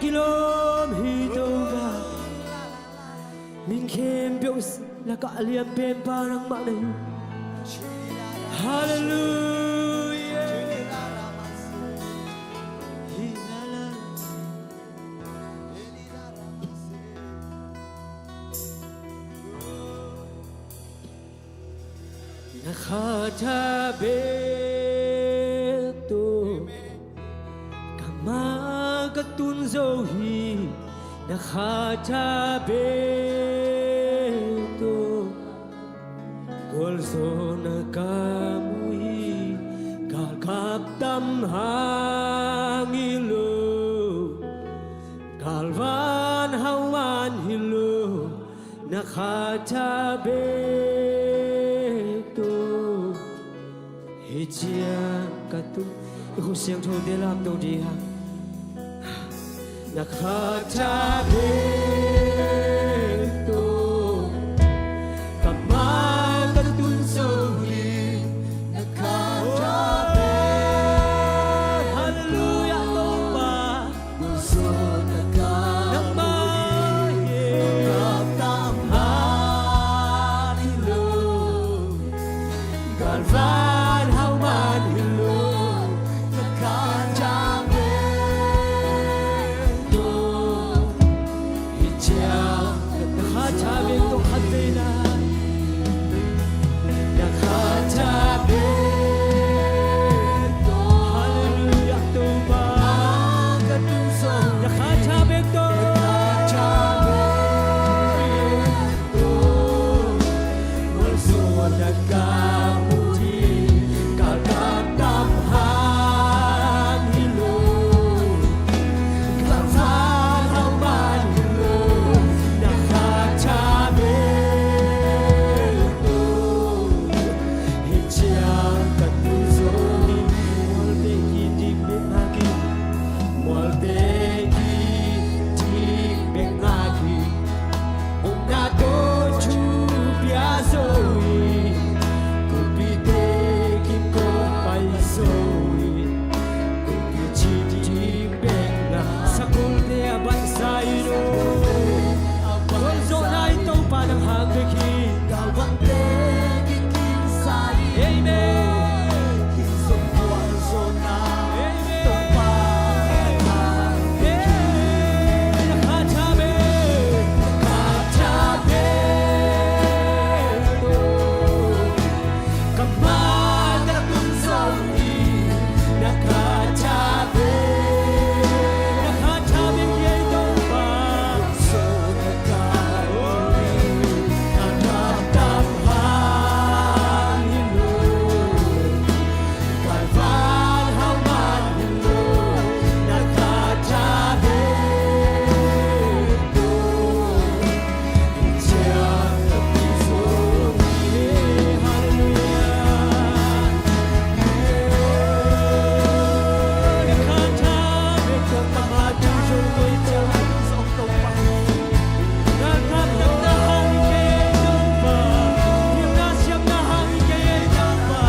kilom hitova min kem bios la ka liam pem parang manay hallelujah nakatabeto kamagatun zohi nakatabeto golso nakamui kalkaptam hangilo kalvan hawan hilo nakatabeto hijia katu iku siang thô de lam do dia nakatabeto kamagatun zohi nakatabeto hallelujah toba golso nakamui kalkaptam hangilo kalvan hawan hilo nakatabeto hijia nakatabeto hatena nakatabeto hallelujah toba nakatabeto nakatabeto golso nakamuti kalkaptam hangilo kalvan hawan hilo nakatabeto hijia katuzoni molde gidik bengagi molde gidik bengagi umnato chubiazoi kupite kiko paisoi kupichiti benga sakulte abansairo golzona ito panang hageki galwante kikinsai amen kisompuan zona topa nakatabeto kamagatun zohi nakatabeto so nakatabeto kalkaptam hangilo kalvan hawan hilo nakatabeto hijia katuzoni nakatabeto kamatun zohi song topa nakatap na hangin topa yung nasyam na hangin topa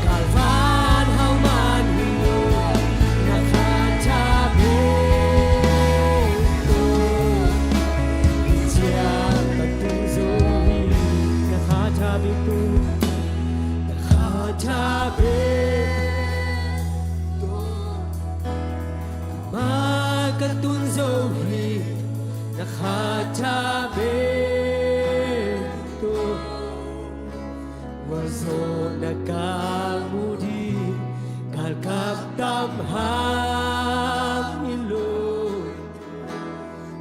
kalvan hawan hilo nakatabeto hijia katuzoni nakatabeto magatun zohi nakatabeto golso nakamudi kalkaptam hangilo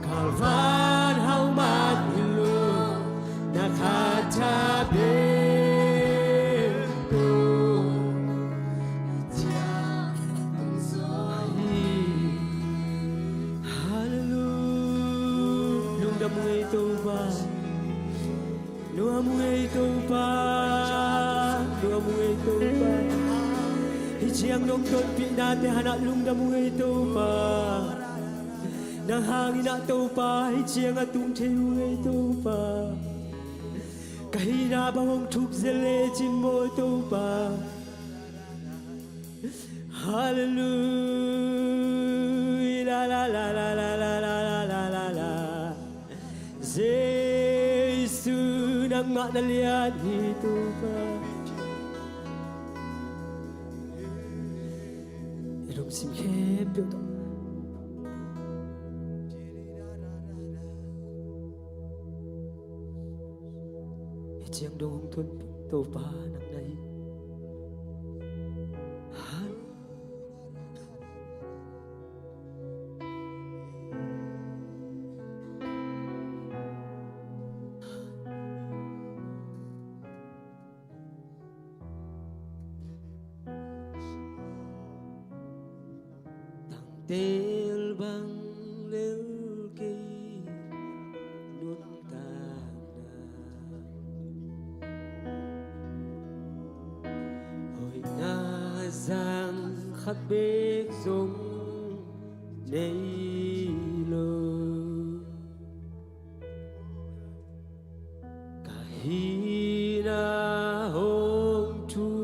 kalvan hawan toba Nua muei toba Nua muei toba Hijiang nong ton pi na te hanak lung da muei toba Nang hangin na toba Hijiang atung te muei toba Kahina bawang tuk zele jimbo toba Hallelujah la la la la la la la la la la Yesu nang nalian itu pa Irong simhem pyo Chiang dong thun to pa nang nai Tel bang lel ke nun ta hồi na giang khát bếc giống nay lô cả hi na hôm thu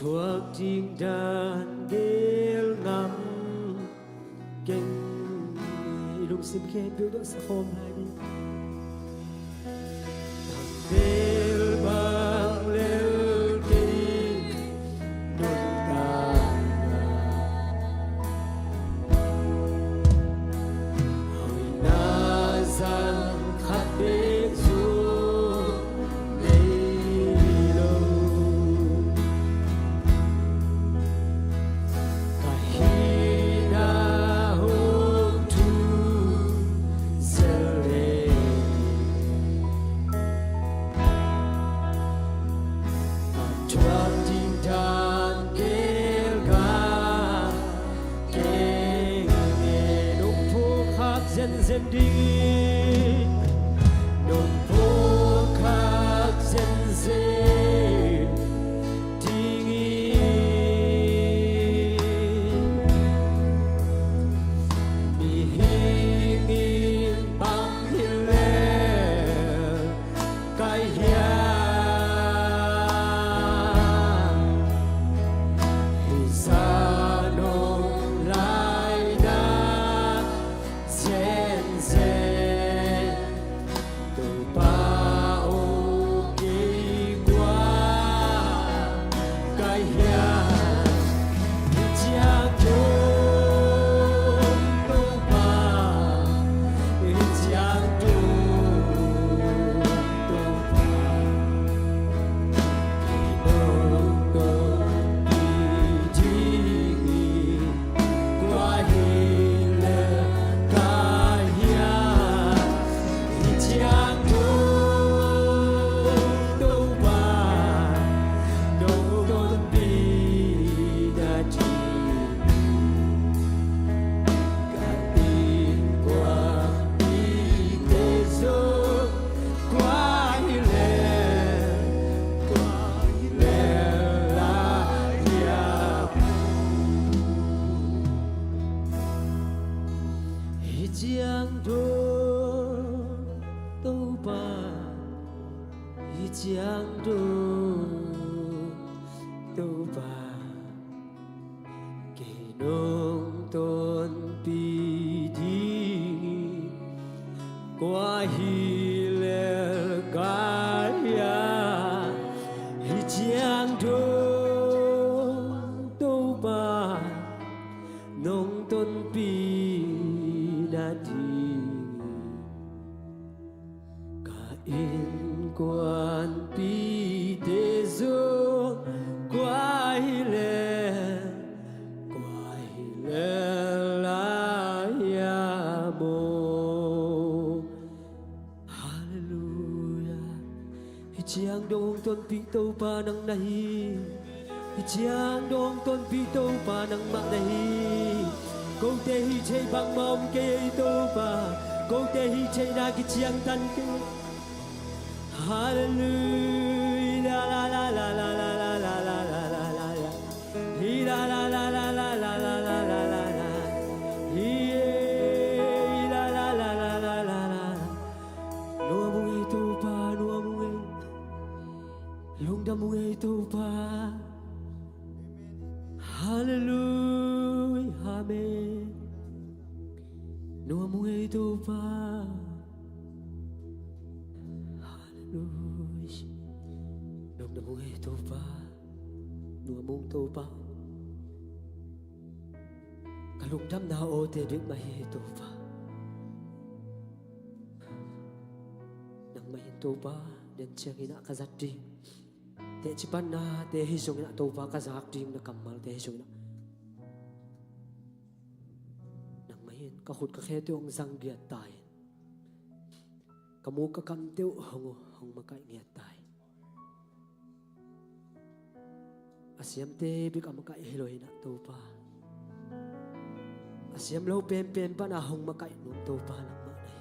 thuộc tình đàn đêm ngắm kinh lúc xin khen biểu độ sẽ hôm hai đi đêm băng lêu đi nôn ta hồi na gian khát bếc dân đi đồng phố khác dân dê đi mi hingin bang hiler kaya Hijiang do toba Hijiang do toba Kay nong ton pi di Kwa hiler kaya Hijiang do toba Nong ton pi in quan pi te zo quay le la ya mo hallelujah hijiang dong ton pi tâu pa nang nahi chiang dong tôn vi tô pa nang ma dahi câu te hi chei bang mom ke tô pa câu te hi chei na ki chiang tan ke hallelujah la la la la la la la la la la la la hi la la la la la la la la la la la hi la la la la la la la no mu tô pa no mu lung da mu tô pa hallelujah amen no mu tô pa hallelujah lung da mu tô pa no mu tô pa kalung dam na o te dik ma hi tô pa nang ma hin tô pa den chiang ina ka zat ding te chipan na te hi song na to pa ka zak ding na kamal te hi song na nang mahin ka khut ka khe te ong zang giat tai kamu ka kam teu hong ma kai ngiat tai asiam te bi ka ma kai hiloi na to pa asiam lo pen pa na hong ma kai num to pa na ma nai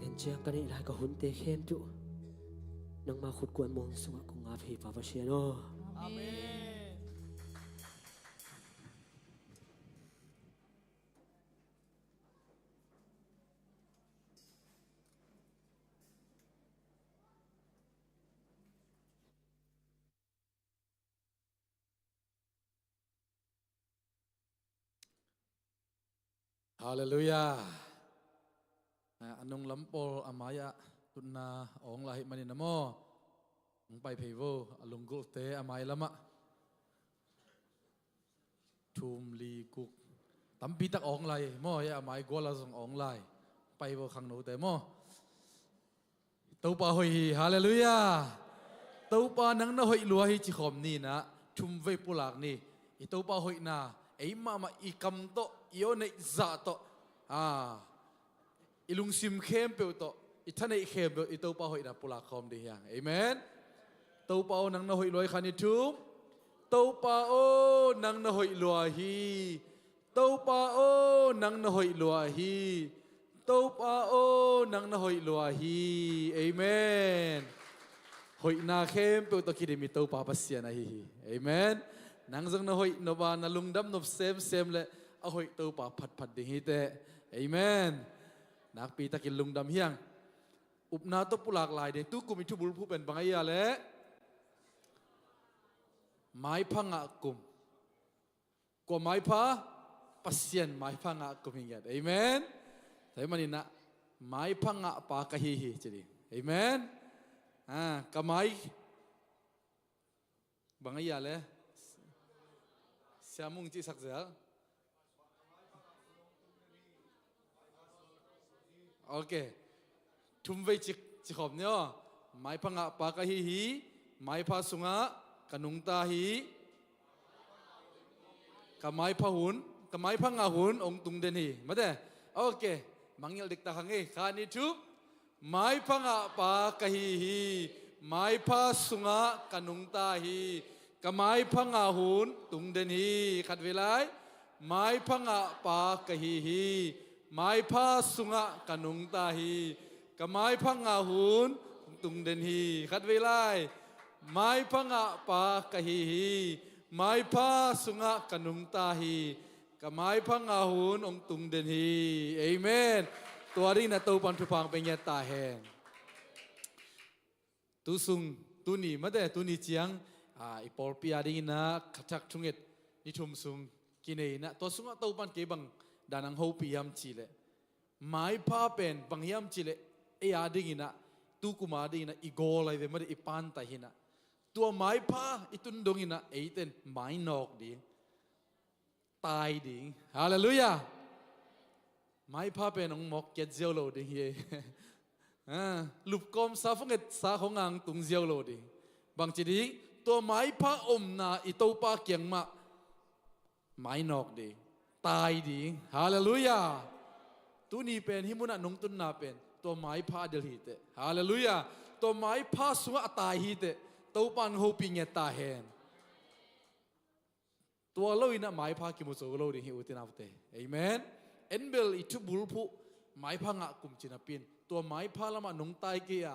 den chiang ka ni lai ka hun te khem tu nang ma khut kuan mong sunga kong a phi pa va siano amen Hallelujah. Anong lampol amaya tunna ong lahi manin mo. Ang pai phevo alunggul te amay lama. Tum li kuk. Tampi tak ong lai mo ya amay gola song ong lai. Pai vo khang no te mo. Tau pa hoi hallelujah. Tau pa nang na hoi lua hi chi khom ni na tum ve pulak ni. Itau pa hoi na ei mama ikam to iyo ne za to ilung sim khem pe to ithane khem be ito pa hoi na pula khom de yang amen to pa o nang na hoi loi khani thum to pa o nang na hoi lua hi to pa o nang na hoi lua hi to pa o nang na hoi lua hi amen hoi na khem pe to kidemi to pa pasya na hi amen nang zang na hoi no ba na lungdam no sem le a hoi to pa phat ding hi te amen nak pi takin lungdam hiang upna to pulak lai de tu kumi thu bul phu pen bangaya le mai phanga kum ko mai pha pasien mai phanga kum hingat amen thai manina mai phanga pa ka hi chiri amen ka mai bangaya le Siamung chi sak zel. Okay. Thum vei chi khom nyo. Mai phanga pa ka hi mai pha sunga kanung ta hi ka mai pha hun ka mai phanga hun ong tung den hi mate okay mangil dik ta hangi khani thu mai phanga pa ka hi mai pha sunga kanung ta hi ka mai phanga hun tung den hi khat velai mai phanga pa ka hi mai pha sunga kanung ta hi ka mai phanga hun tung den hi khat velai mai phanga pa ka hi mai pha sunga kanung ta hi ka mai phanga hun ong tung den hi amen ตัวนี้นะตัวปันทุพังเป็นยาตาแหงตุซุงตุนีมาแต่ตุนีเจียงอีปอลปีอาดีนะขัดจักทุงเอ็ดนิทุมซุงกินเองนะตัวซุงตัวปันเก็บังดานังฮูปียามจีเลไม้ผ้าเป็นบางยามจีเลอาดีนะตุกุมาดีนะอีโกอะไรเดมาได้อีปันตาหินะตัวไม้ผ้าอีตุนดงหินะเต้นไม้นอกดีตายดีฮาเลลูยาไม้ผ้าเป็นองมอกเก็ตเจียวโลดีเฮลูกกอมซาฟงเอ็ดซาของงางตุงเจียวโลดีบางจีดีตัวไม้ผ้าอมนาอีโตปาเกียงมาไม้นอกดีตายดีฮาเลลูยาตัวนี้เป็นฮิมุนะนงตุนนาเป็นตัวไม้ผ้าเดลฮีเตฮาเลลูยาตัวไม้ผ้าสุงะตายฮีเต ตัวปันโฮปิงเงตาเฮนตัวเราอินะหมายพากิมุโซเราดิฮิอุตินาฟเตเอเมนเอ็นเบลอิทุบุลพุหมายพางะกุมจินาปินตัวหมายพาละมานงไตเกีย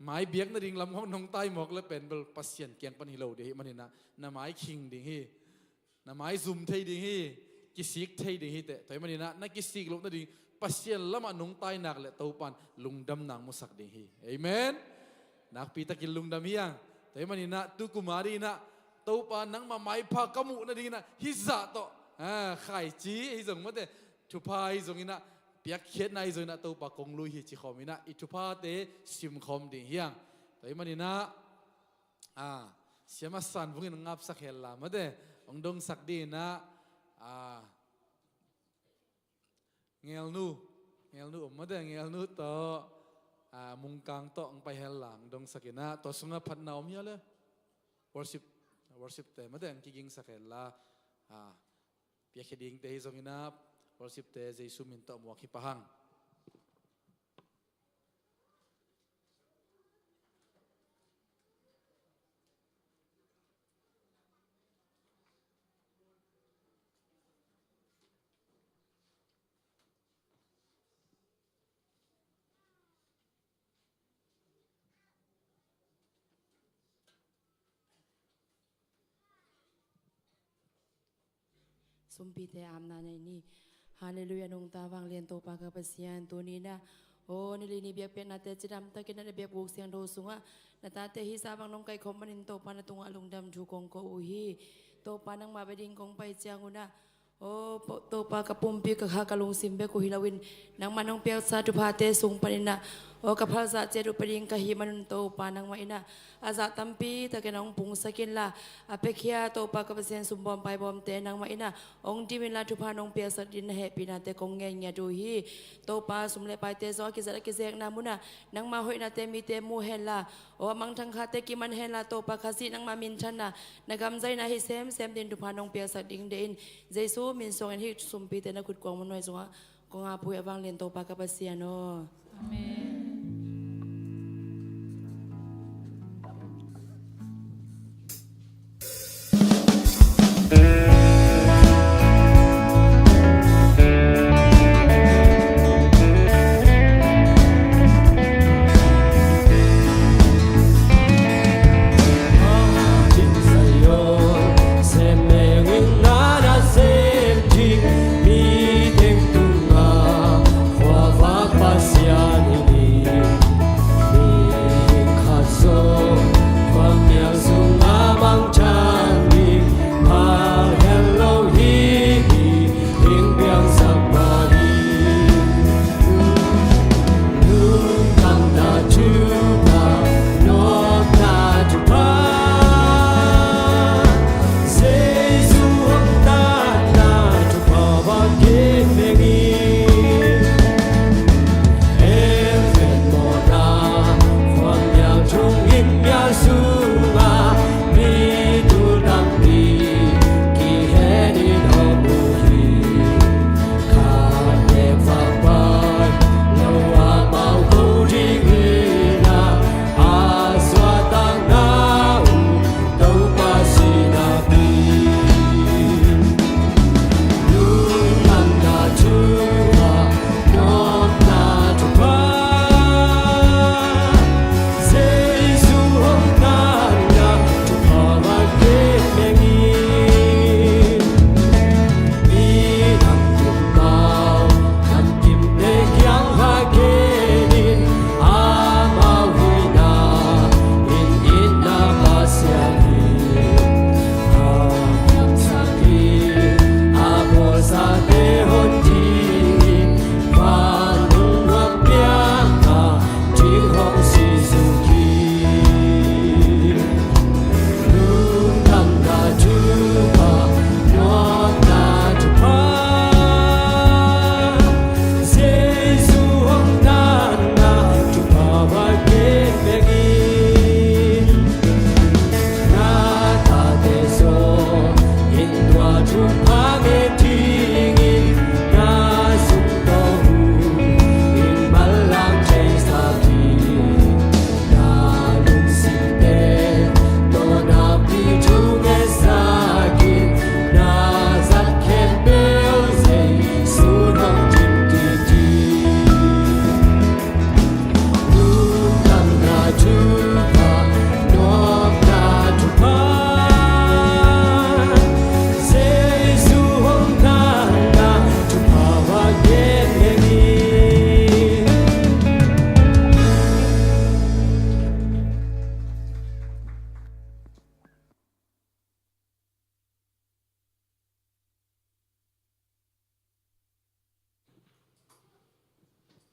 หมายเบียกนั่นดิ่งลำของนงไตหมอกและเป็นเบลปัสเซียนเกียงปันฮิโลดิฮิมันนี่นะหมายคิงดิ่งฮินะหมายซุมเทดิ่งฮิกิสิกเทดิ่งฮิเตถอยมันนี่นะกิสิกลูกนั่นดิ่งปัสเซียนละมานงไตนักและตัวปันลุงดำนางมุสักดิ่งฮิเอเมนนักปีตะกินลุงดำยังถอยมันนี่นะตุกุมารีนะตัวปานังมาไม้พากมุนั่นดีนะฮิซาโตไข่จีฮิซงมาเตชุพาฮิซงอินะเปียกเขียนในซงนะตัวปากงลุยฮิจิขอมินะอิชุพาเตซิมคอมดิ่งเฮียงแต่มันนี่นะเสียมาสันพวกนี้งับสักเฮลลามาเตองดงสักดีนะเงลนูมาเตเงลนูโตมุงกังโตองไปเฮลลังดงสักนะตัวสุงพัดนาวมีอะไร worship เตมาเดินกิงสักเฮลลาเปียกดิ่งเตฮิซงอินะ worship เตเจสุมินโตมัวคิปะหังสมปีเตอามนาในนี้ฮาเลลูยานงตาวางเรียนโตปากกับเสียนตัวนี้นะโอ้ในลีนี้เบียเป็นนาเตจิดำตะกินนาเบียบุกเสียงโดสุงะนาตาเตฮิซาบังนงไก่คอมบันินโตปานาตุงอลุงดำชูกงโกอุฮีโตปานังมาไปดิงกงไปเจียงอุนะโอ้โตปากระปุ่มปีกะฮากะลุงซิมเบกุฮิลาวินนางมานงเปียวซาตุพาเตสุงปานินะโอ้กับพระสัจเจดุปดิงกะฮิมันโตปานังมาอินะอาซาตัมปีตะเกนองปุงสกินลาอเปเคียโตปากกับเสียนสุมบอมไปบอมเตนางมาอินะองดิวินลาตุพานงเปียวสัดินเฮปีนาเตกงเงยเงดูฮีโตปาสุมเลไปเตซอกิซะกิเซกนามุนะนางมาหอยนาเตมีเตมูเฮลาโอ้มังทังคาเตกิมันเฮลาโตปาคาซินางมามินชันนะนากำใจนะฮิเซมดินตุพานงเปียวสัดิงเดนเจซูมินซงอันฮิสุมปีเตนะขุดกองมันไว้ซงะกงอาปุยอวังเรียนโตปากกับเสียนโออาเมน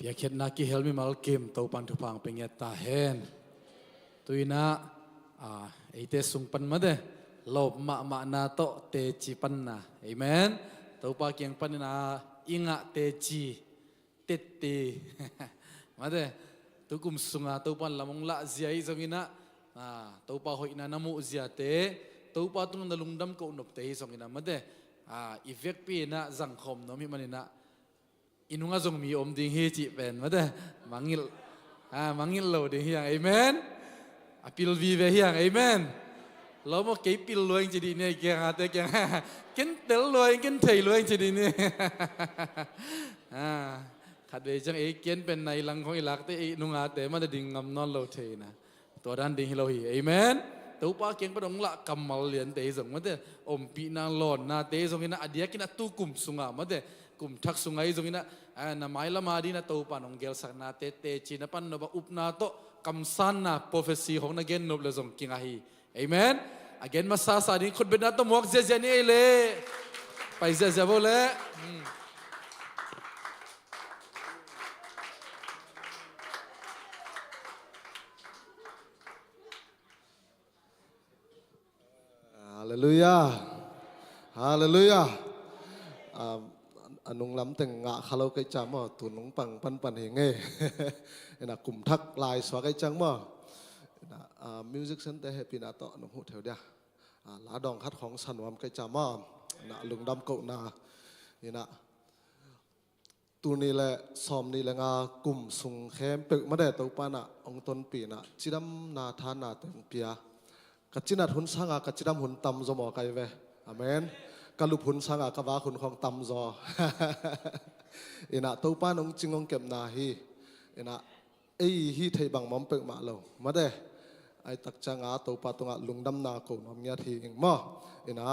ปียเข็ดนักกิเฮลมีมัลเกมตัวปันทุพังเป็นเงตาเฮนตุยนะไอเตสุงปันมาเดลบมานาโตเตจิปันนะเอเมนตัวปาเกียงปันนะอิงะเตจิเตตีมาเดตัวกุมสุงะตัวปันละมงละเสียอีสงินะตัวปาหอยนานามุเสียเตตัวปาตุงนลุงดำโกนบเตอีสงินะมาเดอีเฟกปีนะสังคมน้องมีมันนะอินุงะจงมีอมดิ่งเฮจิเป็นมาเดมังงิลโลดิ่งเฮียงเอเมนปิลวีเวเฮียงเอเมนเรามาเก็บปิลลอยจีดีเนี่ยเกี่ยงหาแต่เกี่ยงกินเตลลอยกินเทยลอยจีดีเนี่ยขัดเวจังเอเกียนเป็นในหลังของอิลักแต่นุงอาแต่มันจะดิ่งงำนอนโลเทนะตัวด้านดิ่งฮิโลฮีเอเมนตัวป้าเกียงประดงละกำมัลเลียนเตยส่งมาเดอมปีนางหลอนนาเตยส่งอินะอดียกินะตู้กุมสุงามาเดกุมทักสุงไอส่งอินะนาไมละมาดีนะตัวป้านองเกลสักนาเตเตจีนะปันนบอุปนาโตคำสันนะโปรเฟสซีของนักเกนนบเลส่งกิงอาฮีเอเมนagain masasa din khut bena to mok je ni le pai je bole Hallelujah Hallelujah anung lam teng nga khalo kai cha mo tu nung pang pan he nge na kum thak lai swa kai chang mo music center happy na to nung hu theo dia lá đòn hátของสันวามcái chà mò na lung đam cậu naนี่นะตัวนี้แหละซ้อมนี่แหละงากลุ่มสุงแคมเป็กมาได้ตัวปานะองต้นปีนะจิดำนาทานาเต็มเปียกัจจินัดหุ่นสังกัจจิดำหุ่นตำจมอไกเวอเมนกัลุหุ่นสังกะว่าหุ่นของตำจอนี่นะตัวปานองจิงองเก็บนาฮีนี่นะไอ้ฮีไทยบังมอมเป็กมาเรามาได้ไอ้ตักจังอาตัวปาตงอาลุงดำนาโกนอมเงียทีเองมั้งเอ็นะ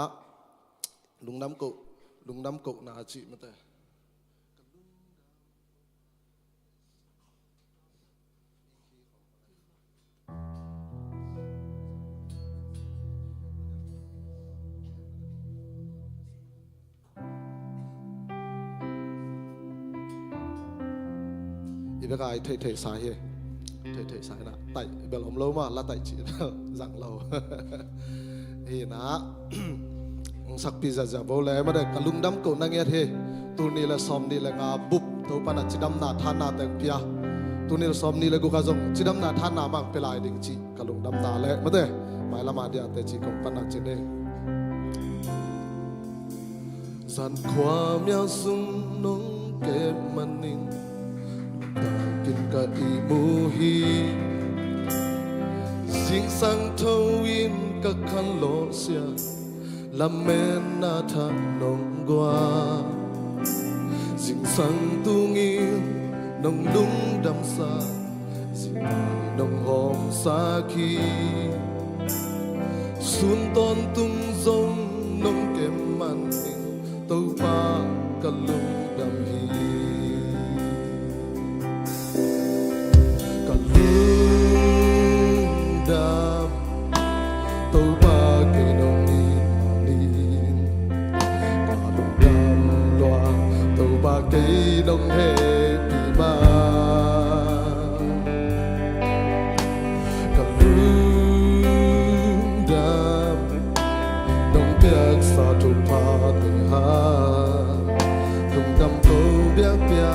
ลุงดำโกนาจีมาแต่อีเบกไอ้เทสายเฮเทสายนะไต่เบลอมโลมาละไต่จีจังเราเฮนะสักปีจะโบเลยมาเด็กกลุงดำกูนั่งเงี้ยเฮตัวนี้ละซ้อมนี่ละงาบุบตัวปนัดจีดำนาทานาแต่งเปียตัวนี้ละซ้อมนี่ละกูกะจงจีดำนาทานามังเปลายดิ่งจีกลุงดำนาเลยมาเด็กหมายละมาเดียแต่จีของปนัดจีเน่สันความยาวสูงน้องเก็บมันนิ่งกินกับอีมูฮีสิ่งสังเทวินกับคันโลเสียละเมนนาทางนงกว่าสิ่งสังตุงินงลุงดำสาสิ่งนงหอมสาคีสุนตอนตุงทรงนงเก็บมันนิ่งตัวปากะลุงดำฮีcây đông hệ bị ba cả lưng đam đông tiếc xa chụp pha tình ha cùng đam câu biết biết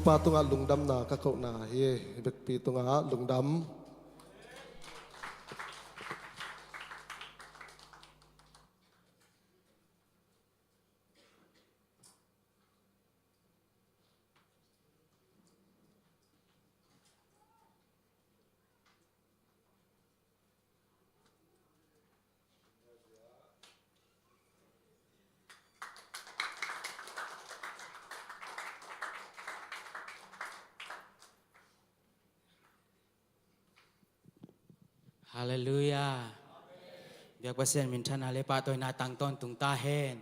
pa tunga lungdam na ka ko na hi bek pi tunga lungdamฮาเลลูยาเบียกว่าเสียนมินทันอะไรปะตัวนาตังต้นตุงตาเฮน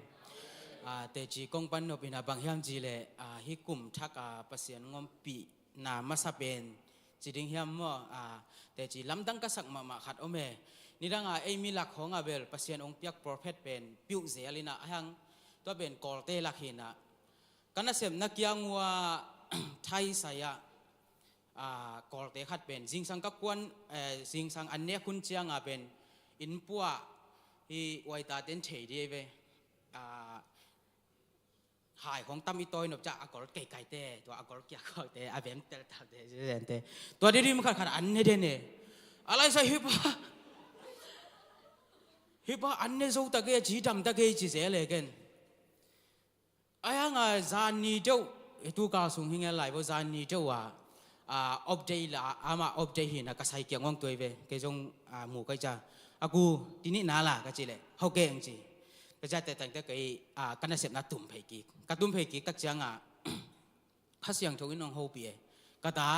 แต่จีกงปันนบินาบางยามจีเลฮิกุมทักภาษางอมปีนามาซาเป็นจีดิงยามมั่วแต่จีลำดังกษักมาขัดโอเมนี่ดังเอมิลักของอาเบลภาษาองค์เปียกโปรเฟตเป็นปิวเซลินะฮังตัวเป็นกอลเตลักหินะกันนั่นเสียมนักยังว่าไทยสายกอลเตขัดเป็นจิงสังกักวนจิงสังอันเนี้ยคุณเจียงเป็นอินปัวที่ไว้ตาเต้นเฉยดีเว้หายของตั้มอีตัวหนบจากกอลเกยไก่เตตัวกอลเกียกอลเตอาเบมเตตักเตเตตัวเดียวมันขัดอันเนี้ยเดนเน่อะไรใส่ฮิปอันเนี้ยสู้ตะเกียจีดำตะเกียจีเสเลยกันไอ้ยังจานนี้เจ้าตัวกาสุงหิ้งอะไรเพราะจานนี้เจ้าว่าobject ละอามา object หินะก็ใส่เกี่ยงวงตัวเว้ก็จงหมู่ก็จะอากูทีนี้น่าละก็จีเลยเขาเก่งจีก็จะแต่แต่ก็กันนั่นเสพน่าตุ่มเพกิกตุ่มเพกิตักจังข้าเสียงทวินองเขาเปียก็ตา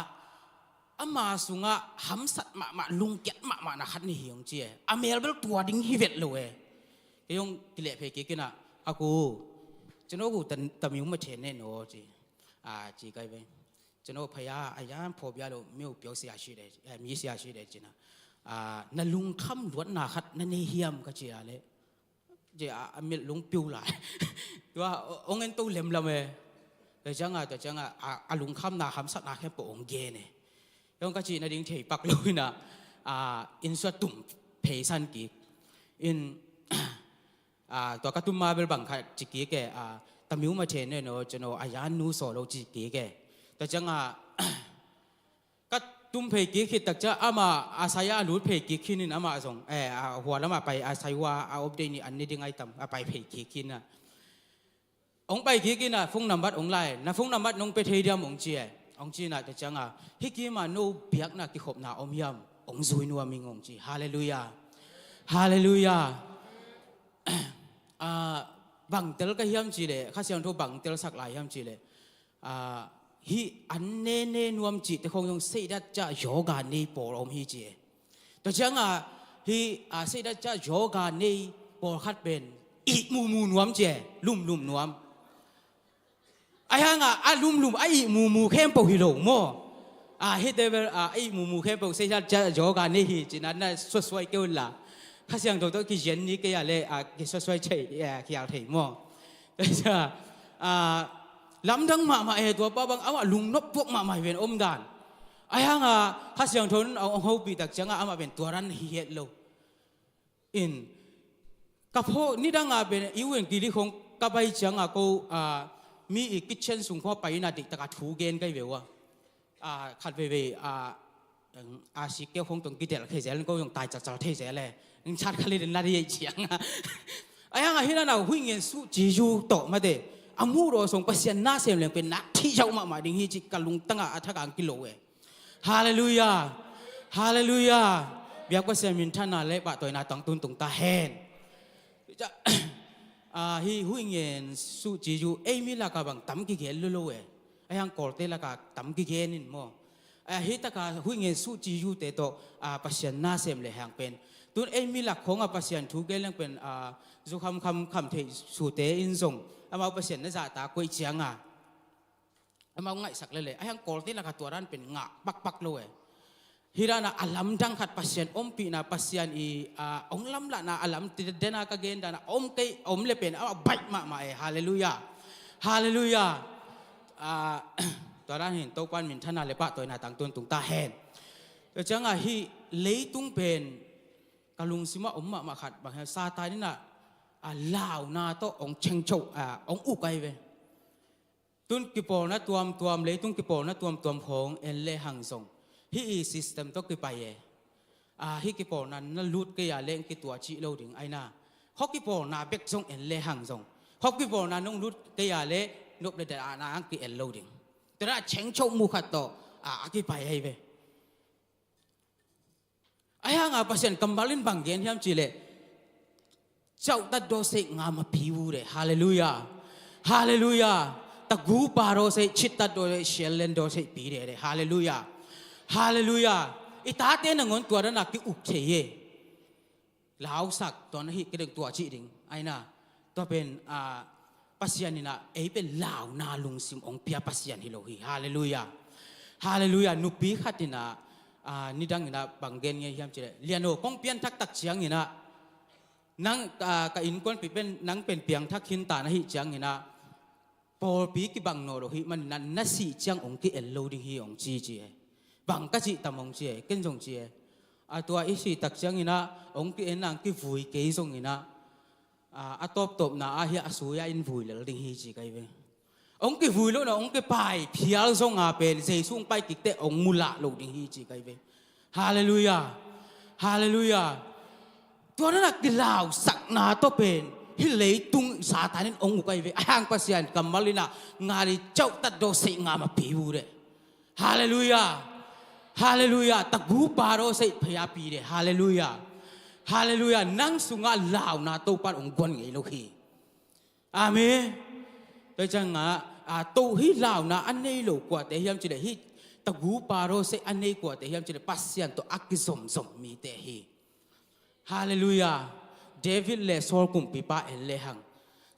อามาสุงหำสัตมาลุงเก็ตมานะขัดนี่หิวจีอาเมลเบลตัวดิ้งฮิเวตเลยก็ยงกิเลสเพกิกินะอากูจะโน้กูแต่มีมาเชนเน่นโอจีจีก็ไปจะโน้พยาอายามพบยาโลมิวเปียวเสียชีเลยมีเสียชีเลยจีนะนั่นลุงทำล้วนนาขัดนั่นเฮียมก็จีอะไรจีมีลุงปิวหลายตัวองค์เงินตู้เล็มละเมแต่จังลุงคำนาคำสัตนาแค่ปองเกเน่ยังก็จีนั่นดิ้งเทปักลุยนะอินสวดตุ่มเพสันกีอินตัวกระตุ้มมาเป็นบังคับจิกีแกตะมิวมาเชนเนี่ยเนาะจะโนอายานูโซโลจิกีแกแต่จังก็ตุ้มเพกิคิดแต่จะอามาอาศัยอาลุดเพกิคินินอามาส่งหัวแล้วมาไปอาศัยว่าอาอบเดนี่อันนี้ยังไงต่ำไปเพกิคินนะองไปกิกินะฟงนำบัดองไล่นะฟงนำบัดนงไปเทียมองเจียองจีนะแต่จังฮิกิมาโนเบียกนะกิขบนาอมยำองซุยนัวมิงองจีฮาเลลูยาฮาเลลูยาบังเตลก็เฮียมจีเลยข้าเสียงทุบังเตลสักหลายเฮียมจีเลยฮิอันเนนวมจิตแต่คงยังเสียดจะโยกานีปอลอมฮิจีแต่จังฮิเสียดจะโยกานีปอลคัดเป็นอีมูนวมเจลุ่มนวมไอ้ฮังลุ่มไอ้มูเข้มปอฮิโลโมฮิเดเวลไอ้มูเข้มปอเสียดจะโยกานีฮิจีนั้นน่ะสวยเกินละข้าเสียงตัวกิเย็นนี้ก็อย่าเลยกิสวยเฉยขี้เอาเถียงโมแต่จะลำดังมาตัวป้าบังเอาลุงนบพวกมาเป็นอมดานไอ้ฮังข้าเสียงทนเอาเขาปีตักจังเอามาเป็นตัวรันเฮียดโลอินกับพวกนี่ดังเป็นอีเวนกิริของกับไปจังกูมีอีกกิจเช่นสุงข้อไปนาดิตะกัดถูเกนกันเววขัดเวสิเกี่ยวของตรงกิเดลเคยเจริญก็ยังตายจากเทเจเลยยังชัดกันเลยในนาทีเฉียงไอ้ฮังที่นั่นเราหุ่ยเงินสู้จีจูโตมาเดอามูโรส่งไปเสียนหน้าเสียงเลี้ยงเป็นนักที่เจ้ามาดิ่งฮิจิกลุงตั้งอัฐการกิโลฮาเลลูยาฮาเลลูยาเบียกว่าเสียมินท่านน่ะเล็บตัวน่ะต้องตุนตรงตาแหนจะฮิหุ่ยเงินสู้จีจูเอมิลากาบังตั้มกิเกลโลไอ้ฮังกอลเตลากาตั้มกิเกนินโมฮิตากาหุ่ยเงินสู้จีจูเตโตไปเสียนหน้าเสียงเลี้ยงเป็นตุนเอมิลักของไปเสียนถูกเกลี้ยงเป็นจุคำเทสูเตอินซงอามาเปอร์เซ็นต์นั่นจะตากุยเชียงอามาง่ายสักเลยไอ้ยังกอลที่นักตัวนั้นเป็นงะปักเลยฮิรานะอัลลัมดังขัดเปอร์เซ็นต์อมปีนะเปอร์เซ็นต์องลัมละนะอัลลัมติดเดน่ากะเกนดานะอมเลเป็นเอาใบมาฮาเลลูยาฮาเลลูยาตัวนั้นเห็นโตกวันมินท่านอะไรปะตัวน่ะต่างตุงตาแหนแต่จังฮิเลยตุงเป็นกะลุงซิมามาขัดบางแห่งซาตายนี่น่ะลาวนาโตองเชงโจองอุกไกเวต ตุนกิปอนะตัวมเลยตุนกิปอนะตัวมพงเอ็นเลหังทรงฮีอีซิสเต็มต้องกิไปเอฮีกิปอนั้นนั่นลุดก็อย่าเล่นกิตัวจีโลดึงไอ้น่าฮอกกิปอนาเบกทรงเอ็นเลหังทรงฮอกกิปอนั้นน้องลุดก็อย่าเล่นกเด็ดอานาอังกิเอ็นโลดึงแต่ละเชงโชมูขัดต่อกิไปให้เวไอ้ห่างภาษากำบัลินบางเย็นที่ทำจีเลเจ้าตัดโดเสกงามาพิวเลยฮาเลลูยาฮาเลลูยาตะกูปาโรเสชิตตัดโดเชลเลนโดเสปีเร่ฮาเลลูยาฮาเลลูยาอิตาเตนงอนตัวนั้นนักที่อุกเชยลาวสักตอนนั้นฮิกระดึงตัวจีดิงไอ้น่ะตัวเป็นปัสยานินะเป็นลาวนาลุงซิมองเปียปัสยานิโลฮีฮาเลลูยาฮาเลลูยานุปีขัดินะนี่ดังนะบางเกณฑ์เงี้ยเฉยเลียนโอกงเปียนทักเชียงนะนังกับอินคนเป็นนังเป็นเปียงทักหินตานะฮิเชียงนะพอปีกีบังโนโรฮิมันนั่นนัสีเชียงองค์ที่เอลโลดิฮิองจีจีบังก็จีตามองจีเกินจงจีตัวอิสิตักเชียงนะองค์ที่เอ็นนังที่ฟุยเกยจงนะตบนะเฮียสุยาอินฟุยเลยดิฮิจีกันเององค์ที่ฟุยแล้วนะองค์ที่ไปเพียรทรงเป็นเจสุงไปกิเตองมุลาโลดิฮิจีกันเองฮาเลลูยาฮาเลลูยาตัวนั้นนักดิลาวสักนาตัวเป็นฮิเลตุงสาธารณองค์อุกัยเวห่างภาษากำมลินะงาดิเจ้าตัดโดเสงามาพิวเร่ฮาเลลูยาฮาเลลูยาตะกูปาโรเสพยาปีเร่ฮาเลลูยาฮาเลลูยานังสุงาลาวนาตัวปันองค์กวนไงลูกฮีอาเมนแต่จังตัวฮิลาวนาอันนี้ลูกกว่าแต่ยังจะได้ฮิตะกูปาโรเสอันนี้กว่าแต่ยังจะได้ภาษาตัวอักษรมีแต่ฮีฮาเลลูยาเดวิดเลโซลกุมปิปาเอเลหัง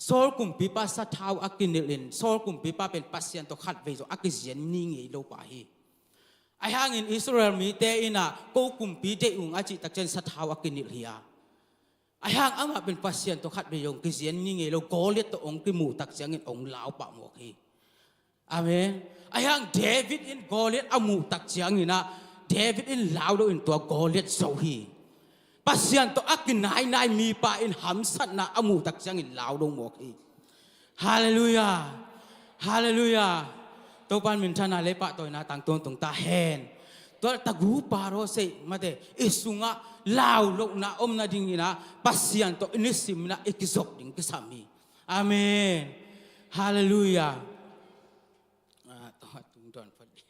โซลกุมปิปาสัทธาวอักินิลินโซลกุมปิปาเป็นปัสยันตัวขัดเวโซอักิเซียนนิ่งไอโลปาฮีไอหังอินอิสราเอลมีเตอินะโกกุมปิเดอุงอาจิตักเจนสัทธาวอักินิลียาไอหังอามาเป็นปัสยันตัวขัดเวโซกิเซียนนิ่งไอโลโกเลียตัวองค์กิมูตักเซียงอินองลาวปะหมวกฮีอาเมนไอหังเดวิดอินโกเลียอามูตักเซียงอินะเดวิดอินลาวโดอินตัวโกเลียโซฮีปัสยันตัวอักนายมีปาอินหำสัตนะอมูตักจังอินลาวดงหมวกอีฮาเลลูยาฮาเลลูยาตัวปันมินชนะเลปะตัวนาต่างตัวตรงตาแหนตัวตะกูปาโรเซมาเดอิสุงะลาวโลกนาอมนาดิงนะปัสยันตัวอินิสิมนะอิกิซอกดิงกิสามีอาเมนฮาเลลูยาตัวตุงดอนพอดี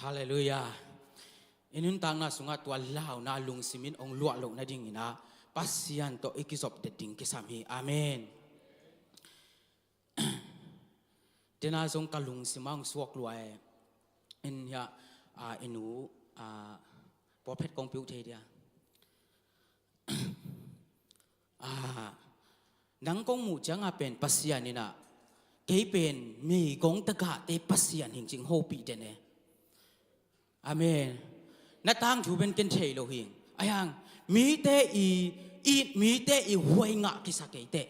ฮาเลลูยาอินุนตังนาสุงาตัวลาวนาลุงซิมินองลวกลงนาดิ่งนะปัสยันโตอิกิศบเดดิ่งกิสามีอาเมนเดนาทรงกลุงซิมังสวกลวยอินยาอินูปอเพชรกองปิวเทียนังกงหมู่จังเป็นปัสยันนี่นะเกยเป็นมีกงตะกะเตปัสยันจริงๆโฮปีเดเนอาเมนนัดทางถูเป็นเกณฑ์เชยโลหิงไอ้ยังมีแต่มีแต่หวยงะกิสักเตะ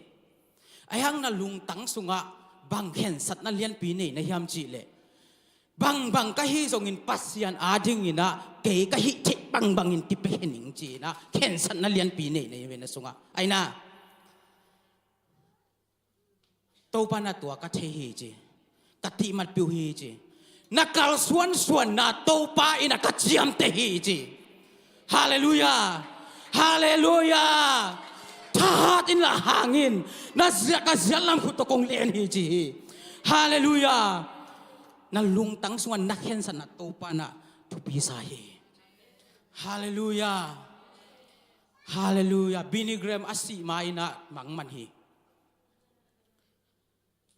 ไอ้ยังนั่นลุงตั้งสุงะบังเห็นสัตว์นั่นเลี้ยนปีนี่ในยามจีเล่บังก็ฮิส่งอินปัสยันอาดิงอินะเกยก็ฮิเทบังอินติเปเห็นอิงจีนะเห็นสัตว์นั่นเลี้ยนปีนี่ในเวนัสุงะไอ้น่ะตัวปนัดตัวก็เทฮีจีกติมัดปิวฮีจีนักการส่วนนาโตปาอินักจิมเตฮีจีฮาเลลูยาฮาเลลูยาท่าอินละหางินนักกษัตริย์ลำขุตกงเลียนฮีจีฮาเลลูยานั่นลุงตั้งส่วนนักเห็นสนัดโตปานะทุปีสาฮีฮาเลลูยาฮาเลลูยาบินิเกรมอสิมาอินะมังมันฮี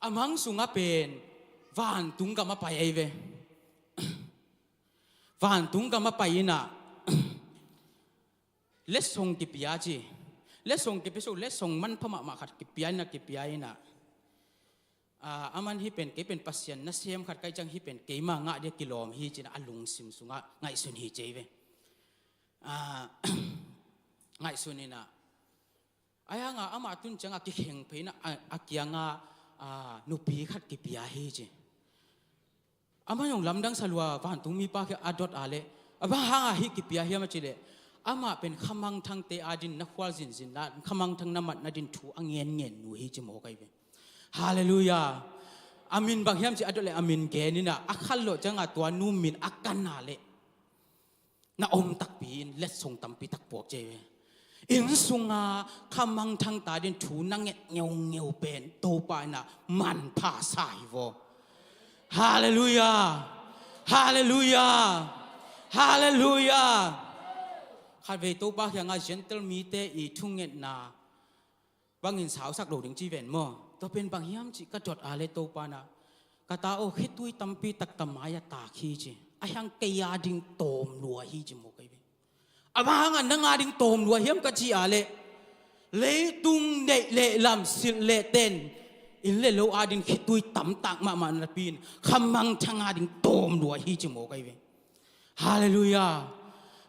อามังสุงะเป็นวานตุงกามาไปไอเววานตุงกามาไปนะเลสซงกิปิยาจีเลสซงกิปิสุเลสซงมันพม่ามาขัดกิปิยานะกิปิยานะอามันฮีเป็นเกเป็นปัสยันนัสเซียมขัดไกจังฮีเป็นเกมางะเดียกิโลมฮีจีนะอลุงซิมสุงะไงสุนฮีเจเวไงสุนีนะ ไอ้ห่างอามาตุนจังกิเข่งเพนะอากิยังนุปีขัดกิปียาเฮจิอามาอย่างลำดังสลัววันตุงมีปากอดดอาเลอาบ้าห่างฮิกิปียาเฮมาจิเลอามาเป็นขมังทางเตอาดินนักวาจินจินนะขมังทางน้ำมันนาดินถูอังเงียนเงียนนูเฮจิโมกันไปฮาเลลูยาอามินบางเฮียมจิอดดเลอามินแกนี่นะอักขัลโลจังตัวนูมินอักกันนาเลน่าอมตักปีนเล็ดส่งตัมปีตักปวกเจเวอินสุงาขมังทางตาดินถูนังเงียวเงียวเป็นโตปานะมันพาสายวอฮาเลลูยาฮาเลลูยาฮาเลลูยาข้าเวโตปาอย่างเจนเทลมีเตอีทุ่งเงินนาบางอินสาวสักโดดิงจีเวนมอตัวเป็นบางยามจิกระจดอะไรโตปานะกตาโอคิดตุยตัมปีตักตมายตาขี้จิอายังเกียดิงโตมลัวฮีจิโมกันไปอาบางอันนังอาดิงโตมลัวเฮียมกะจีอาเลเลตุงเดเลลำสิเลเตนอินเลโลอาดิงคิดตุยตัมตักมามันละปีนขมังทางอาดิงโตมลัวฮีจิโมกันไปฮาเลลูยา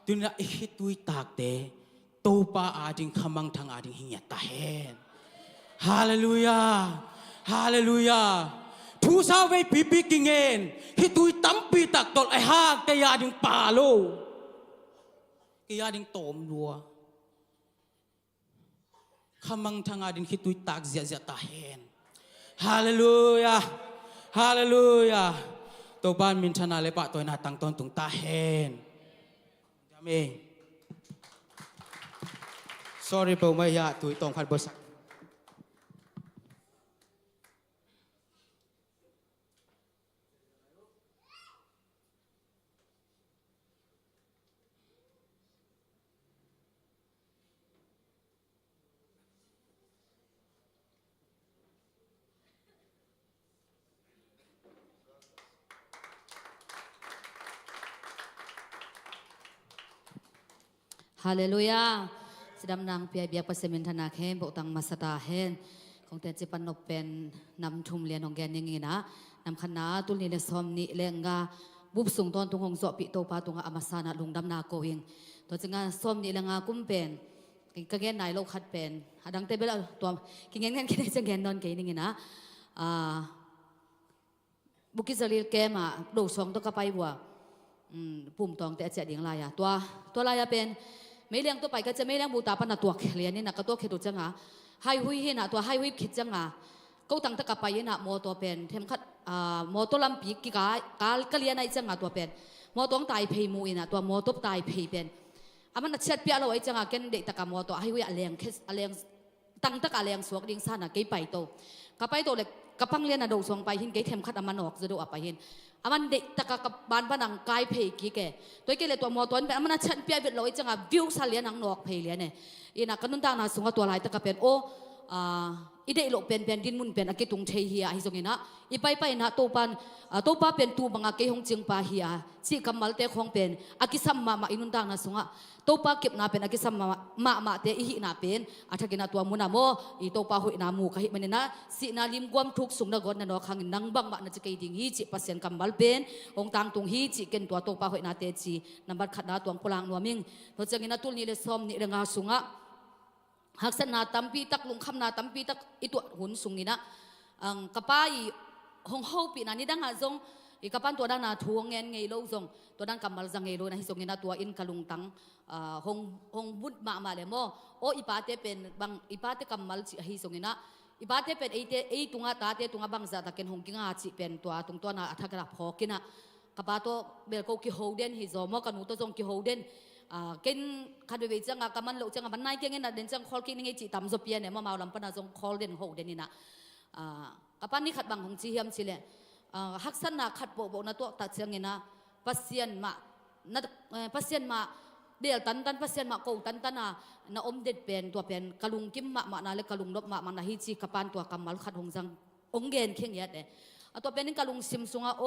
ตุนละคิดตุยตากเตโตปาอาดิงขมังทางอาดิงหิยตาเฮนฮาเลลูยาฮาเลลูยาทูสาวไปปีปีกิงเงินฮิตุยตั้มปีตักตอดไอฮากกะยาดิงป่าโลกะยาดิงโตมลัวขมังทางอาดิงฮิตุยตักเสียตาเฮนฮาเลลูยาฮาเลลูยาตัวบ้านมินทนาเลปะตัวนาตังตอนตุงตาเฮนจำเอง sorry เปล่าไม่ยาตุยตองขัดบริษัทฮาเลลูยาสดำนางเปียเบียประเสมินธนาเคนบอกตังมาสตาเฮนของเตจิปันนบเป็นนำทุมเลียนของแกนยังไงนะนำคณะตุลีเนสอมนิเลงกาบุบสุงตอนตุงหงสอปิโตปาตุงอามาสานะลุงดำนาโกวิงตัวจึงงานสอมนิเลงากุ้มเป็นกิงเงินนายโลคัดเป็นดังเตเบลตัวกิงเงินกินจังเงินนอนกินยังไงนะบุกิจลีเกมาดูสองตัวกระไปบัวปุ่มตองแต่เจ็ดอย่างไรอะตัวลายเป็นไม่เลี้ยงตัวไปก็จะไม่เลี้ยงบูตาปนตัวเลียนนี่นะก็ตัวเขตุจังอ่ะให้หุยเห็นอ่ะตัวให้หุยคิดจังอ่ะก็ตั้งตะกับไปนะโมตัวเป็นเทมคัดโมตัวลำปีกิกาเลียนไอจังอ่ะตัวเป็นโมตัวตายเพย์มูอินะตัวโมตัวตายเพย์เป็นมันเช็ดเปียเราไอจังอ่ะเกันเด็กตะกับโมตัวให้หุยเลี้ยงตั้งตะกับเลี้ยงสวกดิ้งซ่านะกี่ไปโตกับไปโตเลยกับพังเลียนนะดูสวงไปหินกี่เทมคัดมันออกจะดูอ่ะไปหินมันเด็กตะกับบานพนังกายเพย์กี่แกตัวเกลตัวมอตัวนี้มันชันเปียเป็นลอยจังอ่ะวิวสลียนังนอกเพย์เลยเนี่ยอีนักกันนุ่งต่างน่ะสงตัวลายตะกับเป็นโออีเดโลเป็นดินมุนเป็นอากิตุงเทียฮิสงินะอีไปนะตัวปาเป็นตัวบังอากิหงจิงปาเฮียสิกำมัลเตะของเป็นอากิสัมมาอินุนต่างน่ะสงตัวปาเก็บนาเป็นอากิสัมมาเตะอีหินาเป็นอาทักกินาตัวมุนาโมอีตัวปาหุยนามูกะหิมันนะสินาลิมกวมทุกสุงนกอนนะนอขังนังบังมานะจิกายดิ่งฮีจิปัสเซนกำมัลเป็นองต่างตุงฮีจิเกินตัวปาหุยนาเตจินับบัดขัดนาตัวพลังนัวมิงตัวจังกินาตุลนี่เลซอมนี่เรื่องอาสุงะหากสนาตัมปีตักลุงคำนาตัมปีตักอีตัวหุ่นสุงนี่นะกระป้ายหงเฮาปีนันนี่ดังหาจงอีกระป้านตัวด้านนาทวงเงินไงโลจงตัวด้านกำมัลจังไงโลนะฮิสงนี่นะตัวอินกะลุงตังหงบุดมาเลยโมโออีปาเตเป็นบางอีปาเตกำมัลจิฮิสงนี่นะอีปาเตเป็นไอตุงอาตาเตตุงอาบังซาตะเกนหงกิงอาจิเป็นตัวตุงตัวน่ะอัฐกระพอกินะกระป้าตัวเบลโกกิโฮเดนฮิโซโมกันหูตัวจงกิโฮเดนกินขัดไปจังกับมันโลจังกับมันนายเก่งนะเด่นจังคอลกินนี่จีตำจบเปียเนี่ยมาลำปนาจงคอลเด่นโหเด่นนี่นะกับปันนี่ขัดบังของจีเฮียมสิเลยฮักษณะขัดโบนะตัวตัดเสียงนี่นะปัสเซียนมาปัสเซียนมาเดี๋ยวตันปัสเซียนมาโกตันนะอมเด็ดเป็นตัวเป็นกะลุงกิมมานาเลกะลุงลบมานาฮิจีกับปันตัวกำมัลขัดหงจังองเกนเข่งยัดเนี่ยตัวเป็นนี่กะลุงซิมสุงะโอ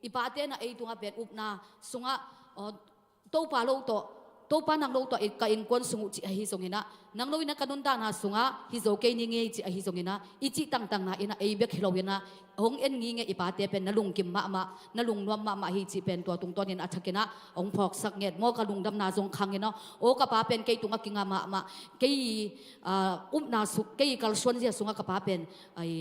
อีปาเตนะไอตัวเป็นอุบนาสุงะโตปาโลโต to pa nang lo to ka in kon sungu chi hi songina nang lo ina kanun ta na sunga hi zo ke ni nge chi hi songina I chi tang tang na ina e be khilowina hong en ngi nge ipa te pen na lung kim ma ma na lung nuam ma ma hi chi pen to tung ton in athakena ong phok sak nget mo ka lung dam na jong khang ina o ka pa pen ke tunga kinga ma ma ke na su ke kal suan je sunga ka pa pen ai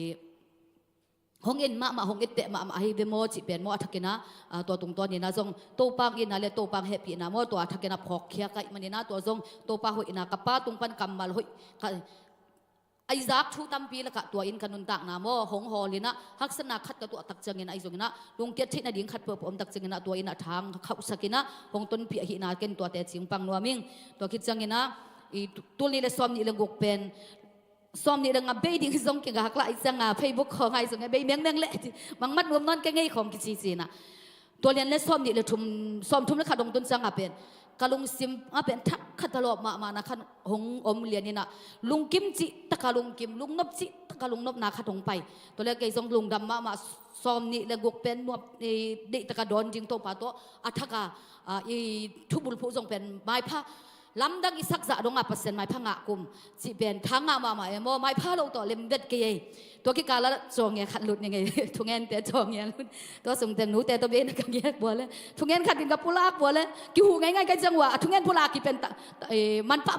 hong in ma ma hong ite ma ma hi be mo chi pen mo athakena to tung ton ina jong to pang ina le to pang happy na mo to athakena phok khia kai manina to jong to pa ho ina ka pa tung pan kamal hoi ai zak thu tam pi la ka to in kanun tak na mo hong ho lina haksana khat ka to tak changin ai zongina lung ke thina ding khat pom tak changina to ina thang khau sakina hong ton pi hi na ken to te ching pang nuaming to khit changina I tul ni le som ni le gok pen som ni le nga be ding zong ke ga kla I changa Facebook kho ngai zong be meng meng le mang mat nuam non ke ngai khom ki chi chi na to len le som ni le thum som thum le kha dong ton changa pen kalung sim apen thak khatalop ma na khan hong om lian ni na lung kim chi takalung kim lung nop chi takalung nop na khatong pai to le ke jong lung dam ma som ni le gok pen nop de takadon jing to pa to athaka I thubul phu jong pen mai pha lam dang I sak za dong a pasen mai phanga kum chi pen thanga ma emo mai pha lo to lem det ke to ki kala chong nge khat lut ni nge thungen te chong nge to sung teng nu te to be na ka nge bo le thungen khat din ka pulak bo le ki hu ngai ngai ka jangwa thungen pulak ki pen man pa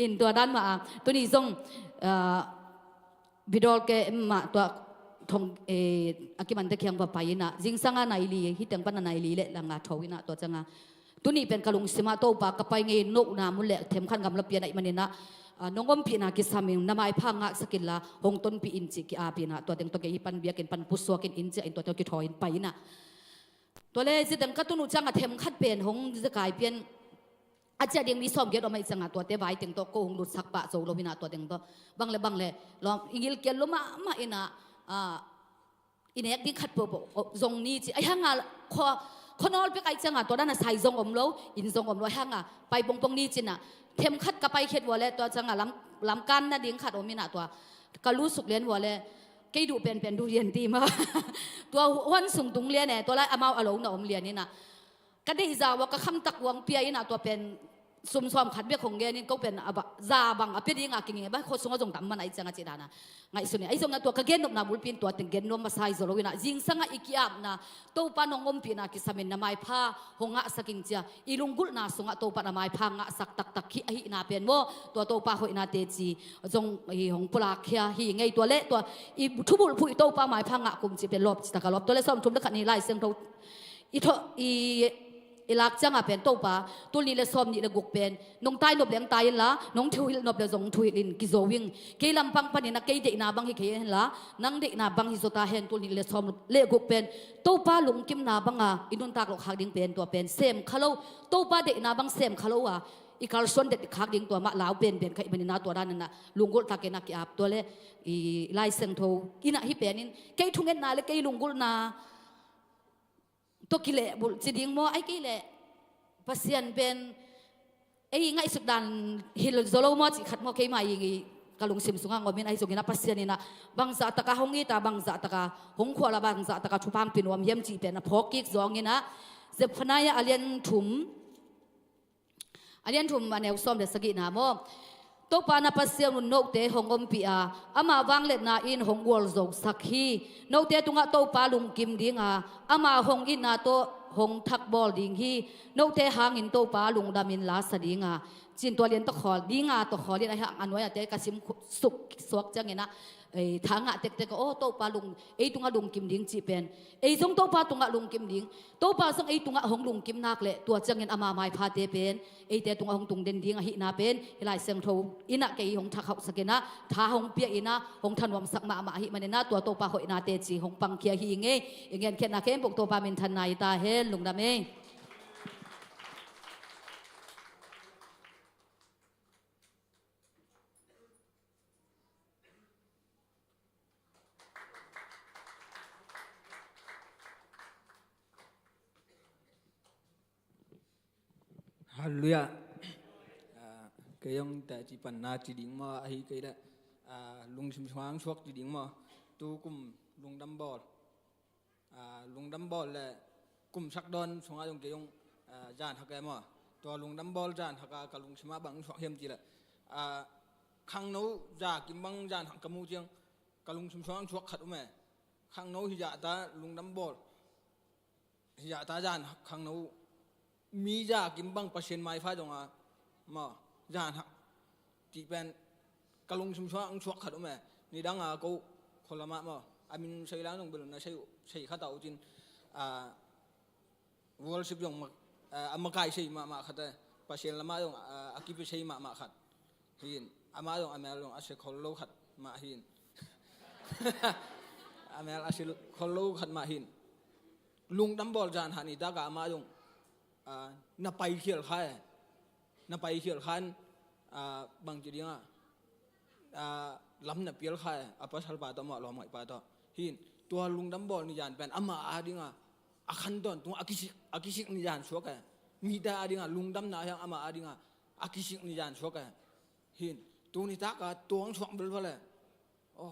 in to dan ma to ni jong bidol ke ma to thong akiman te khyang ba paina jingsanga nai li hi teng pan nai li le langa thowina to changa tuni pen kalung sima to pa kapai nge no na mule them khan gam la pian ai manina nongom pi na ki saming namai phanga sakilla hong ton pi in chi ki a pi na to teng to ke pan bia ken pan puswa ken in chi in to ki thoin pai na to le ji teng ka tunu changa them khat pen hong ji kai pian acha ding mi som ge do mai changa to te bai teng to ko hong lut sak pa zo lo bina to teng to bang le lo ingil ken lo ma ina inek ding khat po zong ni chi ai hanga khoคนอลไปไกลจังอ่ะตัวนั้นใส่ซองอมโลอินซองอมโลแห้งอ่ะไปปงปงนี่จินอ่ะเทมคัดกับไปเข็ดวัวเลยตัวจังอ่ะลำกันน่ะดิ้งขัดอมินะตัวกะรู้สุกเลี้ยนวัวเลยกี่ดูเป็นดูเรียนตีมาตัววันสุ่งตุงเลี้ยนเนี่ยตัวไรอามาอารมณ์น่ะอมเลี้ยนนี่นะก็ได้จาวว่าก็คำตักวงเปียนี่นะตัวเป็นซุ่มซ้อมขัดเบี้ยของเงี้ยนี่ก็เป็นอะบะซาบังอะเปียดิ้งอะกินเงี้ยบ้านคนสงฆ์จงดำมันไอ้จังอ่ะจีดานะไงส่วนนี้ไอ้ส่วนนั้นตัวกระเกนนบนาบุลปินตัวถึงเกนนบมาใส่โซโลวินะจิงสังอ่ะอีกอย่างนะตัวปานองอมปีนะกิสามินน้ำไม้ผ้าหงอ่ะสักินเจียอีลุงกุลนะสงอ่ะตัวปานน้ำไม้ผ้างอ่ะสักตักขี้ไอ้นาเป็นโมตัวปาหอยนาเตจีจงอีหงปลาเขียหีไงตัวเละตัวอีทุบุลผู้ตัวปาไม้ผ้างอ่ะกุมจีเป็นลบจิตกะลบตัวเละซ้อมทุ่มตะขันนี่ไล่เสียงตัวอีทอีลักจังอ่ะเป็นตัวปาตัวนี้เลยซ้อมนี่เลยกุกเป็นน้องตายนบเลี้ยงตายละน้องทุยนบเลยจงทุยลินกิโซวิงเกลำพังพันนี่นะเกยเด็กนาบังฮิเคยละนังเด็กนาบังฮิโซตาเห็นตัวนี้เลยซ้อมเล่กุกเป็นตัวปาลุงกิมนาบังอ่ะอินุนตากหลอกหักดิ่งเป็นตัวเป็นเซมคาโลตัวปาเด็กนาบังเซมคาโลอ่ะอีกาลส่วนเด็กหักดิ่งตัวมาลาวเป็นใครมันนาตัวด้านนั้นนะลุงกุลตาเกนักอาบตัวเล่อีไลเซนโทอินะฮิเป็นนินเกยทุ่งเงินนาเลยเกยลุงกุลนาตัวกิเลบุลจิดิ่งโมไอ้กิเลpasien ben ngai suk dan hil zolo mo chi khat mo ke mai ngi kalung sim sunga ngomin ai zongina pasien ina bangza taka hongi ta bangza taka hong khwala bangza taka thupang pinwam yem chi pen na phokik zongina ze phanaya alian thum manew som de sagi na mo to pa na pasien no te hongom pi a ama wang let na in hong wol zo sakhi no te tunga to pa lung kim dinga ama hong in na to hong thak bol ding hi no te hangin to pa lung damin la sadinga chin to lian to khol dinga to khol ai hang anwaya te kasim suk sok changena ei thanga tek tek o to pa lung ei tunga lung kim ding chi pen ei jong to pa tunga lung kim ding to pa sang ei tunga hong lung kim nak le tua changin ama mai pha te pen ei te tunga hong tung den ding a hi na pen hilai seng tho ina ke hong thak hau sakena tha hong pia ina hong thanwam sak ma ma hi manena tua to pa hoi na te chi hong pang khia hi nge ingen khen na kem bok to pa min than nai ta hen lung da me Hallelujah. Cái ông tại chỉ phần na chỉ đỉnh mà hay cái đó lung sim xoang chuộc chỉ đỉnh mà tu cùng lung đâm bò là cùng sắc đơn xuống ai ông cái ông giàn thắc cái mà ตัวลุงดัมบอลจานหักกะลุงชิมาบังชวกเฮียมจีแหละข้างโน้จากิมบังจานหักกะมูเจียงกะลุงชิมชวงชวกขัดอุ้มข้างโน้ฮิยาตาลุงดัมบอลฮิยาตาจานข้างโน้มีจากิมบังประเชนไม้ฟ้าจงมาจานหักจีเป็นกะลุงชิมชวงชวกขัดอุ้มนี่ดังกูคนละมาอามินใช้ล้างตรงเบลนะใช้ข้าเต่าจินวอลชิปยงอามาไกใช้มาขัดประเชนละมาตรงอากิปใช้มาขัดหินอามาตรงอาเมลงอาเชคอลโลขัดมาหินอาเมลอาเชคอลโลขัดมาหินลุงดัมบอลจานหันอีตากอามาตรงน่าไปเขียนใครน่าไปเขียนใครบางทีเดียวล้ำน่ะเปียลใครapa sal pa to ma lo mai pa to hin ตัวลุงดัมบอลนี่ยานเป็นอามาอาดิงอาคันตอนตัวอากิสิกนี่ยานชัวกันมีแต่อาดิงลุงดัมนายังอามาอาดิงอากิสิกนี่ยานชัวกันหินตัวนี้ตากตัวงช่วงเบลว่าเลยโอ้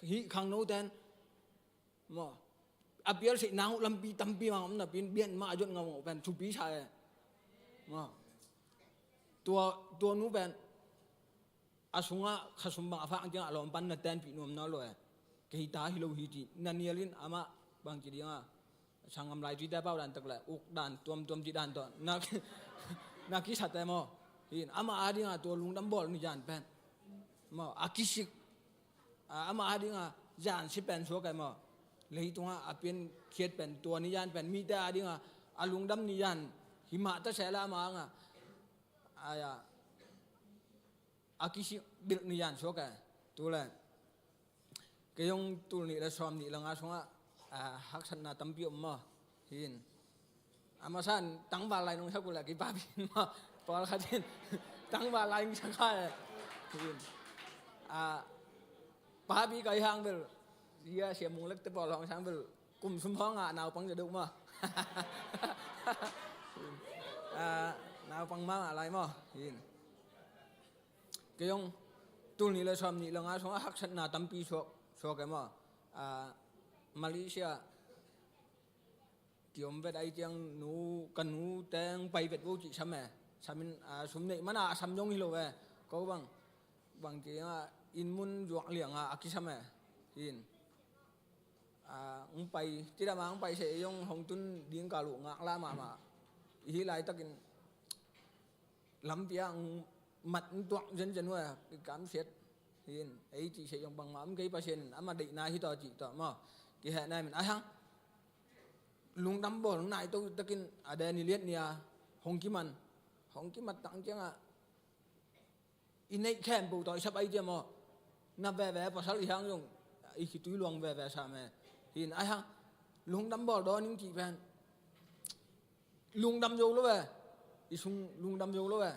ฮิขังโนแดนมาอาเปียลสินางลำปีตั้มปีมามันน่ะเป็นเบียนมาจนงงเป็นชุบปีชายมาตัวนู้เป็นอาสุงะขสมบังอาฟังจังอารมณ์ปันนัดแดนปีนวมนั่นเลยกีตาฮิโลฮิจินันเนียลินอามาบางจีดีช่างกำไรจีได้เป้าดันตะเลยอุกดันตัวจีดันตัวนักกิสัตย์มอหินอามาอาดิงตัวลุงดัมบอลนี่ยานเป็นมออากิสิกอามาอาดิงยานสิเป็นชัวกันมอเลยตัวอาเป็นเขียดเป็นตัวนิยานเป็นมีแต่อาดิงอาลุงดัมนิยานหิมะตะเสลามาอายาอากิสิบิลนิยานชัวกันตัวเลยก็ยังตัวนี้เราซ้อมนี่เรางาสงหักชนะตั้มปีอมมาหินอามาสันตั้งบาลายน้องชักกุหลาบกี่ป้าบินมาพอแล้วครับที่ตั้งบาลายมีช่างค่ายหินป้าบีก็ยังเบลเยี่ยเสียมุงเล็กแต่พอลองช่างเบลกลุ่มสุนทรหนาวปังจะดูมาหนาวปังมากอะไรมาหินก็ยังตัวนี้เราซ้อมนี่เรางาสงหักชนะตั้มปีชัวกันมามาเลเซียที่อมเวดไอเจียงหนูกันหนูแตงไปเวดวูจิใช่ไหมใช่ไหมสมเด็จมันสามยงฮิโลเวก็บางทีอินมุนจวกเหลียงอากิใช่ไหมอินไปที่ดามังไปเสียยงหงตุนดิ้งกาลุงลามาอีไลตะกินลำเปียงมัดตัวเจนว่าการเสียหินไอ้จีเสียงบางมาไม่กี่เปอร์เซ็นต์มาดีนายที่ต่อจีต่อมากี่แห่นายมันไอ้ฮังลุงดำบอลนายตัวตะกินอะไรนี่เลียดเนี่ยหงกิมันตั้งจังอินในแคมป์ปูต่อยชับไอ้เจ้ามานับแว่ภาษาอีฮังยงอีคิดตุยลวงแว่ใช่ไหมหินไอ้ฮังลุงดำบอลดอนิ่งจีแฟนลุงดำโยรู้ไหมอีซุงลุงดำโยรู้ไหม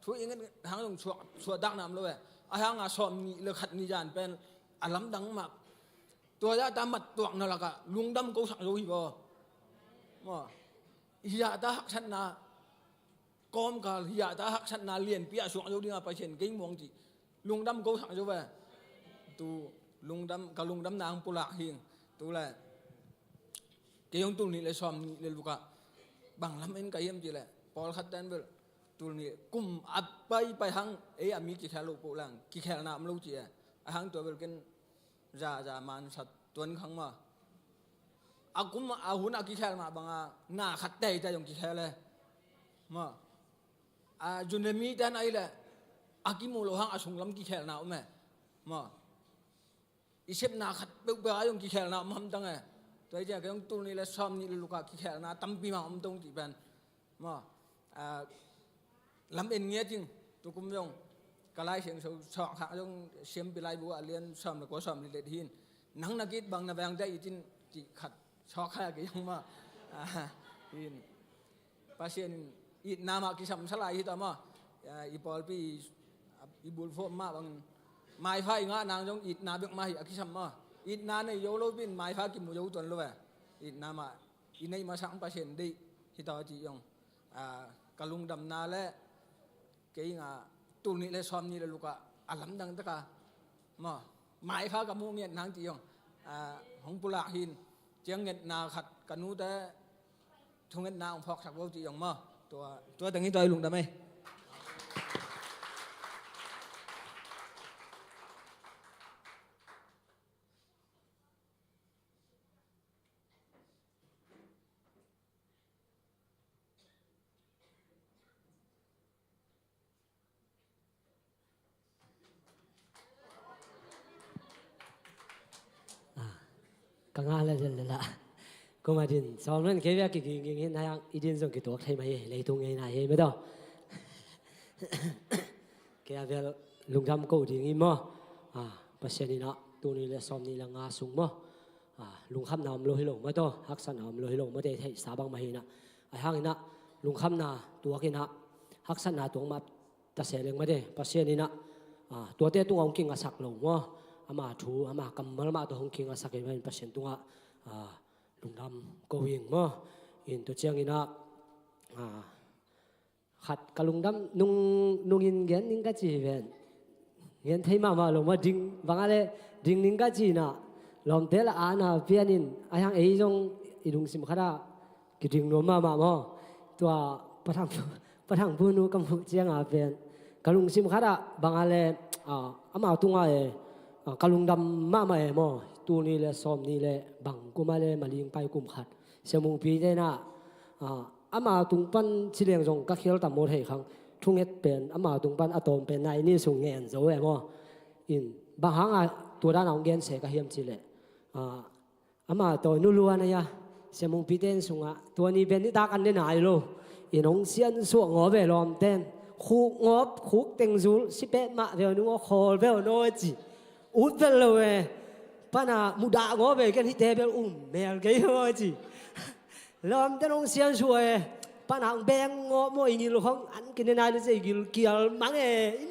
ช่วยงั้นทางลงชัวดักน้ำรู้ไหมไอ้ฮังสอนนี่เลือกขัดนิยานเป็นอารมณ์ดังมากตัวยาตามัดตัวนั่นแหละก็ลุงดำกูสั่งรู้อีบ่มาฮิยาตาหักชนะกอมกับฮิยาตาหักชนะเลียนปีอาสวงอยู่ดีมาไปเช่นกิ้งมองจีลุงดำกูสั่งรู้ไหมตัวลุงดำกับลุงดำนางปุระหิงตัวแหละเกี่ยงตัวนี้เลยซ้อมนี่เลยลูกอะบางลำเอ็นก็เยี่ยมจีแหละพอขัดแดนเบลตัวนี้กุมอับไปหังมีกี่แคลลูกปูลังกี่แคลน้ำลูกจีหังตัวเบลกันจะมันสัตว์ตัวนี้ขังมาอากุมหุ่นกี่แคลมาบางหน้าขัดเตยใจยังกี่แคลเลยมาจุนเดมีแต่ไหนเลยกิมูโลหังอาสุงลำกี่แคลน้ำไหมมาอีเชฟหน้าขัดเปล่ายังกี่แคลน้ำมันตั้งไงตัวเจ้าก็ยังตัวนี้เลยซ้อมนี่ลูกกี่แคลน้ำตั้มปีมามันตรงจีเป็นมาลำเอ็นเงี้ยจริงตัวกุมยงกลายเสียงสองหางยงเสียมไปไล่บัวเลียนซ้อมแล้วก็ซ้อมเล็ดหินนังนักกีฬาบางนักแบงได้จินจีขัดชอกแค่กี่ยังมาหินภาษาอินนามากิสัมสลายที่ต่อมาอีพอลปีอีบุลโฟมมาบางไม้ไฟงานางจงอินนาเบิกมากิสัมมาอินนาในโยโลบินไม้ไฟกิมูโยตัวนู้นเลยอินนามาอินในมาสังภาษาดีที่ต่อจียงกะลุงดำนาและเกี่ยงตัวนี้เลยซ้อมนี่เลยลูกอาลัมดังตะกามาหมายฟ้ากับมูเงียนนางจียงหงปุระหินเจียงเงียนนาขัดกันนู้แต่ทุ่งเงียนนาองพอกสักวัวจียงมาต ตัวตั้งนี้ตัวลุงทำไม Càng ngã lên là cô mà din sau nên cái việc cái này idin giống cái tuổi thay mày lấy tung cái này mới đâu cái việc lùng đâm câu thì nghĩ mò bác sĩ đi nọ tu ni là xóm ni là ngã xuống mò lùng khăm nào lôi lồng mới đâu hắc san nào lôi lồng mới để thấy sáu bằng mày nè hang nè lùng khăm nào tua cái nè hắc san nào tua mà ta sẽ lên mới để bác sĩ đi nè tua té tua ông kinh ngã sạc lồng mò ama thu ama kamal ma to hongking asa ke ban pasien tunga lungdam ko wing mo in to chiang ina khat kalungdam nung in gen ning ka chi ven gen thei ma lo ma ding bangale ding ning ka chi na lom te la ana pianin ayang ei jong idung sim khara ki ding no ma mo to patang bu nu kam chiang a ven kalung sim khara bangale ama tunga e kalung dam ma mai mo tu ni le som ni le bang kuma le maling pai kum khat semung pi de na ama tung pan chileng jong ka khel tam mo thei khang thunget pen ama tung pan atom pen nai ni sung ngen zo e mo in ba hanga tu da nong gen se ka hiam chile ama to nu luan ya semung pi ten sunga tu ni ben ni dak an ne nai lo inong sian su ngo ve lom ten khu ngop khuk teng zul si pe ma ve nu ngo khol ve no chi út về rồi pana muda ngó về cái hít bel mèo cái thôi chị làm cái ông xiên xuôi pana beng ngó mỗi nhìn lúc không ăn cái này nó sẽ kiểu mắng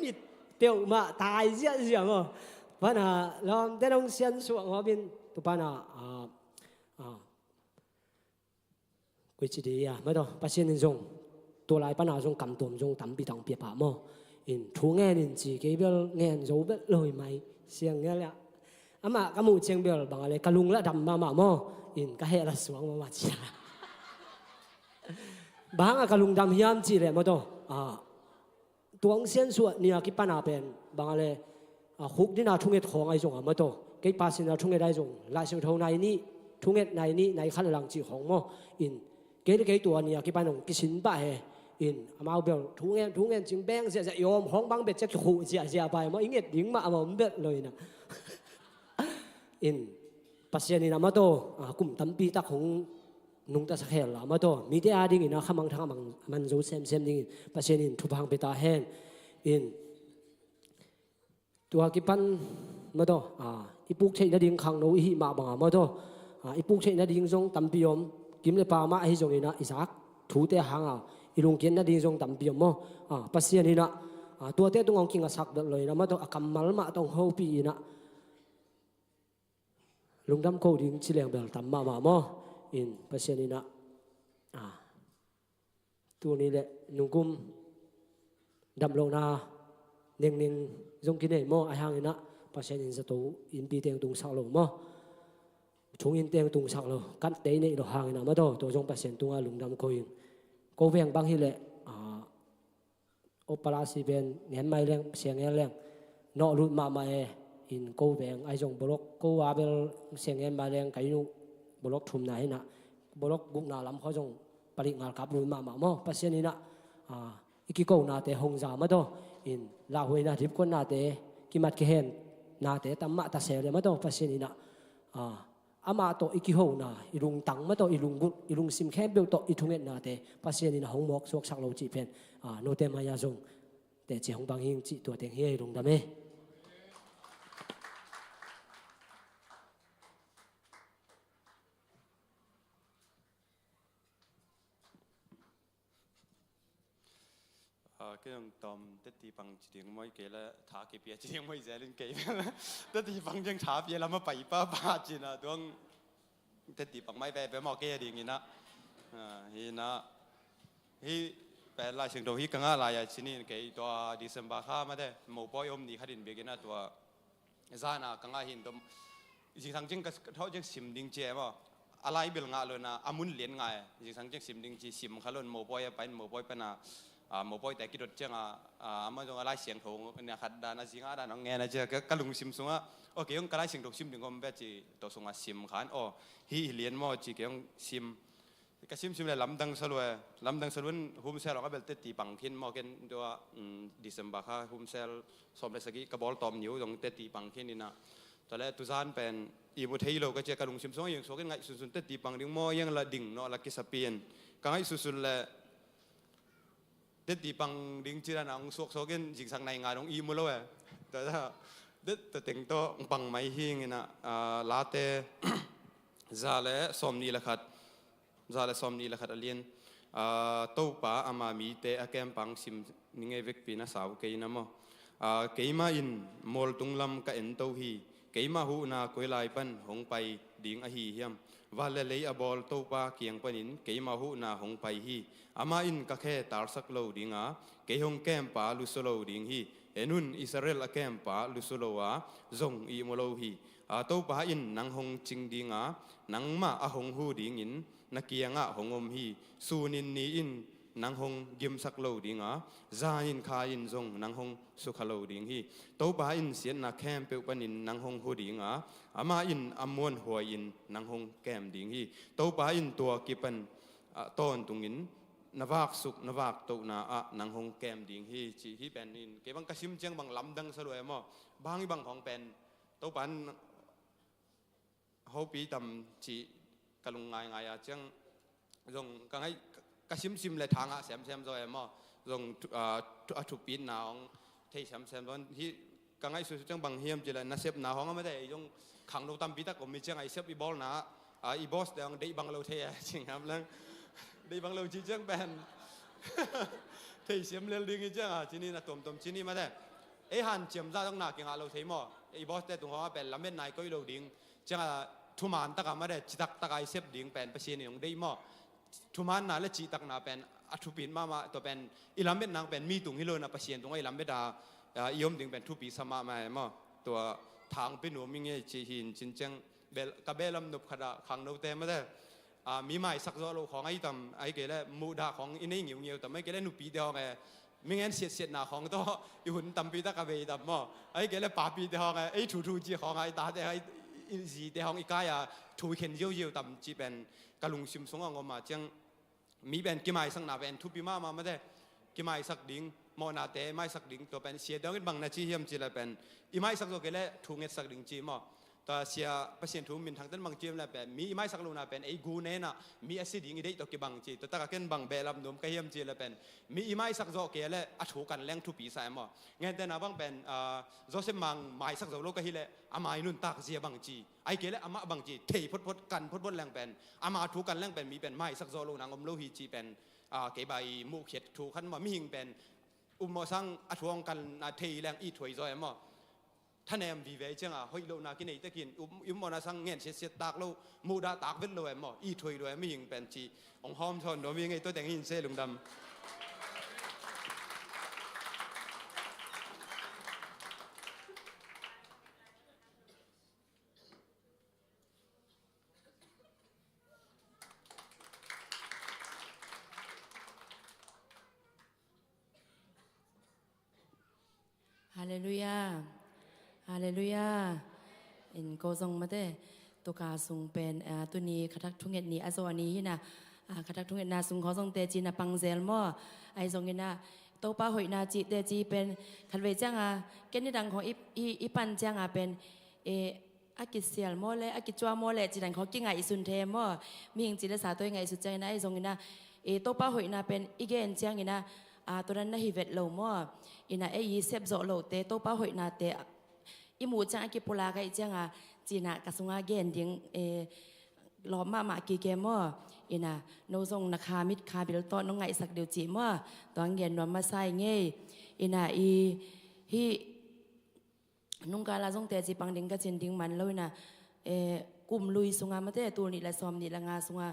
mịt tiểu mà tài diễn gì mà pana làm cái ông xiên xuôi ngó bên tụi pana quý chị đi mới đâu bác sĩ nên dùng tôi lại pana dùng cầm tuồng dùng tắm bị tòng bịa bả mò in chú nghe nên chỉ cái bel nghe dấu bel lời mày siang nghe lẽ ama kamu chiang bel bangale kalung la dam ma mo in ka he la suang ma chi banga kalung dam hiam chi le mo to tuang sian su nia ki pana pen bangale khuk dina thunget khong ai jong ma to ke pa sin na thunget ai jong la siu thau nai ni thunget nai ni nai khan lang chi khong mo in ke tua nia ki panong ki sin ba he in amao bel thungen ching beng sia sia yom hong bang bet chak khu sia bai mo inget ding ma mo bet loi na in pasien in amato kum tampi tak hong nung ta sakhel la amato mi te ading ina khamang thang man zo sem ding pasien in thupang beta hen in tua ki pan mato ipuk chei na ding khang no hi ma bang amato ipuk chei na ding jong tampi yom kim le pa ma hi jong ina isak thu te hang ilung kian na ding jong tam piom mo pasien ina tua te tung ong king asak dal loi na ma to akamal ma tong ho pi ina lungdam ko ding chileng bel tam ma mo in pasien ina tu ni le nungkum dam lo na ning jong ki nei mo ai hang ina pasien in za to in pi teng tung sak lo mo chung in teng tung sak lo kan te nei lo hang ina ma to jong pasien tunga lungdam ko in cô veng bang hi le operasi ben ngen mai leng siang ngen leng no lut ma ma in cô veng ai jong blok cô wa bel siang ngen mai leng kai nu blok thum na na blok buk na lam kho jong pali ngal kap lut ma mo pasien ina iki ko na te hong za ma do in la hoi na dip kon na te ki mat ke hen na te tam ma ta se le ma do pasien ina ama to ikiho na ilung tang ma to ilung sim khem bel to ithunget na te pasien in hong mok sok sak lo chi pen no te ma ya jong te chi hong bang hing chi to teng he lung da me cái ông tôm tết ti bằng chỉ tiếng mấy cái là thả cái bia chỉ tiếng mấy giờ lên cái tết ti bằngยังthả bia làm mà bảy ba chỉ là tuang tết ti bằng mấy bé mò cái gì na hi na hi bé lại trường đầu hi càng lại chỉ nên cáiตัวDecemberข้ามาได้หมู่ปอยอมนี่ขัดินเบกินะตัวซานะcàngหินตัวจริงทางจริงก็เท่าจังสิมดิ้งเจ้า อะไรเบลงาเลยนะอามุนเลียนไงจริงสังเกตซิมดิงจีซิมขลุ่นโมบอยไปโมบอยเป็นโมบอยแต่กิดเจ้ามันจะอะไรเสียงโถงเนี่ยขัดดานะสิงห์ดาน้องแงนะเจ้าก็ลุงซิมสุงโอเคยังกระไรเสียงโถงซิมถึงก็แบบจีตัวสุงซิมขันฮีเลียนมอจีก็ยังซิมก็ซิมเลยลำดังสลวยลำดังสลวยโฮมเซลเราก็เบลติตีปังพินมอกันตัวดิเซมบาค่ะโฮมเซลสมเด็จสกีกระบอกตอมนิ้วตรงติตีปังพินนี่นะตอนแรกตุซานเป็นอีมุทัยโลก็เจอกระลุงซิมสงยังสวกันไงสุนติตีปังดิ้งมอยังละดิ่งเนาะละกิสเปียนก็ให้สุนเลยติตีปังดิ้งจีรันองสวกันจิงสังในงานของอีมุโลแต่ถ้าแต่แต่งตัวปังไม่หิงนะลาเตซาเลสมนีละขัดซาเลสมนีละขัดเลียนตู้ป่าอามามีเตะแกมปังซิมนิเงเวกปีนะสาวเกยนะมั้งเกยมาอินมอลตุงลำกะเอ็นตู้ฮีเกยมาหูนาคุยลายปันหงไปดิ่งอหีเฮียมว่าเลเลยอบอลตู้ป่าเกียงปันินเกยมาหูนาหงไปฮีอามาอินกะแค่ตาร์สักโลดิ่งเกยหงแกมป่าลุสโลดิ่งฮีเอ็นุนอิสราเอลแกมป่าลุสโลวาจงอีโมโลฮีตู้ป่าอินนังหงจิงดิ่งนังมาหงหูดิ่งอินนักเกียงหงอมฮีสูนินนีอินนังหงกิมสักโลดิ่งจาอินคาอินจงนังหงสุขโลดิ่งฮีตู้ป่าอินเสียนนักแคมเปิลปันินนังหงหูดิ่งอามาอินอมวนหัวอินนังหงแกมดิ่งฮีตู้ป่าอินตัวกิปันต้นตุงอินนวากสุกนวากตุนานังหงแกมดิ่งฮีจีฮีเป็นอินเก็บังกระซิมเจียงบังลำดังสลวยมั้งบางบังของเป็นตู้ปันเขาปีตำจีกะลุงไงเจียงจงกังให้กระซิมเลยทางแซมจอยมั้งจงทุกปีหนาวที่แซมตอนที่กังให้สุดจังบังเฮียมจีเลยนักเซฟหนาวเขาไม่ได้จงขังเราตำปีตะก็มีเจียงไอเซฟอีบอลนะอีบอสเดี๋ยวได้บังเราเทียจริงครับแล้วได้บังเราจีเจียงเป็นที่เสียมเลี้ยงเจียงจีนี่นะตุ่มจีนี่มาได้หันเจียมซาต้องหนักยังเราเทียมั้งอีบอสแต่ตรงเขาเป็นลำเม็ดนายก็อยู่เราดิ่งจังทุมานตะการมาได้จิตักตะการเซฟดิ่งเป็นเปอร์เซ็นต์ของได้มั้งทุมานน่ะและจิตักน่ะเป็นอัฐปินมาตัวเป็นอีลำเม็ดนางเป็นมีตุงฮิโลน่ะเปอร์เซ็นต์ตรงไอ้ลำเม็ดยมดิ่งเป็นทุปีสมามามั้งตัวทางเป็นหนูมิงเงจีหินจินจังเบลกับเบลลำนุบขดาขังโนเตมาได้มีไม้สักโซโลของไอ้ตำไอ้เกล้มูดาของอินนี่เงียวแต่ไม่เกล้หนุปีเดียวไงไม่งั้นเสียดหน้าของตัวอยู่หุ่นตำปีตะกะเวตำมั้งไอ้เกล้ป่าปีเดียวไงไอ้ถูจีของไอ้ตาแต่ไอ้สีเดียวของอีกายถูเข็นเยี่ยวตำจีเป็นกะลุงซิมสงงอมาจังมีเป็นกี่ไม้สักหน้าเป็นทุปีมาไม่ได้กี่ไม้สักดิ่งมอนาเตไม้สักดิ่งตัวเป็นเสียเดียวกันบางนาทีเฮียมจีเลยเป็นอีไม้สักตัวเกล้ถูเงินสักดิ่งจีมั้งแต่เสียเปอร์เซ็นต์ถูมินทางต้นบางจีมเลยเป็นมีไม้สักลูน่ะเป็นไอ้กูเน่น่ะมีแอซิดยิงได้ตัวกี่บางจีตัวตะกันบางเบลลำนุ่มก็เฮียมจีเลยเป็นมีไม้สักโจเกล้อัดถูกันแรงทุปีใส่มั้งงั้นแต่น่ะบางเป็นโจเซมังไม้สักโจโลก็ฮิเลอามาอินุนตักเสียบางจีไอ้เกล้อามาบางจีเทพดกันพดแรงเป็นอามาถูกันแรงเป็นมีเป็นไม้สักโจโลนางอมโลหิจีเป็นเก็บใบมูเข็ดถูขันมามีหิงเป็นอุโมสังอัดทวงกันเทแรงอีถวยจอยมั้งท่านเอ็มวีเวจังเฮ้ยเรานากินไอ้ตะกินอุโมนาสังเงี้ยเสียตากเรามูดาตากเวทเลยมั้งอีถวยเลยมีหิงเป็นจีองหอมชนโดนมีไงตัวแต่งหินเสลุงดำฮาเลลูยาฮาเลลูยาอินโกซงมาเตตุกาสุงเป็นตุนีขทักทุงเอ็ดนีอาโซอันนี้นะขทักทุงเอ็ดนาสุงขอซงเตจีนะปังเซลมอไอซงเงินะโตป้าหอยนาจีเตจีเป็นขันเวจังเกณฑ์ดังของอีปันจังเป็นอากิเซียลมอเลยอากิจัวมอเลยจีดังเขากิ้งไงอิสุนเทมอมีหิงจีรักษาตัวยังไงสุดใจนะไอซงเงินะโตป้าหอยนาเป็นอีเกนจังเงินะตัวนั้นน่ะฮิเวตโลมออินะยีเซบโซโลเตโตป้าหอยนาเตอีหมูจังอากิปุลาไกจังจีน่ะกะสุงาเกนดิงล้อมมากีเกมออินะโนซงนาคามิดคาบิลตอนน้องไงสักเดียวจีมอตอนเย็นนอนมาใส่เงยอินะฮีนุ่งกาลาซงเตจีปังดิงกะจินดิงมันเลยนะกลุ่มลุยสุงามาเตตัวนี่ละซอมนี่ละงาสุงา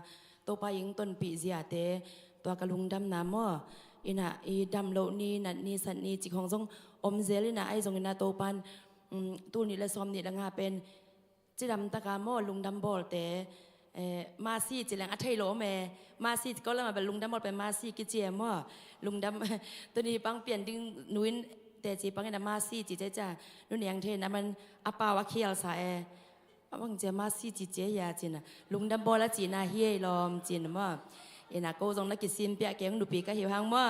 โตป้ายิงต้นปีเสียเตตัวกะลุงดำน้ำมออินะดำโลนี่นัดนี่สันนี่จิของซงอมเซลินะไอซงอินะโตปันตัวนี่ละซอมนี่ละงาเป็นจิดำตะกามอลุงดำบอลแต่ มาซี่จิแรงอัทไทยโลแม่มาซี่ก็แล้วมาเป็นลุงดำหมดเป็นมาซี่กิเจียมั่วลุงดำ ตัวนี้ปังเปลี่ยนดิ้งนุ้ยแต่จีปังเนี่ยมาซี่จีเจจ้านุ่นยังเทนะมันอาปาวะเคียวสายบางเจมาซี่จีเจียจีน่ะลุงดำบอละจีน่าเฮียลอมจีน่ะมั่วเอ็น่ะโกจงนักกิซิมเปียเกียงหนูปีก็หิวหางมั่ว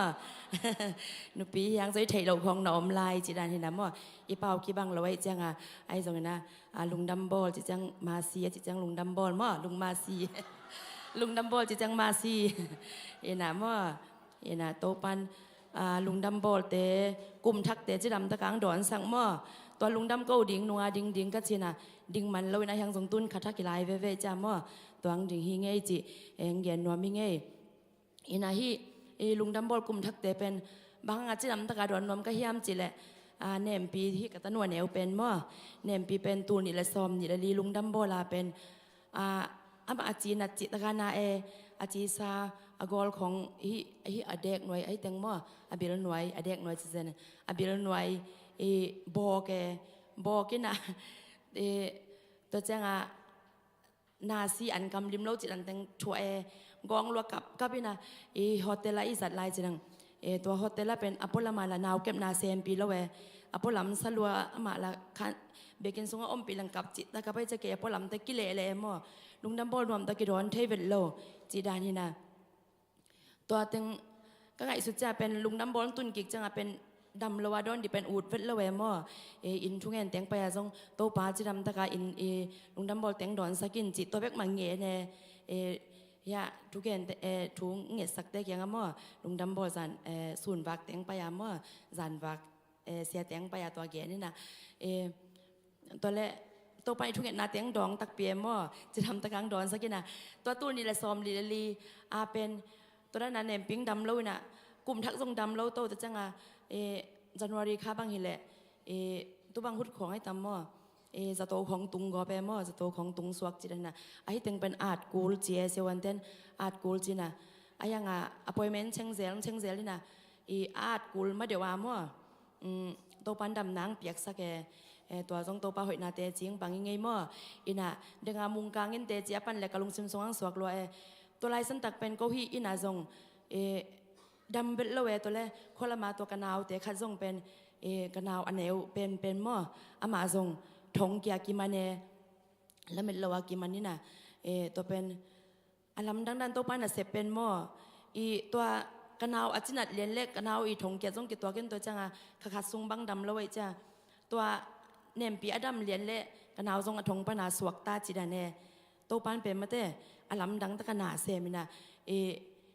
หนูปียังจะไทยโลของหนอมลายจีดานเห็นนะมั่วอีเปากี่บังเราไว้จังไอ้ตรงนี้นะลุงดำบอลจีจังมาซี่จีจังลุงดำบอลมั่วลุงมาซี่ ลุงดำบอลจีจังมาซี่ เอ็น่ะมั่วเอ็น่ะโตปันลุงดำบอลเตะกลุ่มทักเตะจีดำตะกางดอนสังมั่วตัวลุงดำก็ดิ่งนัวดิ่งก็จีน่ะดิ่งมันเราในยังทรงตุนขัดทักกีฬาเว่จ้ามั่วตัวดิ่งฮิงเอจีเอ็งเย็นนัวมิงเออินาฮีลุงดำบอลกลุ่มทักเตะเป็นบางอาจีดำตะกางดอนนมก็เฮียมจีแหละเนมปีที่กตันนัวเหนียวเป็นมั่วเนมปีเป็นตูนี่ละซอมนี่ละลีลุงดำบอลเป็นอาจีนัดจิตกานาอาจีซาอากอลของฮิอเด็กหน่วยไอ้แตงมั่วอบิลหน่วยอเด็กหน่วยจีเซนอบิลหน่วยบอกนะตัวเจ้านาซีอันกำลิมโลจิตันเต็งช่วยกองลัวกับพี่นะโฮเทลอีสัตไลจินังตัวโฮเทลเป็นอพอลมาละนาวเก็บนาเซมปีแล้วอพอลำสลัวมาละคันเบกินสงอมปีลังกับจิตตะกับไปจะเก็บอพอลำตะกิเลเลยมั่วลุงดำบอลรวมตะกิดอนเทเวลโลจีดานี่นะตัวเต็งก็ไงสุดจะเป็นลุงดำบอลตุนกิกจังเป็นดำละวาดอนที่เป็นอูดเวทละเวมออินทุกแห่งเตียงไปอะซงโตป้าจีดำตะกาอินลุงดำบอลเตียงดอนสกินจิตตัวเบกมังเงี้ยเนี่ยยาทุกแห่งทุกเงี้ยสักเตกียงอะมอลุงดำบอลสันศูนย์วักเตียงไปอะมอสันวักเสียเตียงไปอะตัวเงี้ยนี่นะตัวเละตัวไปทุกแห่งนาเตียงดองตักเปียมอจะทำตะกังดอนสกินนะตัวตู้นี่แหละซอมลีเป็นตัวนั้นเนมปิ้งดำเลยนะกลุ่มทักทรงดำแล้วโตจะจังจันวารีค้าบางหิแหละตัวบางหุดของให้ตำมั่วจะโตของตุงก็ไปมั่วจะโตของตุงสวกจีนนะไอ้ตึงเป็นอาดกูลเจียเซวันเต้นอาดกูลจีนะไอ้ยังappointment เชิงเซลนี่นะอาดกูลมาเดี๋ยวว่ามั่วโตปันดำนางเปียกสักตัวทรงโตปาหอยนาเตจิงบางยังไงมั่วน่ะเดงามุงกางเงินเตจีปันแหละกะลุงซิมซงสวกลัวตัวลายสันตักเป็นก็ฮีน่ะทรงดำเบ็ดละเวตัวเล่คนละมาตัวกันาวแต่ขัดทรงเป็นกันาวอันเนวเป็นหม้ออามาทรงทงเกียกิมันแล้วเม็ดละวากิมันนี่น่ะตัวเป็นอลัมดังตัวป้าน่ะเสพเป็นหม้อตัวกันาวอจินัดเลียนเล็กกันาวทงเกียทรงเกียตัวกันตัวจังขัดทรงบังดำละเวจ้าตัวเนมปีอดัมเลียนเล็กกันาวทรงทงป้าน่ะสวกตาจิดาเนตัวป้านเป็นมาเต้อลัมดังตะกันหาเซมิน่ะ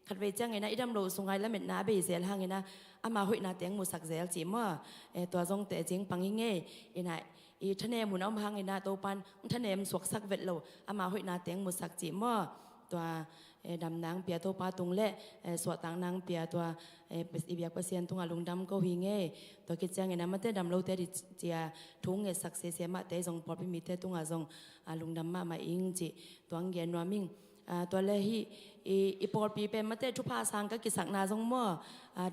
ขัดเวจังไงนะอีดำโลสงไงแล้วเม็ดน้าเบยเซลหางไงนะอามาหุยนาเตียงมุสักเซลจีมั่วตัวทรงเตะจิงปังยิ่งเง่นะทะเนมุนอ้อมหางไงนะตัวปันทะเนมสวกสักเวทโลอามาหุยนาเตียงมุสักจีมั่วตัวดำนางเปียตัวปลาตุงเละสวดต่างนางเปียตัวอีเบียกเปอร์เซ็นต์ตุงอาลุงดำก็หิงเง่ตัวกิจจังไงนะมันเตะดำโลเตะดิเจียทุงเงสักเสียมาเตะทรงปอดพิมิเตะตุงอาทรงอาลุงดำมาอิงจีตัวเงียนนัวมิงตัวเลหีอีปอลปีเป็นมาเตทุพาสังก็กิสักนาทรงมั่ว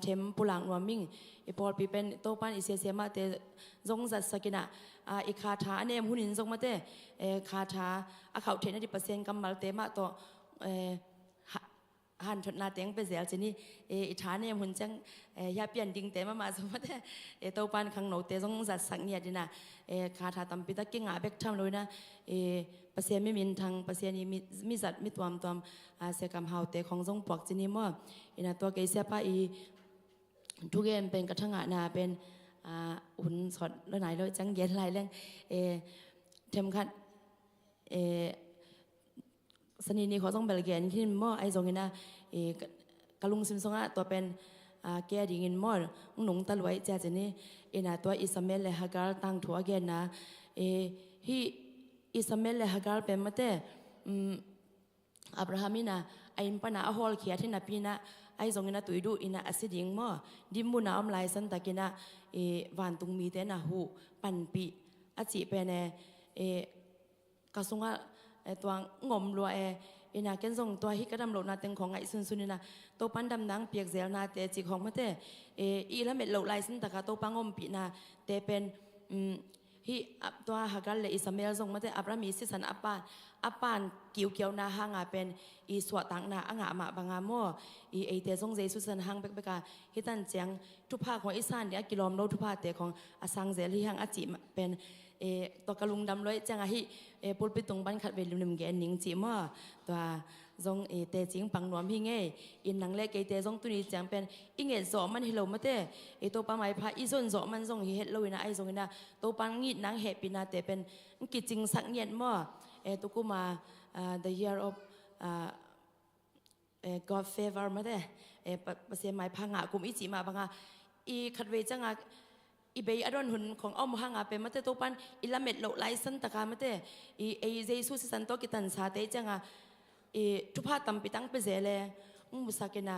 เทมปุลังนัวมิงอีปอลปีเป็นโตปันอีเสียมาเตทรงจัดสกินะอีคาถาเนมหุนินทรงมาเตคาถาเขาเทนดิเปอร์เซ็นต์กำมัลเตมาตัวหันชนนาเตียงไปเสียจีนี่อีฐานเนี่ยหุ่นจังยาเปลี่ยนดิ่งเตมาสมมติโตปันขังโนเตทรงจัดสักเนี่ยดีนะคาถาตั้มปิตะกิ้งอาเบกทำเลยนะเปอร์เซ็นต์ไม่มีทางเปอร์เซ็นต์นี้มีจัดมีตัวเสกำเฮาเตของทรงปวกจีนี่มั่วนะตัวเกษตรป้าทุกเย็นเป็นกระทั่งนาเป็นหุ่นสดแล้วไหนเลยจังเย็นไรเรื่องเทมคัดสนีนี้เขาต้องเบลเกียนที่มั่วไอ้ทรงนี้นะกะลุงซิมซงตัวเป็นแกดิ่งมั่วหนุ่งตะลวยเจ้าจีนี่นะตัวอิสมาเอลและฮากาลตั้งถั่วแกนนะฮีอิสมาเอลและฮากาลเป็นมาเตอับราฮัมนะไอ้ปนาฮอลเขียที่นาปีนะไอ้ทรงนี้ตุยดูอินะอสิดิงมั่วดิมูนาอมไลสันตะกินะวันตุงมีเตนะหูปันปีอจิเป็นกะสงะตัวงมรัวนะเกณฑ์ส่งตัวฮิกระดำโลนาเต็งของไอ้ซุนนี่นะตัวปันดำนางเปียกเซลนาเตจิของมาเตอีละเม็ดโลไลสันตะกะตัวปังงมปีนาเตเป็น ฮิตัวฮักกันเลยอิสมาเอลทรงมาแต่อับรามีสิสันอัปปานกิวเกียวนาหางาเป็นอีสวดตังนาอ่างามาบางาโมอีเอเตทรงเจสุสันหางเบกเบกาฮิตันเจียงทุพาของอิสานเดียกิโลมโลทุพาเตของอสังเจลิหังอจิเป็นตัวกะลุงดำร้อยจังอะฮิปุลปิตุงบันขัดเวลุมแกนนิงจิมาตัวทรงเตจิงปังนวมพิงอินนังเล็กเตทรงตุนีจังเป็นอิงเอซอมันฮิโลมาเตตัวปาไม้พาอิซอนซอมันทรงฮิเฮตโลวินาไอทรงนะตัวปังงีดนังเฮปินาเตเป็นกิจิงสักเนียนมาตุกุมา the year of God favor มาเตภาษาไม้พังะกุมอิจิมาบังะอีขัดเวจังอะอีเบย์อดอนหุ่นของอ้อมหางาเป็นมาเตตัวปันอิลาเม็ดโลไลสันตะกามาเตอีเอเจสุสันโตกิตันซาเตจังอะทุพาตัมปิตังเปเซเลมุสาเกนะ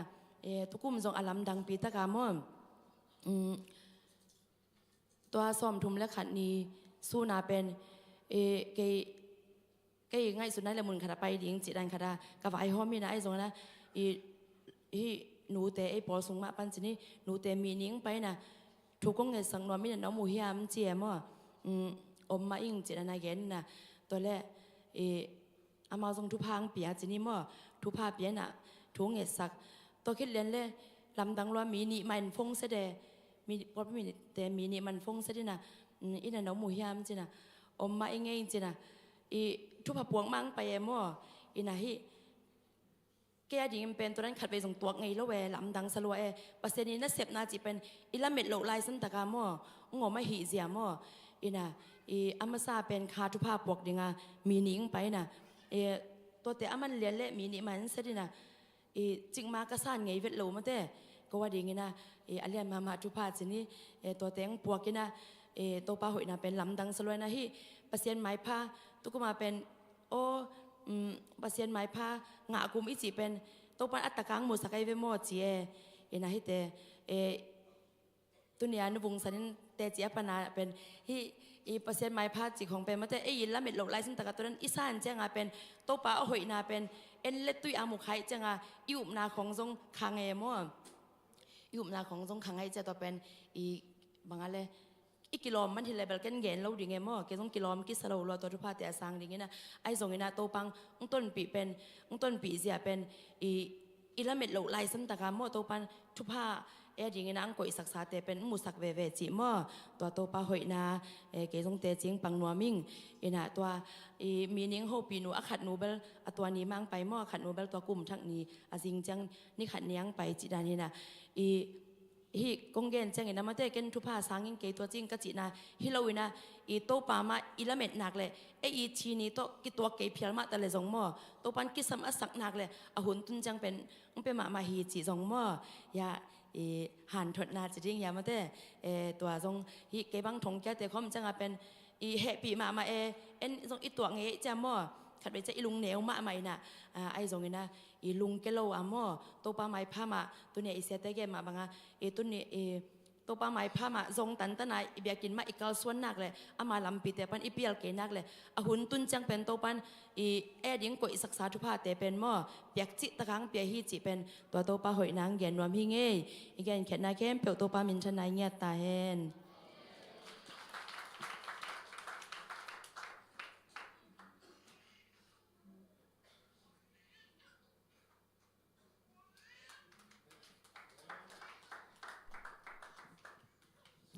ทุกุมจงอาลัมดังปีตะกามอตัวซ้อมทุมและขัดนี้สู้นาเป็นเกยง่ายสุดนั่นแหละมุนขดาไปดิ้งจิตดันขดากะไว้หอมมีนะไอ้ทรงนะหนูเตไอ้ปอสงมาปันจินี่หนูเตมีนิ้งไปนะทุกกงเงินสังนวลมีนะน้องมูฮิยามเจียมอมมาอิงจิตนาเกนนะตัวแรกอามาทรงทุพางเปียจินี่มอทุพาเปียน่ะทุงเงสักตัวคิดเรียนเลยลำดังล้อมีนี่มันฟงเสดมีพอมีแต่มีนี่มันฟงเสดนะอินะน้องมูฮิยามจินะมาเองจินะทุพาปวงมังไปมออินะฮิแกดิ่งเป็นตัวนั้นขัดไปส่งตัวไงแล้วเวลำดังสลัวปัสเซนีน่าเสพนาจีเป็นอิละเม็ดโลไลสันตะกามองอไม่หีเสียมอินะอามาซาเป็นคาทุพาปวกดิ่งมีนิ่งไปนะตัวแต่อามันเลียนเละมีนิ่มันเสด็จนะจึงมากระสานไงเวทโลมาเต้ก็ว่าดิ่งนะอันเลียนมาทุพาสินี่ตัวแต่งปวกกินะตัวปลาหอยนะเป็นลำดังสลัวนะฮิปัสเซนไม้ผ้าตุกมาเป็นปัสเซียนไม้ผ้างากุมอิจิเป็นตัวปันอัตตะกังมุสกายเวโมจีนะฮิเตตุนียนุบุงสันเตจีปนาเป็นฮิปัสเซียนไม้ผ้าจีของเป็นมาแต่ยินละเม็ดหลงไล่สินตะกัตัวนั้นอิสานเจ้างาเป็นตัวปลาหอยนาเป็นเล็ดตุยอามุไข่เจ้างาอิอุมนาของทรงคังเอโมอิอุมนาของทรงคังไอเจ้าตัวเป็นบางอะไรอีกิโลมันที่เลเบลกันเงินเราดิ่งเงมั่วเกี่ยงกิโลมกิสโลเราตัวทุพาแต่สังดิ่งเงี้ยนะไอ้ส่งเงี้ยนะโตปังต้นปีเป็นต้นปีเสียเป็นอีละเม็ดโลไลสันตะการมั่วโตปันทุพาดิ่งเงี้ยนะอังกุยศักษาแต่เป็นมุสักเวจิมั่วตัวโตปาหอยนาเกี่ยงเตจิงปังนัวมิงนะตัวมีนิ่งโฮปีนูอขัดนูเบลตัวนี้มั่งไปมั่วขัดนูเบลตัวกลุ่มทั้งนี้จริงจังนี่ขัดเนียงไปจิดานี่นะฮิกงเกนเจงเห็นนะมาเตะกันทุพาสังยิงเกตัวจริงกจินะฮิโลวินะโตปามาอิละเม็ดหนักเลยทีนี้โตกิตัวเกเพียลมาแต่เลยสองหม้อโตปันกิสัมอสักหนักเลยหุ่นตุนจังเป็นมาฮีจีสองหม้อยาหันถดนาจริงยามาเตะตัวทรงฮิเกบังทงแกแต่เขามันจังเป็นเฮปีมาทรงตัวเงี้ยจะหม้อขัดไปจะลุงเหนียวมาใหม่น่ะไอ้ทรงนี้นะลุงเกโลอะมอตัวปลาไม้ผ้ามาตัวเนี่ยเสียแต่แกมาบางตัวเนี่ยตัวปลาไม้ผ้ามาทรงตันตนายเบียกินมาอีกเกาส่วนนักเลยอามาลำปีแต่ปันอีเปียลเกนักเลยหุ่นตุนจังเป็นตัวปันดิ้งกอิศักษาทุพาแต่เป็นมอเปียกจิตตะกังเปียฮีจิเป็นตัวปลาหอยนางเกียนรวมพี่เงี้ยอีกแกนเขียนนาเข้มเปียวตัวปลามินชนายเงียตาเฮน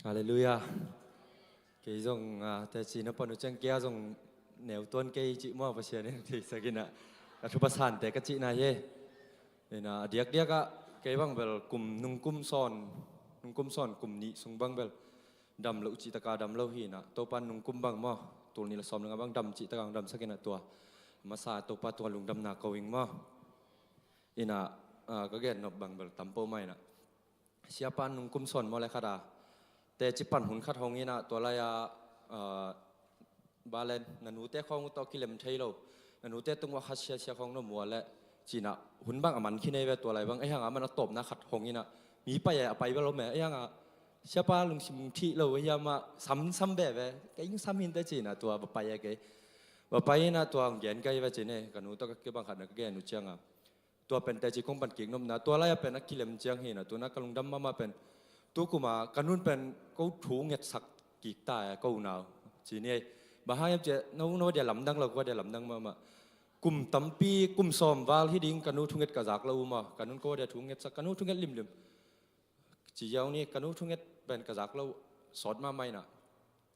ฮาเลลูยาเกี่ยงแต่จีนปนุจังเกียจงแนวต้นเกี่ยจิมั่วภาษาเนี่ยที่สักินะทุบสานแต่ก็จีนายนะเดียกก็เกี่ยบังเบลกลุ่มนุ่งกุมซ้อนกลุ่มนี้ส่งบังเบลดำเล่าจิตกาดำเล่าหีนะตัวปันนุ่งกุมบังมั่วตัวนี้ละซ้อมนึงบังดำจิตกาดำสักินะตัวมาซาตัวปันตัวลุงดำนาเกวิงมั่วนะก็เกิดนบบังเบลตั้มโปไม่นะเสียปันนุ่งกุมซ้อนมั่วเลยค่ะดาแต่จิปันหุ่นขัดหงงี้นะตัวลายบาเลนนันหูเตะของตัวกิเลมเทโลนันหูเตะตรงว่าขัดเชียของนมัวและจีน่ะหุ่นบางมันขี้ในเวตัวอะไรบางไอ้ห่างมันตบนะขัดหงงี้นะมีไปไปว่าเราแม่ไอ้ห่างเชียป้าลุงชิมที่เราไอ้ห่างมาซ้ำแบบเว้ก็ยิ่งซ้ำหินแต่จีน่ะตัวไปยังไงไปนะตัวเงี้ยก็ยังจีเนี่ยกันหูตัวก็บางขัดนะก็แกหนูเจียงตัวเป็นแต่จีคงปันกิ่งนมนะตัวลายเป็นนักกิเลมเจียงหินนะตัวนักกลุงดำมาเป็นตัวกูมากันนู่นเป็นกูถูเงียดสักกีตาร์กูหนาว จีนี่บ้าให้เจ้าโน้เดี๋ยวลำดังเราก็เดี๋ยวลำดังมากลุ่มตั้มปีกลุ่มซ้อมวาลที่ดิ้งกันนู้ทุ่งเงิดกระจากเรามากันนู้ก็เดี๋ยวทุ่งเงิดสักกันนู้ทุ่งเงิดริมจีเจ้านี่กันนู้ทุ่งเงิดเป็นกระจากเราสอนมาไม่น่ะ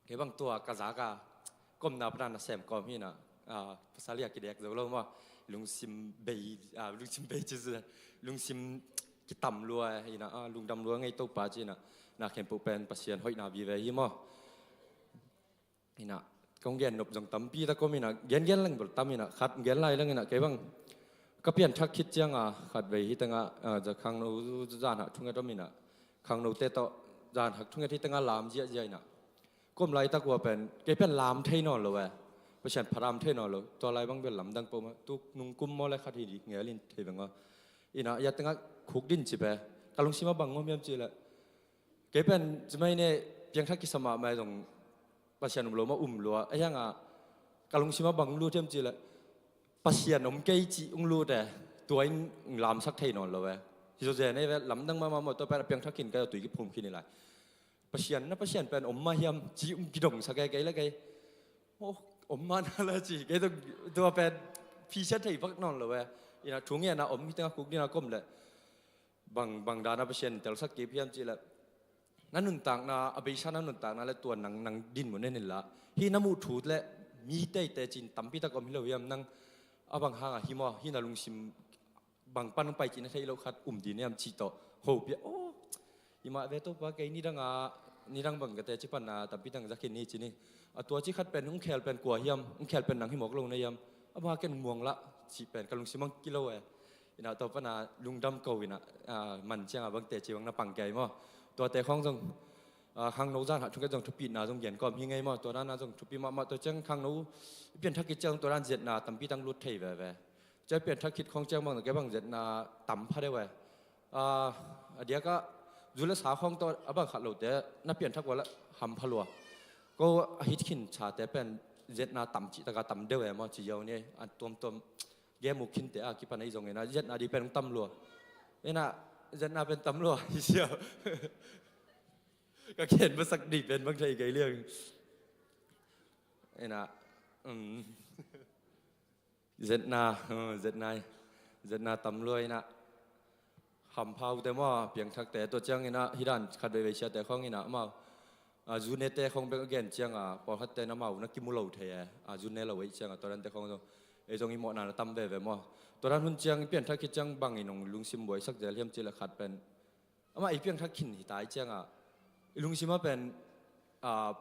เห็นบางตัวกระจากก้มหน้าพนันแซมก้มพี่น่ะภาษาเรียกกี่เด็กเดี๋ยวเราว่าลุงซิมเบย์ลุงซิมเบย์จะสุดลุงซิมกิต่ำรัวอีน่ะลุงดำรัวไงตัวป้าจีน่ะน่าเข้มปูเป็นปัสเซียนหอยนาบีเวยี่มั้งอีน่ะกงเย็นนบจงตั้มปีตะก็มีน่ะเย็นเลังบดตั้มมีน่ะขัดเย็นไล่เรื่องน่ะเก็บบังก็เปลี่ยนทักคิดจังขัดไปที่ตั้งจะขังโน้จานหักทุ่งเงินมีน่ะขังโน้เตะจานหักทุ่งเงินที่ตั้งลามเยอะๆน่ะก้มไล่ตะกัวเป็นเก็บเป็นลามเทนอนเลยเพราะฉะนั้นพรามเทนอนเลยตัวไรบางเป็นลำดังปุ่มตุกนุ่งกุมมอลเลยขัดที่ดีเงี้ยลินเทบังว่าอีน่ะยัดตั้งขุกดินจีเป้กะลุงชิมาบังงอมยามจีละเก็บเป็นจะไม่เนี่ยเพียงทักกิสมาไม่ตรงปัสยานมโลมาลัวไอ้ยังกะลุงชิมาบังรู้เทียมจีละปัสยานมเกยจีรู้แต่ตัวอินลามสักเทนอนเลยที่สุดเนี่ยเวลำดังมาหมดตัวเป็นเพียงทักกินก็ตัวกิพุ่มกินนี่แหละปัสยานปัสยานเป็นมาเฮียมจีกิดงสักไกลแล้วไกโอ้มานั่นละจีไกตัวเป็นพิเศษที่พักนอนเลยอีน่ะช่วงนี้นะมีตั้งคุกนี่นะก้มเลยบางดานาปัสยานแต่สักกี่เพียงจีละนั่นนุ่นต่างนะอภิชานั่นนุ่นต่างนะและตัวหนังดินเหมือนนี่ละที่น้ำมูถูดและมีแต่จินตั้มพิตากรมิเลวียมนั่งบางห่างฮิมอที่นาลุงซิมบางปันไปจินให้เราคัดดินเนี่ยชีโตโฮเปียโอ้ฮิมาเวตุปะไกนี่ดังบางกระเตจิปันนาตั้มพิตังจักนี่จินี่ตัวที่คัดเป็นแคลเป็นกัวเฮียมแคลเป็นหนังฮิมอกลงในยามมาเก็นม่วงละชีเป็นกะลุงซิมังกิโลอินาตัวปนาลุงดำเกาอินะมันเชียงบางเตจิบางนาปังไก่มั้งตัวแต่ของจงข้างโน้จานหักทุกอย่างจงทุบปีนาจงเย็นก่อนยังไงมั้งตัวนั้นนาจงทุบปีมาตัวเจ้าข้างโน้เปลี่ยนทักกิจเจ้าตัวนั้นเจ็ดนาตั้มปีตั้งรุดเทยไปจะเปลี่ยนทักกิจของเจ้าบางแต่แกบางเจ็ดนาตั้มพะได้ไว้เดี๋ยวก็จุลสาของตัวบางขัดหลุดเดี๋ยวน่าเปลี่ยนทักวันละหำพลัวก็ฮิตขินชาแต่เป็นเจ็ดนาตั้มจิตกาตั้มเดียวมั้งจีเยาเนี่ยอันตัวแกมุกินแต่กิปนัยจงเนี่ยนะเจ็ดนาดีเป็นตั้มลัวเนี่ยนะเจ็ดนาเป็นตั้มลัวเชียวก็เขียนมาสักดิบเป็นบางทีไกลเรื่องไอ้น่ะเจ็ดนาตำรวจนะหำพาวแต่ว่าเพียงทักแต่ตัวเจ้าไงนะฮิรันขัดไปเชียแต่ของไงนะมาจูเนตแต่ของเป็นเกณฑ์เจ้าพอขัดแต่น้ำมานักกิมุลเอาเทียจูเนตเราไว้เจ้าตอนนั้นแต่ของไอ้ตรงนี้หมอนาตั้มแบบว่าตอนนั้นหุ่นเจ้าเปลี่ยนทักกิจจังบางไอ้น้องลุงซิมบวยสักเดือนเลี้ยมเจริญขัดเป็นมาไอ้เพียงทักขินหิตายเจ้าลุงชิมาเป็น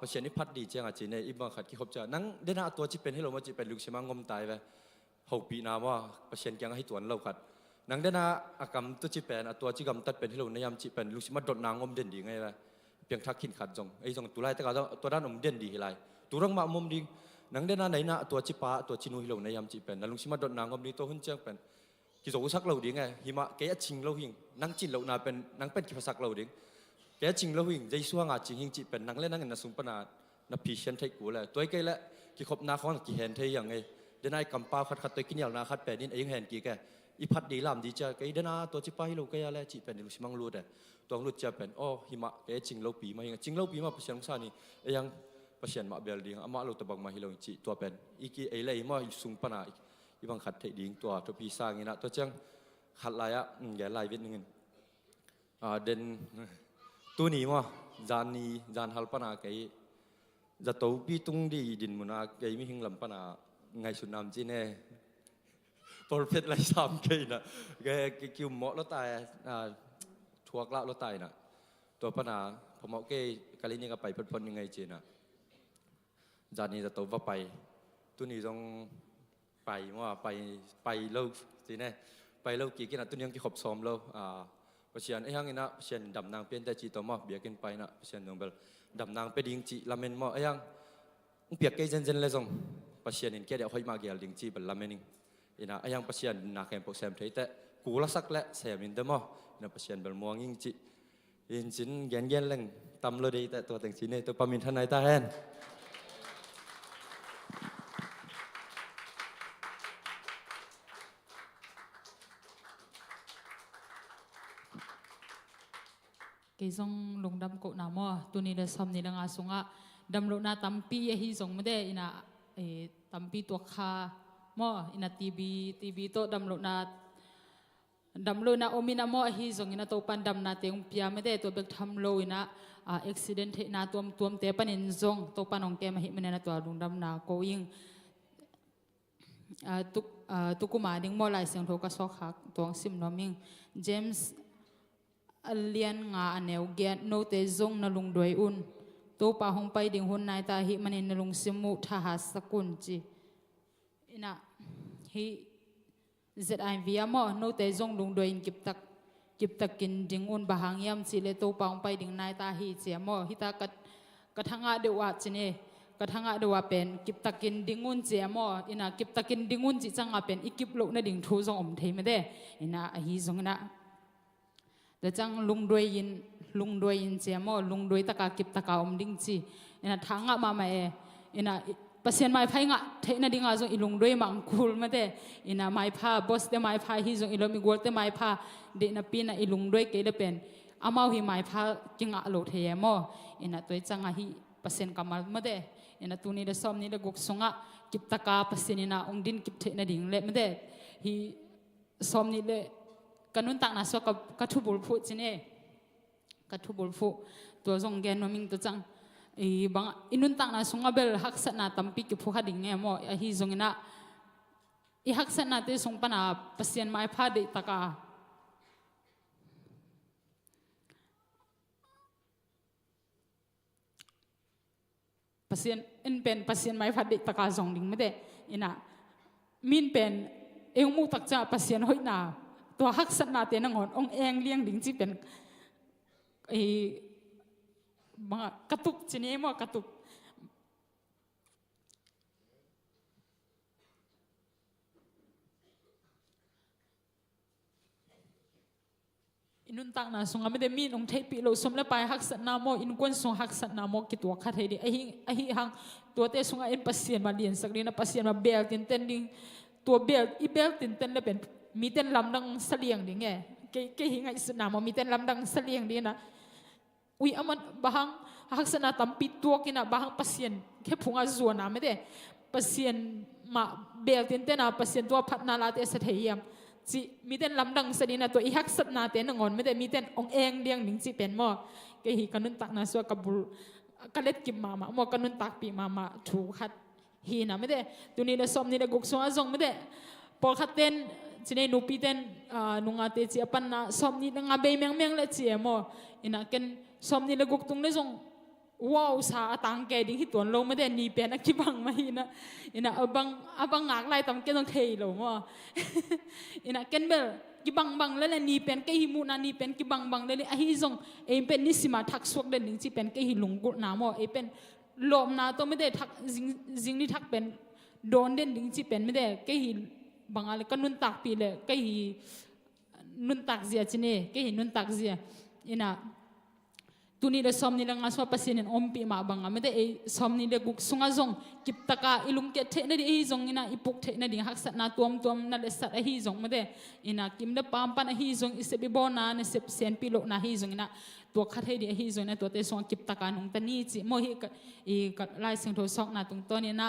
ประชานิพัฒน์ดีเจ้าจีเนี่ยอีบางขัดที่เขาจะนั่งเดินหน้าตัวจีเป็นให้เรามาจีเป็นลุงชิมางมตายไปหกปีนาว่าประชายังให้ตัวเราขัดนั่งเดินหน้าอากรรมตัวจีเป็นตัวจีกรรมตัดเป็นให้เราในยามจีเป็นลุงชิมาโดดนางงมเด่นดีไงไปเพียงทักขินขัดจงไอ้จงตัวไรแต่ก็ตัวด้านอมเด่นดีอะไรตัวรังมามุมดีนั่งเดินหน้าไหนนะตัวจีป้าตัวจีนุให้เราในยามจีเป็นลุงชิมาโดดนางงมดีตัวหุ่นเจ้าเป็นกิจวัตรสักเราดีไงหิมะแกชิงเราหิงนั่งจีนเรานาเป็นนั่งเป็นกิจวัตรสักเราดีแกจริงแล้ววิ่งใจช่วงจริงจริงจีเป็นนังเล่นนังเงินสุปนานับพิเศษไทยกูเลยตัวไอ้แกละกี่ขบนาของกี่เห็นไทยอย่างไงเดินไอ้กำปาขัดตัวกินอย่างนาขัดแปดนินเองเห็นกี่แกอีพัดดีลามดีจ้ะแกเดินหน้าตัวจีป้าให้เราแกอะไรจีเป็นลูกชิมังรูดตัวรูดจะเป็นอ๋อหิมะแกจริงเราปีมาอย่างจริงเราปีมาประชันของซานี่ยังประชันมาเบลดีอามาเราตะบังมาให้เราจีตัวเป็นอีกี่ไอ้เลยมาสุปนาอีบางขัดไทยดีตัวตัวปีสร้างงี้นะตัวจังขัดลายแกลายเวทนึงเดินตัวนี้ว่าจานฮัลปนาไกจะตัวปีตุงดีดินมุนาไกไม่หิงลำปนาไงสุดน้ำจีเน่พอเพชรไรสามไกนะไกคิวเหมาะแล้วตายทัวร์กละแล้วตายนะตัวปนาพอเหมาะไกกาลินี่ก็ไปพ้นยังไงจีนะจานนี้จะตัวว่าไปตัวนี้ต้องไปว่าไปเล่าจีเน่ไปเล่ากี่กินตัวนี้ยังที่ขบซ้อมเล่าประชันไอ้ยังไงนะประชันดำนางเป็นแต่จีตัวมาเบียกินไปนะประชันน้องเบลดำนางไปดิ้งจีลาเมนมาไอ้ยังเปียกไก่เจนเลยส่งประชันเห็นแค่เดี๋ยวค่อยมาเกี่ยวดิ้งจีเป็นลาเมนิงไอ้นะไอ้ยังประชันนาแข่งโปรแซมเทแต่กูละสักและแซมินเดมอนะประชันเบลมวงยิ่งจียินจินเย็นเล่งตำเลยแต่ตัวแต่งจีเนี่ยตัวปามินทนายตาแฮนcái dòng lồng đâm cậu nào mà tu ni là xong ni đang asunga ดำรงนาตัมปีฮีส่งไม่ได้อินาตัมปีตัวคาหม้ออินาทีบีโตดำรงนาโอมินาหม้อฮีส่งอินาโตปันดำนาเตียงเปียไม่ได้ตัวเบกทำโลอินาอุบิเหตุเหนาตัวเตปันอินซงตัวปันองแกมาหิมันนาตัวลุงดำนาโกยิงตุกุมาดิ้งมอลายเสียงโทกัสขักตัวซิมนอมิงเจมส์เลียนงาอันเนวเกียนโนเตซงนาลุงดวยอุนตัวป่าหงไปดิ้งหุ่นนายตาหิมันนาลุงซิมุทหาสกุลจีอินะฮิเซตไอวีมอโนเตซงลุงดวยอินกิบตักกินดิ้งอุนบะหังยามสิเลตัวป่าหงไปดิ้งนายตาหิเสียมอฮิตากระทั่งอาเดวะจีเนกระทั่งอาดูว่าเป็นกิบตะกินดิ้งุนเจียมออินะกิบตะกินดิ้งุนจิจังอาเป็นอีกิบโลกนั่นดิ้งทูซองอมเทไม่ได้อินะฮีซงนะแต่จังลุงด้วยยินเจียมอลุงด้วยตะกากิบตะกาอมดิ้งจีอินะทางอามาอินะปัศยานไม่พายงะเทนั่นดิ้งอาซงอีลุงด้วยมังคุลไม่ได้อินะไม่พาบอสเตไม่พาฮีซงอีลมิกวอลเตไม่พาเดนับปีน่ะอีลุงด้วยเกลเป็นอามาฮีไม่พาจิงอาโลเทียมออินะตัวจังอาฮีปัศยานกำมัลไม่ได้อินะตัวนี้เดซ้อมนี้เดกุกสงะกิบตะกาปัศยานะองดินกิบเทนดิ่งเละไม่ได้ฮีซ้อมนี้เละกันนุ่นตักน่ะสวกับกัทุบุลฟุจิเน่กัทุบุลฟุตัวทรงแกนว่ามิงตัวจังบางอินุ่นตักน่ะสงะเบลฮักษณะตัมปีกิบฟุขัดดิ่งเงี้ยมอฮีทรงน่ะฮักษณะที่ทรงปนาปัศยานไม่พาเดตะกาpasien in pen pasien mai phat dik taka zong ding mede ina min pen eng mu tak cha pasien hoi na to hak sat na te na ngon ong eng liang ding chi pen ma katuk chine mo katuk inun tak na sunga me de min ong thei pi lo som le pai hak sat na mo in kon song hak sat na mo ki to kha thei di a hi hang to te sunga in pasien ma lian sak na pasien ma bel tin ten ding to bel i bel tin ten le pen mi ten lam dang saliang ding e ke hi ngai sat na mo mi ten lam dang saliang di na ui aman bahang hak sat na tam pi to kina bahang pasien ke phunga zo na me de pasien ma bel tin ten na pasien to phat na la te sa thei yamจีมีแต่ลำดังสดีนะตัวอีฮักสัตนาเต้นงอนไม่ได้มีแต่องเองเลี้ยงหนิงจีเป็นหม้อเกหิกันนุนตักนาสัวกับบุลกันเล็ดกิมมาหม้อกันนุนตักปีมาถูกขัดฮีนะไม่ได้ตัวนี้เราสมนี่เรากุกสวงอาซงไม่ได้พอขัดเต้นจีในนูปีเต้นนุงอาเตจีปันนะสมนี่งาเบยเมียงเลยจีหม้ออินะกันสมนี่เรากุกตรงนี้ซงว้าวสาตังแกดิ้งที่ตัวลงไม่ได้นีเป็นนักกีบังมาอินะบังงากไล่ตำแกต้องเทยลงว่าอินะเกนเบลกีบังแล้วนีเป็นแกหิมูนานีเป็นกีบังเลยไอ้ฮิซงเป็นนิสิมาทักสวกเด่นดิ้งที่เป็นแกหิหลงกุนาหม้อเป็นลมนาตัวไม่ได้ทักจิงนี่ทักเป็นโดนเด่นดิ้งที่เป็นไม่ได้แกหิบังอะไรก็นุนตักปีเลยแกหินุนตักเสียจีเน่แกหินุนตักเสียอินะตัวนี้เดสอมนี่ละงาสวาปัสยานอมปีมาบังไม่ได้สอมนี่เดกุกสุงาซงกิบตะกาอิลุงเกตเทนดีซงอินะอิปุกเทนดีฮักสัตนาตัวมนั่นเดสัตฮีซงไม่ได้อินะกิมเดปามปันฮีซงอิเซบิบอนาเนเซปเซนปิโลนาฮีซงอินะตัวคัดให้ดีฮีซงนะตัวเตสงกิบตะกาหนุ่งตันนี่จิโมฮิกัดไล่เสียงโทรศัพท์นะตรงตัวนี้นะ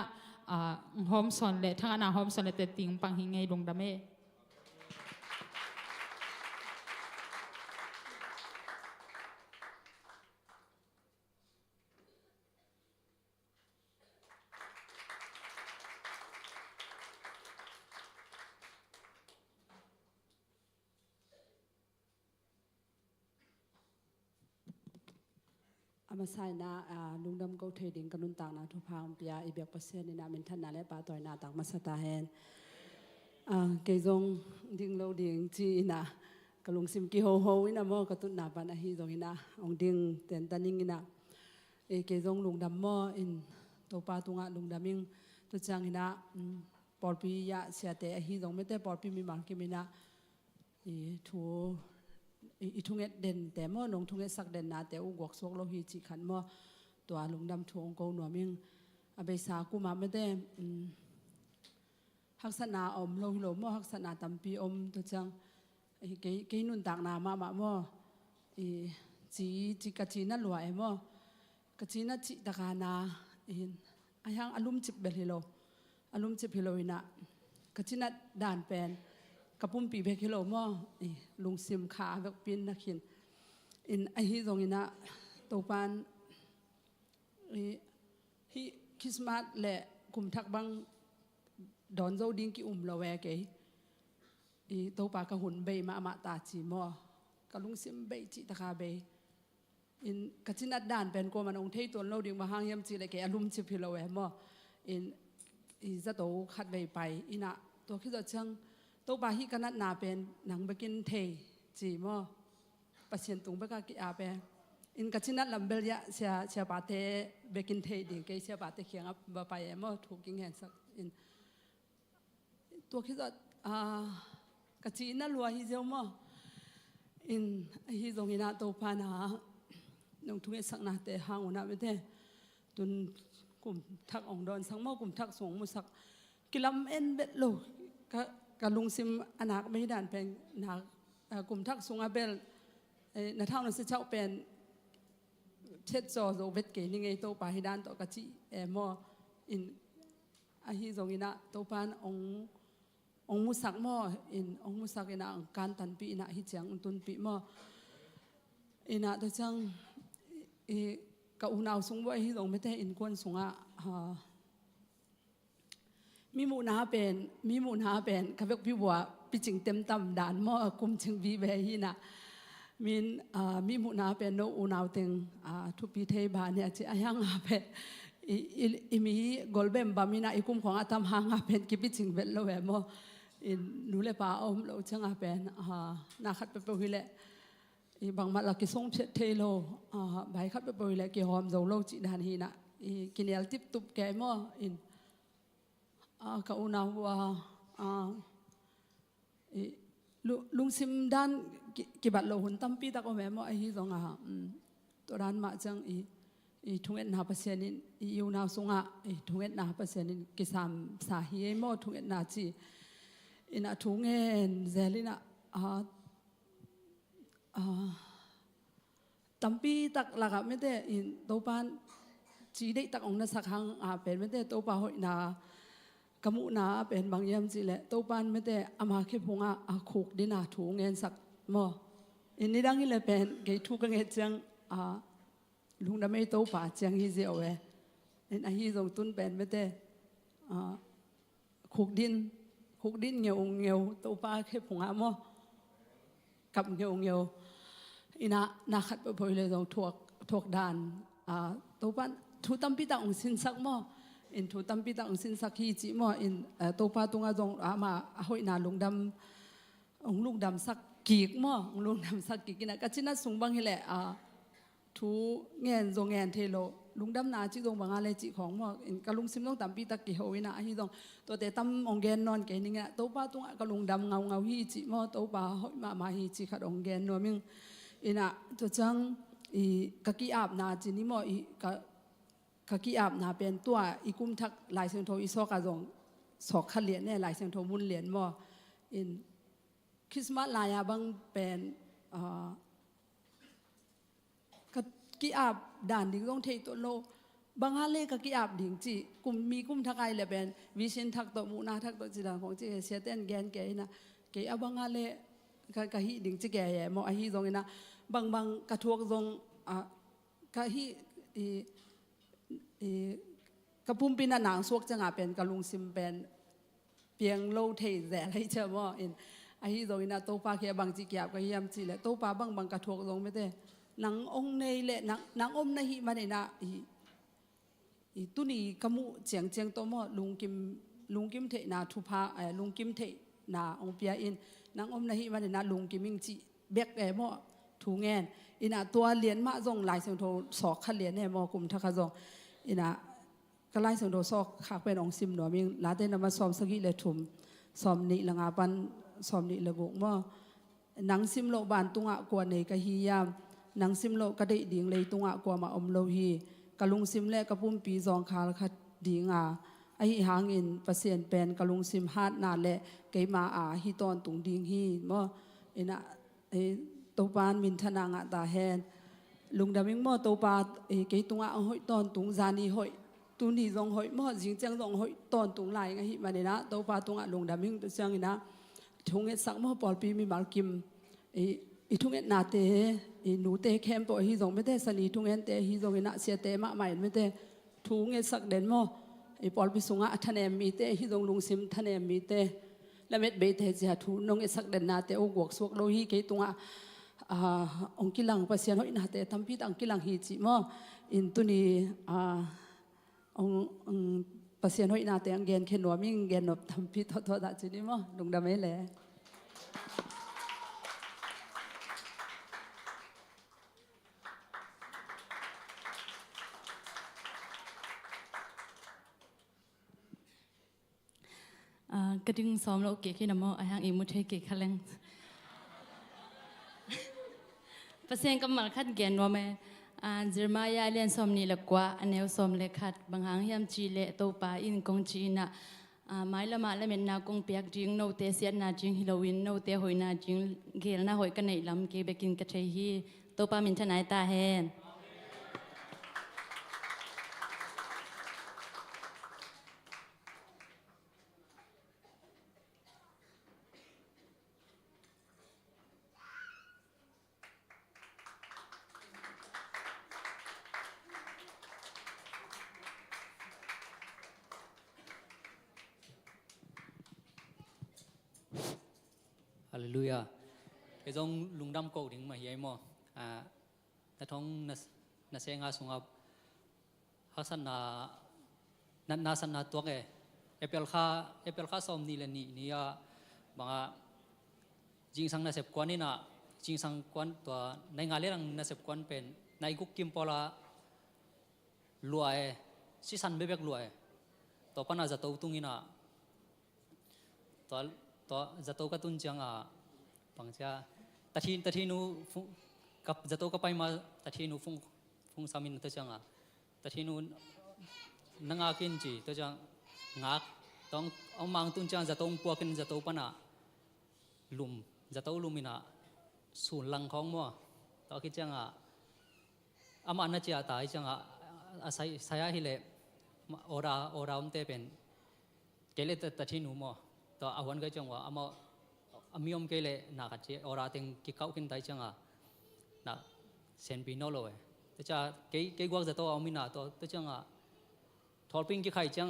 หอมสอนเลยทั้งนั้นหอมสอนเลยแต่ติงปังหิงไงลงดำเมอามาใส่นาลุงดำก็เทดิ่งกันนุนต่างนาทุพางปียอีเบียกเปอร์เซ็นต์นี่นาเป็นท่านนาและปาต่อยนาต่างมาสตาแฮนเกยงดิ่งเราดิ่งจีนะกะลุงซิมกิโฮโฮอินะมอกระตุ้นนาปันอาฮีตรงอินะองดิ่งเต็นตันนิงอินะเกยงลุงดำมออินตัวปาตุงะลุงดำมิงตัวจังอินะปอดปียะเสียแต่อาฮีตรงไม่แต่ปอดปีมีบางกิมินะทูอีทุ่งเด่นแต่เมื่อลงทุ่งสักเด่นนาแต่อุกวกสวกโลหิจิขันเมื่อตัวลุงดำทวงโกหนัวมิงอเบสากูมาไม่ได้ฮักษณาอมโลหิโลเมื่อฮักษณาตัมปีอมตัวจังเกยนุนตากนามาเมื่อจีกะจีนั่นหลวยเมื่อ กจีนัดจิตะกานาอินอายังอารมณ์จิบเบลิโลอารมณ์จิบฮิโลอินะกจีนัดด่านเป็นกระปุ่มปีเบกฮิโลมอลุงซิมขาแบบปินนักหินอินไอฮิตรงอินะตัวปานฮิคริสต์มาสและกุมทักบังดอนเจ้าดิ้งกิละแวกตัวปากระหุ่นเบยมาตาจีมอกระลุงซิมเบยจิตะคาเบยอินกจินัดด่านเป็นกูมันองเทยตัวเราดิ้งมาหางยำจีเลยแกอารมณ์จิพิละแวมออินจะโตขัดเบยไปอินะตัวคิดว่าจังตัวปาฮิกันนัดนาเป็นหนังเบกินเทยจีมอปัสเซียนตุงเบกากิอาเปอินกจินัดลำเบลยะเสียปาเตเบกินเทยดิ้งแกเสียปาเตเขียงอับบไปมอถูกกิงเห็นสักอินตัวคิดว่ากจีนัดลัวฮิเซลมออินฮิซงอินะตัวพานาน้องทุ่งสักนาเตหางอุณาไม่ได้ตุนกลุ่มทักองดอนสังมอกลุ่มทักสงมุสักกิลัมเอ็นเบ็ดโลกะลุงซิมอนาคไม่ด่านเป็นนักกลุ่มทักสงอาเบลในทางนั้นเจ้าเป็นเช็ดจอโรเวตเกนี่ไงตัวปาฮิดานตัวกจีมออินฮิซงอินะตัวพานองมุสักมออินองมุสักอินะการตันปีอินะฮิจังอุนตุนปีมออินะตัวจังกับอุณาวสงบ่ฮิตรงไม่ได้อินกวนสงอ่ะมีมูนาเป็นข้าพเจ้าพี่บัวปิจิงเต็มตำด่านมอกุมจึงวีเบฮีนะมีมูนาเป็นโนอุณาวเต็งทุปีเทบาเนี่ยจะอายังอาเป็นมีกอลเบมบามินะอีกุมของอาตมหางอาเป็นกิปิจิงเวลโลเวมอนูเลปาอมเราจังอาเป็นนาคัดไปเปวิเลบางมาลักกิส่งเทโลใบคัดไปเปวิเลกิหอมโจโลจิดานฮีนะกินเอลติปตุบแกมอกับอุณาวลุงซิมด้านกิบัดโลหุ่นตั้มปีตะก็แม่มอไอฮีสงตัวด้านมาจังทุ่งเอ็ดนาเปอร์เซ็นต์ยูนาวสงทุ่งเอ็ดนาเปอร์เซ็นต์กิสามสาฮีมอทุ่งเอ็ดนาจีอินะทุ่งเอ็นเซลินะตั้มปีตักหลักไม่ได้อินตัวปานจีได้ตักองนัสักครั้งเป็นไม่ได้ตัวปาหอยนากมุนาเป็นบางยามจีแหละตัวปานไม่ได้อามาแค่พงขุกดินาทุ่งเอ็นสักมออินนี่ดังนี่เลยเป็นเกยทุกเงจังลุงดำไม่โตป่าเจียงฮิเซอเวเห็นไอ้ฮิส่งตุนเป็นไม่ได้ขุกดินเงียวโตป่าแค่ผงมอกับเงียวอินะนาขัดไปพอยเลยส่งถวกด่านโตป่าทุตัมพิตาองสินสักมออินทุตัมพิตาองสินสักฮีจิมออินโตป่าตรงอาจงมาหอยนาลุงดำสักกีกมอลุงดำสักกีกนะก็ชินัดสูงบางทีแหละทูเงินจงเงินเทโลลุงดำนาจิตรงบางอะไรจิของมอกะลุงซิมต้องตามปีตะกี้เฮวินะฮิตรงตัวแต่ตำองเงินนอนแกนี่ไงตัวป้าตรงกะลุงดำเงาฮิจิมอตัวป้ามาฮิจิขัดองเงินนัวมิงอินะตัวจังกะกี้อาบนาจินี่มอกะกี้อาบนาเป็นตัวอีกุมทักลายเสียงโทอีซอกะจงสอกขัดเหรียญเนี่ยลายเสียงโทมุนเหรียญมออินคริสต์มาสลายบังเป็นกีอาบด่านดิ่งต้องเทตัวโลบางฮาเล่กับกีอาบดิ่งจีกุมทักไอเลยเป็นวิชินทักตัวมูนาทักตัวจีดาของจีเสียเต้นแกนแกนะแกเอาบางฮาเล่กับฮิดิ่งจีแกแย่มอฮิตรงนี้นะบางกระทวกตรงกับฮิกับปุ่มปีนันหนังสวกจังอาเป็นกับลุงซิมเป็นเพียงโลเทแย่ไรเชื่อว่าไอฮิตรงนี้นะโตปาเขียบางจีเกียบกับฮิยามจีเลยโตปาบางกระทวกตรงไม่ได้นางองในเละนางอมในหิมาในนะตุนีกมุเจียงตัวมอลุงกิมเทนาทุพาลุงกิมเทนาองเปียอินนางอมในหิมาในนะลุงกิมิงจีเบกมอถูเงินอินะตัวเหรียญมาจงลายเสียงโทสอกขัดเหรียญเนี่ยมอกุมทักจงอินะก็ลายเสียงโทสอกขากเป็นองซิมหน่วยมิงลาเตนมาซ้อมสกิเลทุมซ้อมนี่ละงาปันซ้อมนี่ละกุมอนางซิมโลบานตุงะกวนในกะฮิยามนางซิมโลก็ได้ดิ่งเลยตุงะกว่ามาอมโลฮีกะลุงซิมเล่กะปุ่มปีจองคาลคัดดิ่งไอหางอินเปอร์เซ็นต์เป็นกะลุงซิมฮาดนาเละเกยมาฮิตอนตุงดิ่งฮีมออินะตัวปานมินทนางะตาแฮน ลุงดามิงหม้อโตปาเกตุงอ่ะหอยตอนตุงจานีหอยตุนีจงหอยหม้อจิงจังจงหอยตอนตุงลายไงฮิมาเนี่ยนะโตปาตุงอ่ะลุงดามิงตัวเชียงนะทุงเอ็ดสักหม้อปอลปีมีมาลกิมทุงเอ็ดนาเตหนูเตแคมปอฮิจงไม่ได้สนีทุงเอ็ดเตฮิจงนะเสียเตมะใหม่ไม่ได้ทุงเอ็ดสักเด่นหม้อปอลปีสุงอ่ะทะเนมมีเตฮิจงลุงซิมทะเนมมีเตและเม็ดเบเตจะทุนงเอ็ดสักเด่นนาเตโอกวกสวกโลหิเกตุงอ่ะองกิลังภาษาหอยนาเตทำพิษองกิลังฮิจิมออินตุนีองภาษาหอยนาเตอังเกนเขนวมิงเกนนบทำพิษทอดจินิมอลุงดำไม่แหละกระดึงซ้อมแล้วโอเคขี้น้ำมอไอหางอีมุทเฮเกขลังภาษาก็มาคัดเกณฑ์ว่าแม่เจอมายาเลียนซ้อมนี่ละกว่าอันเนวซ้อมเลยคัดบางหางยามจีเละโตปาอินกงจีน่ะไม้ละมาละเม็นนากงเปียกจิงโนเตเสียนาจิงฮิโลวินโนเตหอยนาจิงเกลนาหอยกันในลำเกไปกินกระเทฮีโตปามินทนายตาแฮนฮาเลลูยาไอ้จงลุงดำโกดิ่งมาเฮียมั่วแต่ท้องนัสเซงอาสงบฮัสนาสันนาตัวแกเอเปิลข้าสอมนี่เลยนี่บางจิงสังนัสเซปกวนนี่นะจิงสังกวนตัวในงานเรื่องนัสเซปกวนเป็นในกุกกิมพอละรวยสิสันเบบกรวยตัวปนาจะตัวตุงนี่นะตัวจะโตกับตุนจังบางเจ้าตัดที่นูกับจะโตกับไปมาตัดที่นูฟุงสามินตัวจังตัดที่นูนังอากินจีตัวจังงักต้องเอามังตุนจังจะโตปวกินจะโตปนะลุมจะโตลุมินะสูนลังของมัวตัวคิดจังอามันน่าจะตายจังสายฮิเลโอราอุมเตเป็นเกเลตัดที่นูมัวตัวอาวันก็จังว่ามีอมเกลนักเจอราติงกิเขากินได้จังนักเซนปีโนโลแต่จะเกกว่าจะตัวอามินาตัวจังทอลปิงกิขายจัง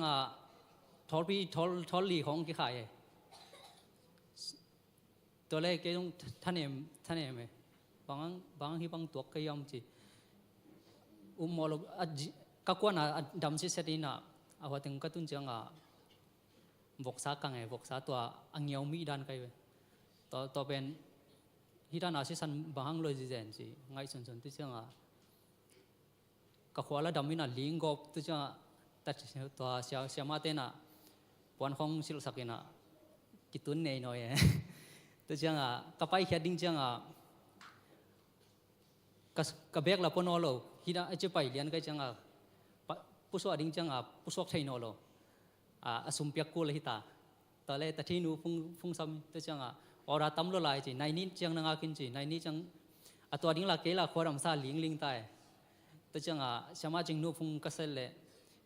ทอลลีของกิขายตัวเล็กเกต้องท่านเอมบางที่บางตัวก็ยอมจีมอลกักว่าดำซิเซติน่ะอาวัติงก็ตุนจังวกษากังวกษาตัวอังเงียวมีด้านไกลตัวเป็นฮิดานาซิสันบางเลยจีเจนจีไงส่วนที่เชื่อกับขวาละดำมินาลิงกบที่เชื่อแต่ตัวเสียมาเตนะวันของศิลสักนะกิตุนเนยหน่อยที่เชื่อกับไปแค่ดิ้งเชื่อกับเบกละปนอโลฮิดาจะไปเรียนก็เชื่อผู้สวดดิ้งเชื่อผู้สวดไทยนอโลสุมเปียกกูเลยตาตอนแรกแต่ที่นูฟุงซ้ำตัวจังอราตั้มละลายจีในนี้จังนังอากินจีในนี้จังตัวดิ้งละเกล่าขวดำซาลิงตายตัวจังสมาจิงนูฟุงกัสเล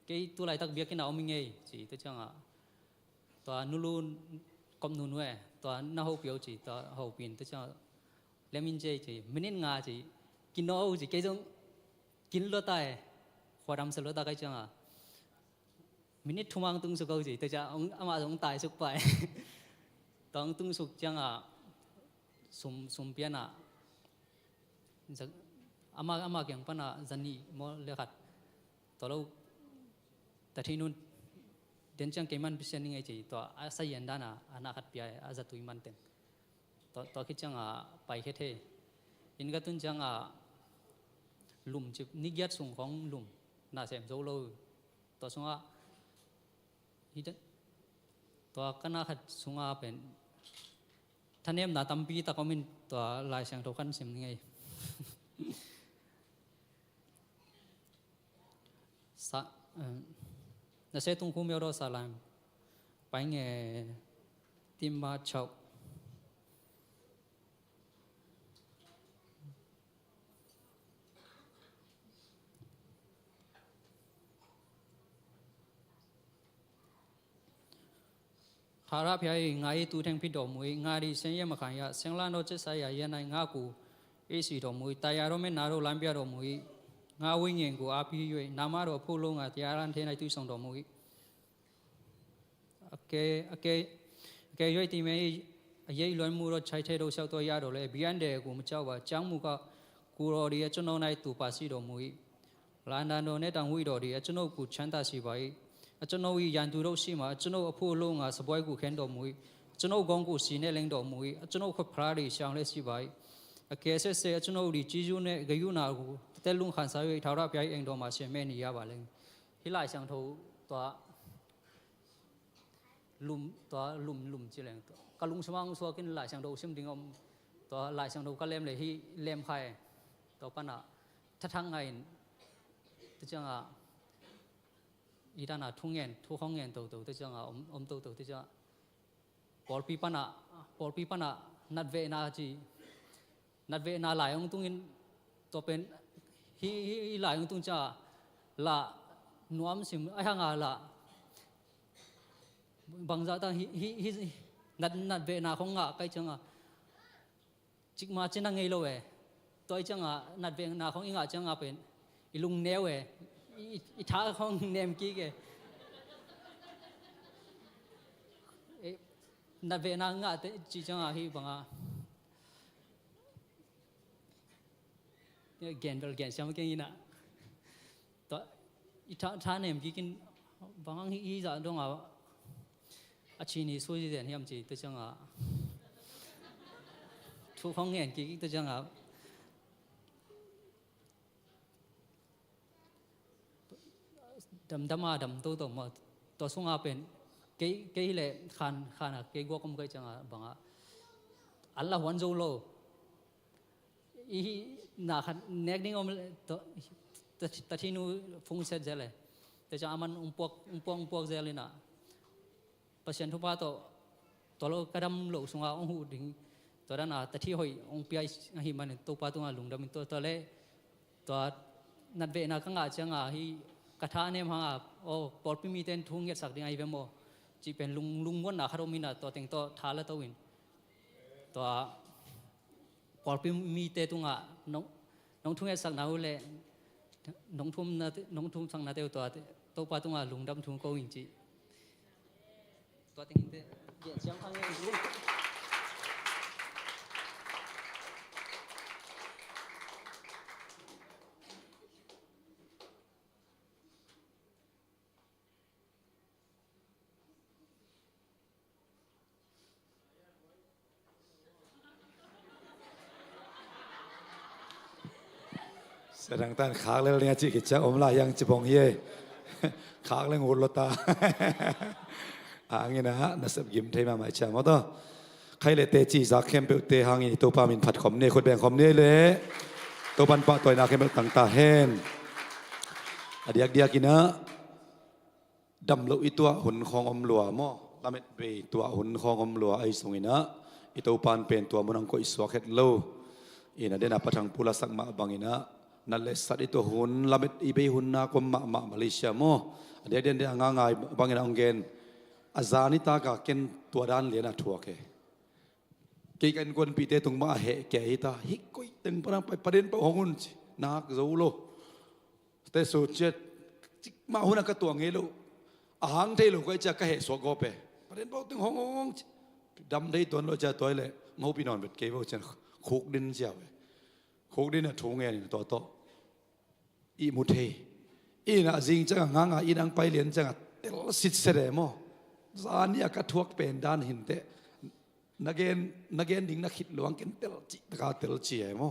เกยตัวไหลตักเบียกินเอามิงเงยจีตัวจังตัวนูรูกอมนูนเวตัวน่าหูเปียวจีตัวหูปีนตัวจังเลมินเจจีมินินงาจีกินเอาจีเกยจงกินละตายขวดำสลละตายจังมินิทุ่งตุงสุกเอาจีแต่จะอามาตายสุกไปต้องตุงสุกจังสมเปียนะอามาเกี่ยงปนะจันนี่มอเลือดตัวเราแต่ที่นู้นเดินจังเกมันพิเศษยังไงจีตัวอาศัยยันดานะอาณาขัดเปียอาจะตุยมันเต็มตัวคิดจังไปแค่เทอินก็ตุนจังลุมจีนิยัดส่งของลุมน่าเสียมโจโลตัวส่งตัวก็น่าขัดสุงอาเป็นท่านเอ็มนาตัมปีตะคอมินตัวลายเสียงโทกันสิมไงน่าเสียตุงคุมยอดสลามไปเงติมบาชาว ထာဝရဘုရား၏ငါ၏တူထင်ဖြစ်တော်မူ၏ငါသည်ဆင်းရဲမခံရဆင်းလာသောကျဆရာရ၌ငါကိုအေးစီတော်မူ၏တရားတော်မဲ့နာတော်လမ်းပြတော်မူ၏ငါဝိညာဉ်ကိုအားပေး၍နာမတော်ဖို့လုံးငါတရားရန်ထဲ၌တူဆောင်တော်မူ၏အကယ်၍ဒီမဲ့အရေးလွန်မှုတော့ခြိုက်ထဲတော့လျှောက်တော်ရတော်လဲဘီယန်တဲ့ကိုမကြောက်ပါကြောင်းမူကကိုတော်ဒီကျွန်တော်၌တူပါစီတော်မူ၏လာန္ဒန်တော်နဲ့တောင်ဝိတော်ဒီကျွန်ုပ်ကိုချမ်းသာစီပါ၏ကျွန်ုပ်၏ရန်သူတို့ရှိမှကျွန်ုပ်အဖို့လုံးငါစပွဲကိုခင်းတော်မူ၏ကျွန်ုပ်ကောင်းကိုစီနဲ့လင်းတော်မူ၏ကျွန်ုပ်ခဖရာတွေရှောင်လဲရှိပါ၏အကယ်ဆက်ဆက်ကျွန်ုပ်ဒီကြီးကျူးနဲ့ဂယုနာကိုတဲလုံးခန်းစား၍ထာဝရဘုရား၏အိမ်တော်မှာရှင်မဲ့နေရပါလိမ့်ဟိလိုက်ဆောင်ထိုးတော့ลุมจิเลงกะลุงสว่างสัวกินหลายช่างโดซิมดิงอมตัวหลายช่างโดก็เล่มเลยที่เล่มไข่ตัวปันอ่ะถ้าทั้งไงที่จังอ่ะอีด้านอ่ะทุ่งเงินทุ่งห้องเงินตัวที่จังอ่ะตัวที่จังปอลปีปันอ่ะนัดเวนาหลายองตุงอินตัวเป็นฮีหลายองตุงจ้าละนวมสิมไอ้ห่างอ่ะละบางจากฮีนัดเวนาของงะใกล้จังอ่ะจิกมาเจนังไงโลเวตัวจังอ่ะนัดเวนาของอิงอ่ะจังอ่ะเป็นอีลุงเนวเวอีท้าของเนมกี้เกนัดเวนางะจิจังอ่ะฮีบังอ่ะเนี่ยแกนเสียงเก่งอีน่ะตัวอีท้าเนมกี้กินบางฮีจะดงอ่ะอาชีนี้สู้จีเดียนยามจีตัวจังอ่ะทุกห้องเงินกี่ตัวจังอ่ะดำมาดำตัวมาตัวส่งอาเป็นเกยเลยขันอ่ะเกยกว่าก็ไม่จังอ่ะบังอ่ะอัลลอฮ์วันโจโลอีน่าขันเน็กดิ้งอมตัวที่นู้ฟุ้งเสร็จเจเลยแต่จังอามันอุปกเจเลยน่ะpasien tu pa to lo kadam lo sunga ong hu ding to dan a ta thi hoi ong pi hi man to pa tu nga lung dam to le to nat ve na ka nga changa hi katha ne ma o por pi mi ten thung nget sak ding ai ve mo chi pen lung won na kharo mi na to teng to tha la to win to por pi mi te tu nga nong thung nget sak na le nong thum sang na te to pa tu nga lung dam thung ko win chiตัวติงเตเยี่ยมเสียงฟังเองดูแสดงต้านขากแล้วเนี่ยจิกิจจะอมลายังจะบงเย่ขากแล้วงูรตาangin na nasab gim thei ma mai cha mo to khai le te chi za khem pe te hangin to pa min phat khom ne khot beng khom ne le to ban pa toy na khem tang ta hen adiak diakina dam lo itwa hun khong om lua mo lamet be tua hun khong om lua ai sungina ito pan pen tua monang ko iswa khet lo ina dena pathang pula sak ma bangina na le sat ito hun lamet ibe hun na ko ma Malaysia mo adiak den de anga ngai bangina ongen azani ta ka ken tua dan le na thua ke ke kan kon pi te tung ma he ke ita hi koi teng parang pa paden pa hongun nak zo lo te so chet ma huna ka tua nge lo ahang te lo ko cha ka he so go pe paden pa teng hong dam dei ton lo cha toy le ngau pi non bet ke bo chen khok din sia we khok din na thu nge ni to i mu the i na jing cha nga i dang pai lien cha tel sit se re mo zani ka thuak pen dan hin te nagen ding na khit luang ken tel chi ka tel chi e mo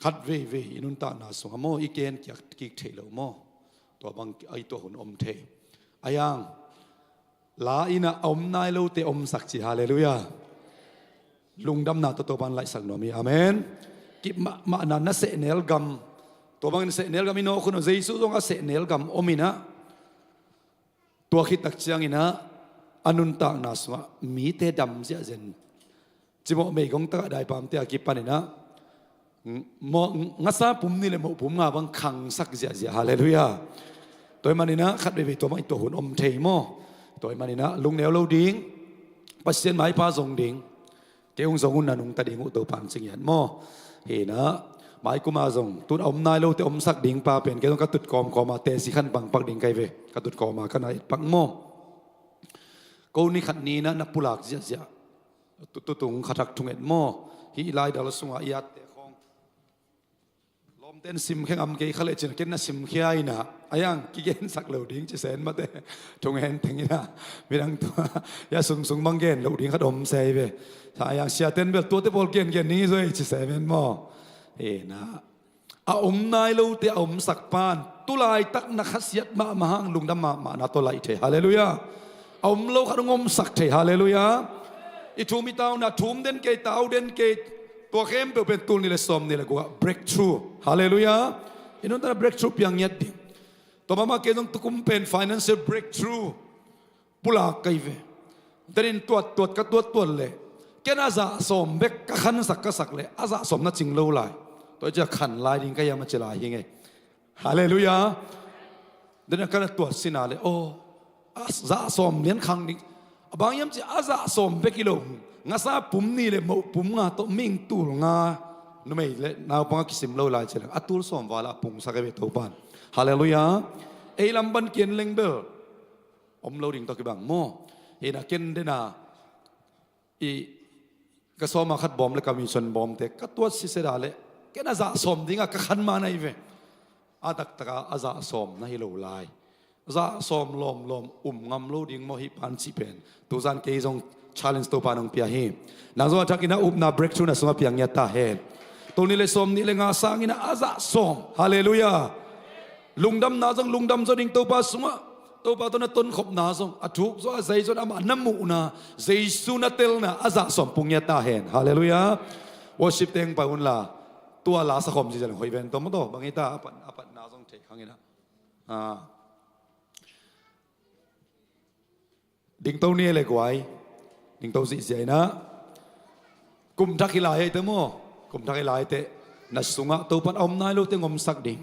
khat ve inun ta na so mo iken kyak ki thelo mo to bang ai to hun om the ayang la ina om nai lo te om sak chi hallelujah lungdam na to ban lai sak no mi amen ki ma na se nel gam to bang se nel gam ino khuno jesu jong a se nel gam ominaตัวคิดตักเชียงอินะอนุนตางนาสวะมีเตดำเสียเจนจิโมเมย์กงตะได้ปามเตะกิปันนะมองงัสซาปุ่มนี่เลยปุ่มงาบังขังสักเสียฮาเลลูยาตัวมันนี่นะขัดไปตัวมันตัวหุ่นอมเทยโม ตัวมันนี่นะลุงแนวเราดิ้งปัสเซียนไม้พาส่งดิ้งเที่ยวส่งหุ่นนุ่งตาดิ้งอุตปันสิ่งยันโมเห็นนะไม้กุมาส่งตุนอมนายเราเตอมสักดิ้งปาเป็นแกต้องกระตุดกอมกอมาเตสิขันปังปักดิ้งไกเวกระตุดกอมาขนาดปังโมกูนี่ขันนี้นะนับปุลักเสียตุงขัดทุงเอ็ดโมฮีไลดาลสุงอายัดเตะของลมเต้นซิมแข่งอำเกยขเลจนเกนน่ะซิมเขียไอนะอายังกิเกนสักเหลวดิ้งจะเซนมาเตะทุงเห็นถึงนี่นะมีดังตัวยาสุงบังเกนเหลวดิ้งขัดอมเซยเวถ้าอย่างเสียเต้นเบลตัวเตะบอลเกนนี้ด้วยจะเซเป็นโมเอ็นะอาอมนายเราเตะอมสักปานตุลายตักนักขัดเสียดมาหังลุงดำมานาตุลายเทฮาเลลูยาอมเราขัดงมสักเทฮาเลลูยาอีทูมิตาวนะทูมเด่นเกยตาวเด่นเกยตัวเข้มเป็นตัวนี่เลยสมนี่เลยกูว่า breakthrough ฮาเลลูยาอินนั้นแต่ breakthrough เพียงยัดดิตัวมาเกยต้องตุกุมเป็น financial breakthrough ปุลาเกยเวแต่อินตัวก็ตัวเลยแกน่าจะสมเบกก็ขันสักก็สักเลยอาจะสมน่าจริงเล่าลายตัวจะขันลายดิ้งก็ยังมาเจริญยังไงฮาเลลูยาเดี๋ยวกันตัวสินาเลยโอ้อาจะสมเลี้ยงขังดิ้งบางยามจะอาจะสมเบกิโลงาซาปุ่มนี่เลยปุ่มงาโตมิงตูลงานุ่มเอ๋เลยนาวปังกิสิมโลลายเจริญอัตุลสมวาลาปุ่งสักเวทโตปันฮาเลลูยาเอลัมบันเกียนเลงเบลอมโลดิ้งตกิบังโมเอ็นักเกนเดนาอีก็สมาขัดบอมและก็มีชนบอมเตะก็ตัวสิเสดาเลยแกน่าจะสมดิ้งก็ขันมาในเวอาตักตะกาอาจะสมในโลลายจะสมลมงำโลดิ้งโมหิปันสิเป็นตัวจันเกยจง challenge ตัวปานองเปียฮีนักสวดทักกินะอุบนา breakthrough นะสงเปียงยัตตาเฮตัวนี้เลยสมนี่เลยงาสังกินะอาจะสมฮาเลลูยาลุงดำนาจงลุงดำจดิ้งตัวปาสงตัวปาตัวนั้นต้นขบนาจงอัฐุกจงใจจงอามันน้ำมูนะใจสุนัตเตลนะอาจะสมปุงยัตตาเฮฮาเลลูยา worship เต็งไปอุ่นละตัวลาสะคมจีจันหอยเวนตัวมันโตบางทีตาอปันนาจงเทขังกินะดิ้งตัวนี้เลยกว่าดิ้งตัวสิเสียนะกุมทักฮิลายเตโมกุมทักฮิลายเตนัสสุงะตัวปันอมนายโลเตงอมสักดิ้ง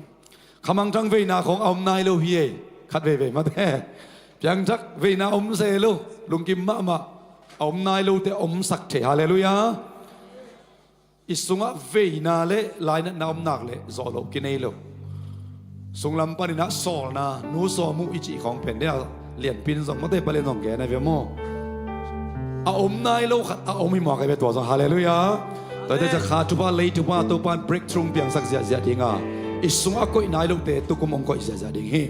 ขมังทั้งเวนาของอมนายโลเฮียขัดเวมาเต้เพียงทักเวนาอมเซโลลุงกิมมาอมนายโลเตอมสักเทฮาเลลูยาอิสุงะเวนาเลลายนั้นอมนักเลจอโลกินเอโลสุงลำปานินะสอลนานูสอมุอิจิของเพนเดียเลียนพินสองมาเตปะเลนองแกนะเวโมอาอมนายโลขัดอาอมมิหมอกไอเวตัวสองฮาเลลูยาแต่จะขาดทุบาเลยทุบาตัวปาน breakthrough เพียงสักเสียดิ้งอิสุงะก็อินายโลเตตุกุมองก็อิเสียดิ้งฮี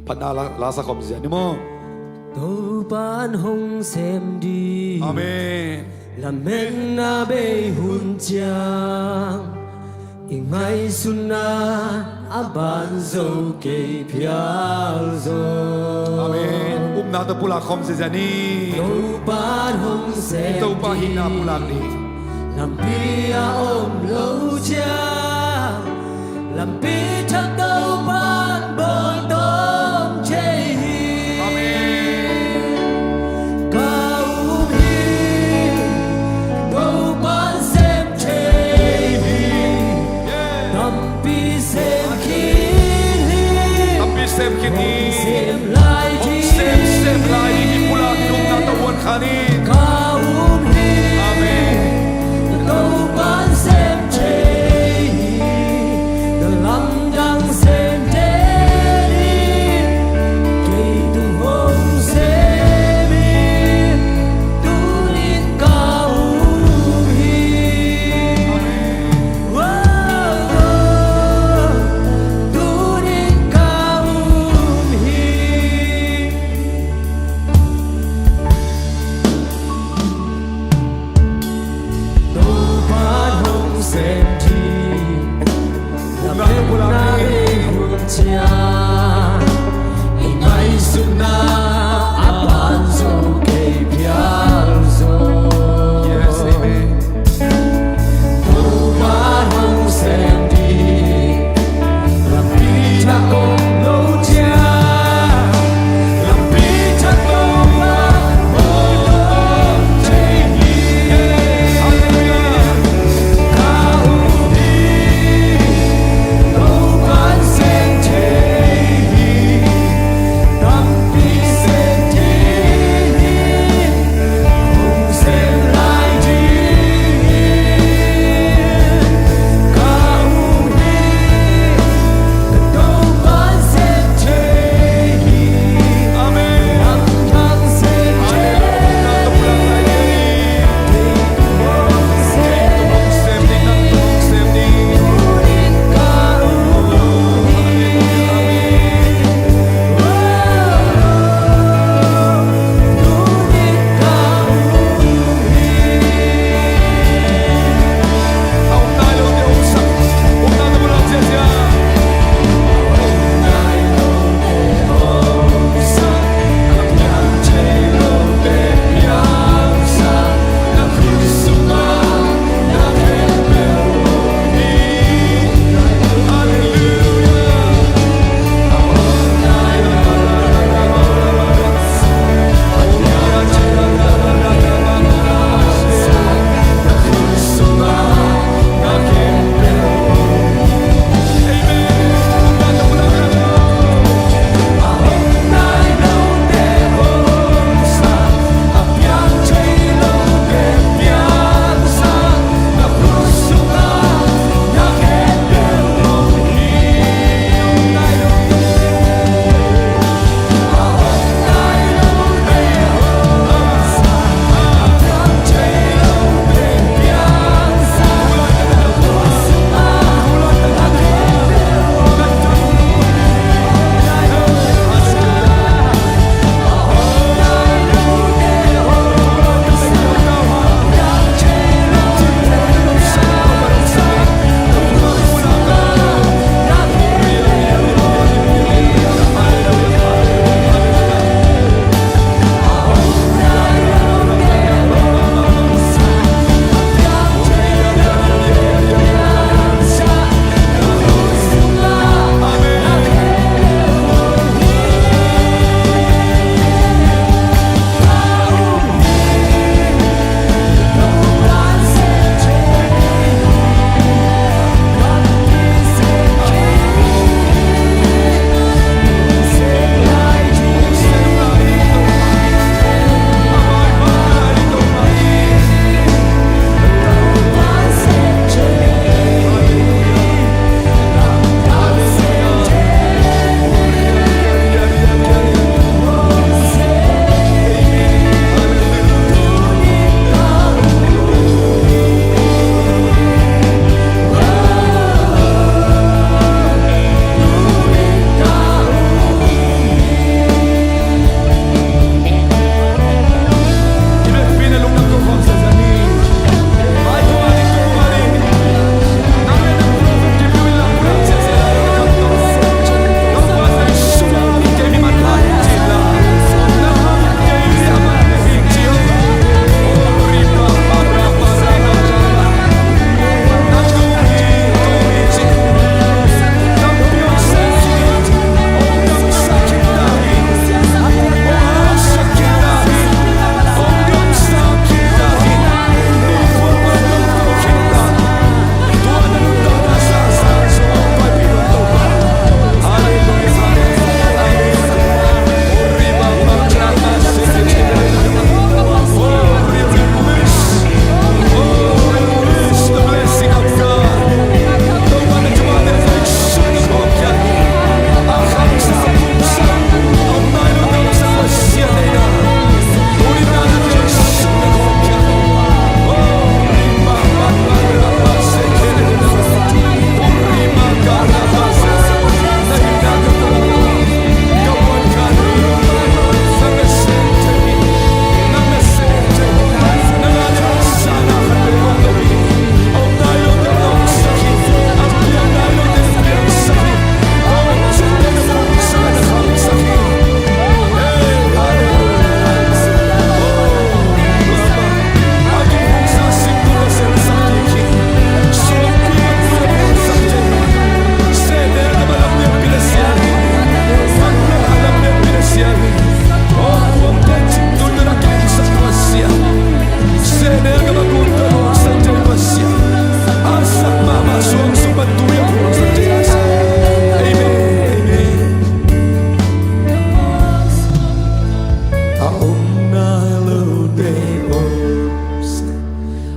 พันนาลาสักคมเสียนี่โมตัวปานหงเซมดีอาเมนละเมนนาเบหุนจางอิงไงสุนาอาบันโซเกพิอาลโซอาเมนอุมนาตปุลาคมเสียนี่ตัวปานหงเซมดีตัวปาหินาปุลานีลำปีอาอมโลจางลำปีทักตัวปานบนต้มเชฮีอาเมนเซมคินีเซมลายที่ปุลาดุงนาตะวันขานีข้าวมีอาเมนตัวปานเซมเชดลำดังเซมเดรีกีตุงหงเซมีตุลินข้าวมีเ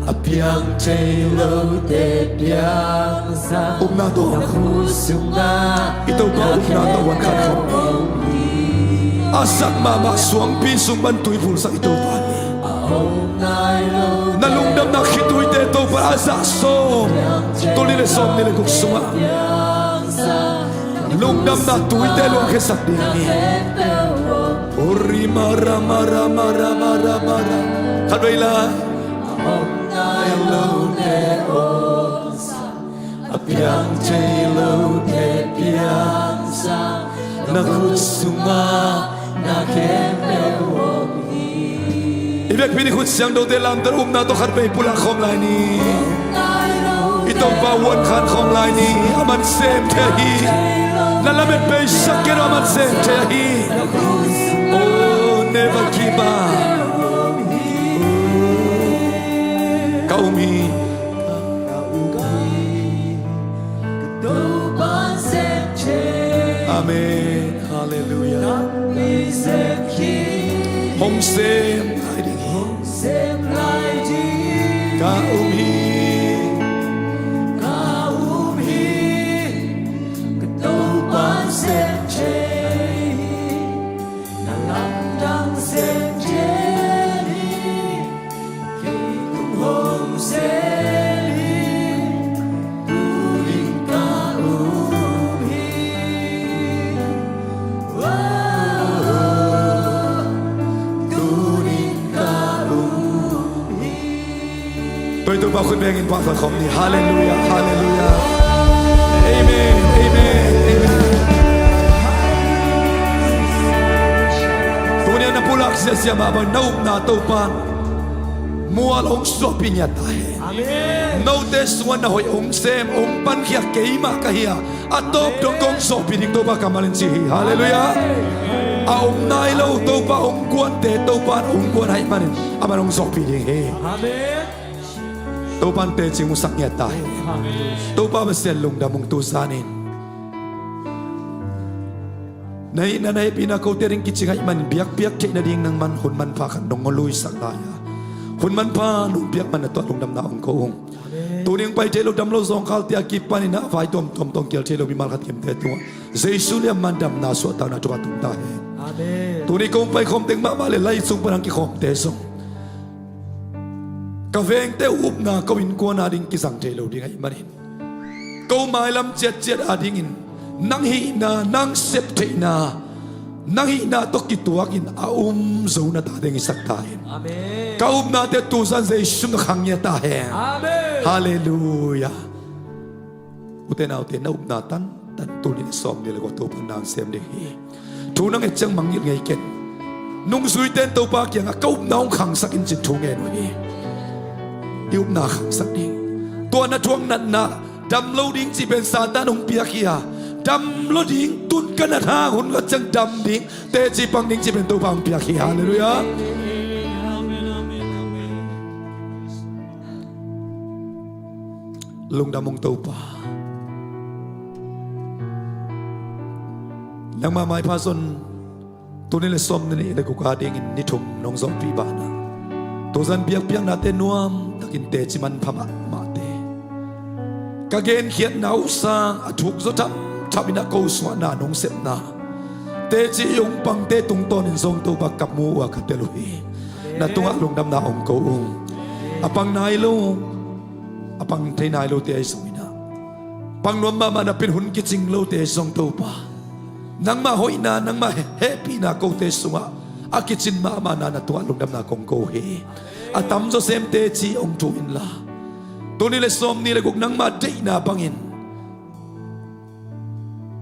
Apiang Taylor de Piazza Umnato Nakusunga Ito ba umnato wan kan khom Asak mama suang pi sumban tui phul sa ito pa Nalungdam na khitui te to pa asak so Tuli le som ni le kuk sunga Lungdam na tui te luang kesak dia ni Ori mara mara mara mara mara Kadway la Apiang Taylor de Piazza Nakusunga Ibig pinikot siyang daw telam ter na to karbay pulang khom lai ni Itong bawon kan khom lai ni Aman sem tehi Nalamet bay sakero aman sem tehi Oh never give up Kaumi Amen Hallelujah Hong sem lai di Kaumi Ketoban sem che Nalamdang sem che Kung hong seli Tuling kaumi Tôi tôi bảo khuyên bèn in quang phật khổng ni Hallelujah Hallelujah Amen Amen Amen Tunia na pulak siya siya mabang naup na taupan Mual ong sopi niya tayo Amen Notice wan na hoy ong sem ong pan kia keima kahia Atop dong kong sopi ning toba kamalin sihi Hallelujah Aong nai lâu toba ong kuan te topan ong kuan hai manin Aman ong sopi ning he Amen Topan te ching musak niya tayo Topa maselong damong tusanin Nay nanay pinakaw tering kichingay man biyak-biyak kay na ding nang man hun man pa kan dong ngoluy sak laya hun man pa nung biyak man na to along dam na ong koong tuning pay telo dam lo zong kal tia kipan ina fay tom tom tong kiel telo bimal kat kim te tuwa Jesulia man dam na so taw na tuwa tung tahe Amen tuning kong pay kom ting mamale lay sung parang ki kom te song Kaveng te up na kawin ko na ding kisang telo ding ay manin Kau mai lam chet chet adingin nang hi na nang sep te na nang hi na to kituakin zo na ta ding isak tahin Amen Kau na te tusan sa isyum na kangya tahin Amen Hallelujah Uten na up na tan tunin som nila ko to panang sem ding hi tunang etchang mangil ngay ken nung suiten to pa kya nga kau na ong kang sakin chin tungen wi Yêu na khang sắc đi Tua na chuang nặn na Đâm lâu điên chỉ bên sa ta nông bia kia Đâm lâu điên tuôn cân nạt ha Hôn ngất chân đâm điên Tê chỉ bằng điên chỉ bên tô bằng bia kia Hallelujah Lung đâm mong tô pa Nang mamay pa son Tunin le som nini Ina kuka điên Ni thum nong zong pi ba na Tozan biak-biak natin nuam Takin te chiman pama mate Kagen khiat na usang Atuk zotam Tabi na kauswa na nung sep na Te chi yung pang te tung tonin Zong to bak kap mua kateluhi Na tunga lung dam na ong kaung Apang nailo Apang te nailo te ay sumina Pang nuam mama na pinhun kitsing lo te ay zong to pa Nang mahoy na Nang ma-happy na kau te sunga Akitsin mama na natuwa lungdam na kong kohe Atam zo sem te chi ong tuin la Tunile som nila kuk nang maday na pangin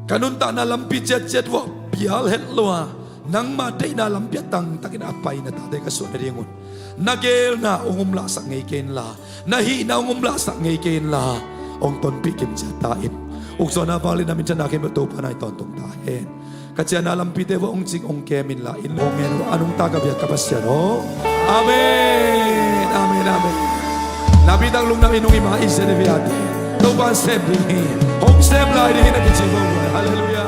Kanun ta na lampi jet wa Bial het loa Nang maday na lampi atang takin apay na tatay kaso na ringon Nagel na ongumla sa ngay ken la Nahi na ongumla sa ngay ken la Ong ton pikim siya tain Ukso na pali namin siya nakin bato pa na itontong tahin Kaya nalampite wa ong ching ong kemin la in ongen anong tagabiyak kapasya no Amen Amen Amen Nabitang lung nang inong ima isa de viate to ba sem ring hong sem lai di na kichimo Hallelujah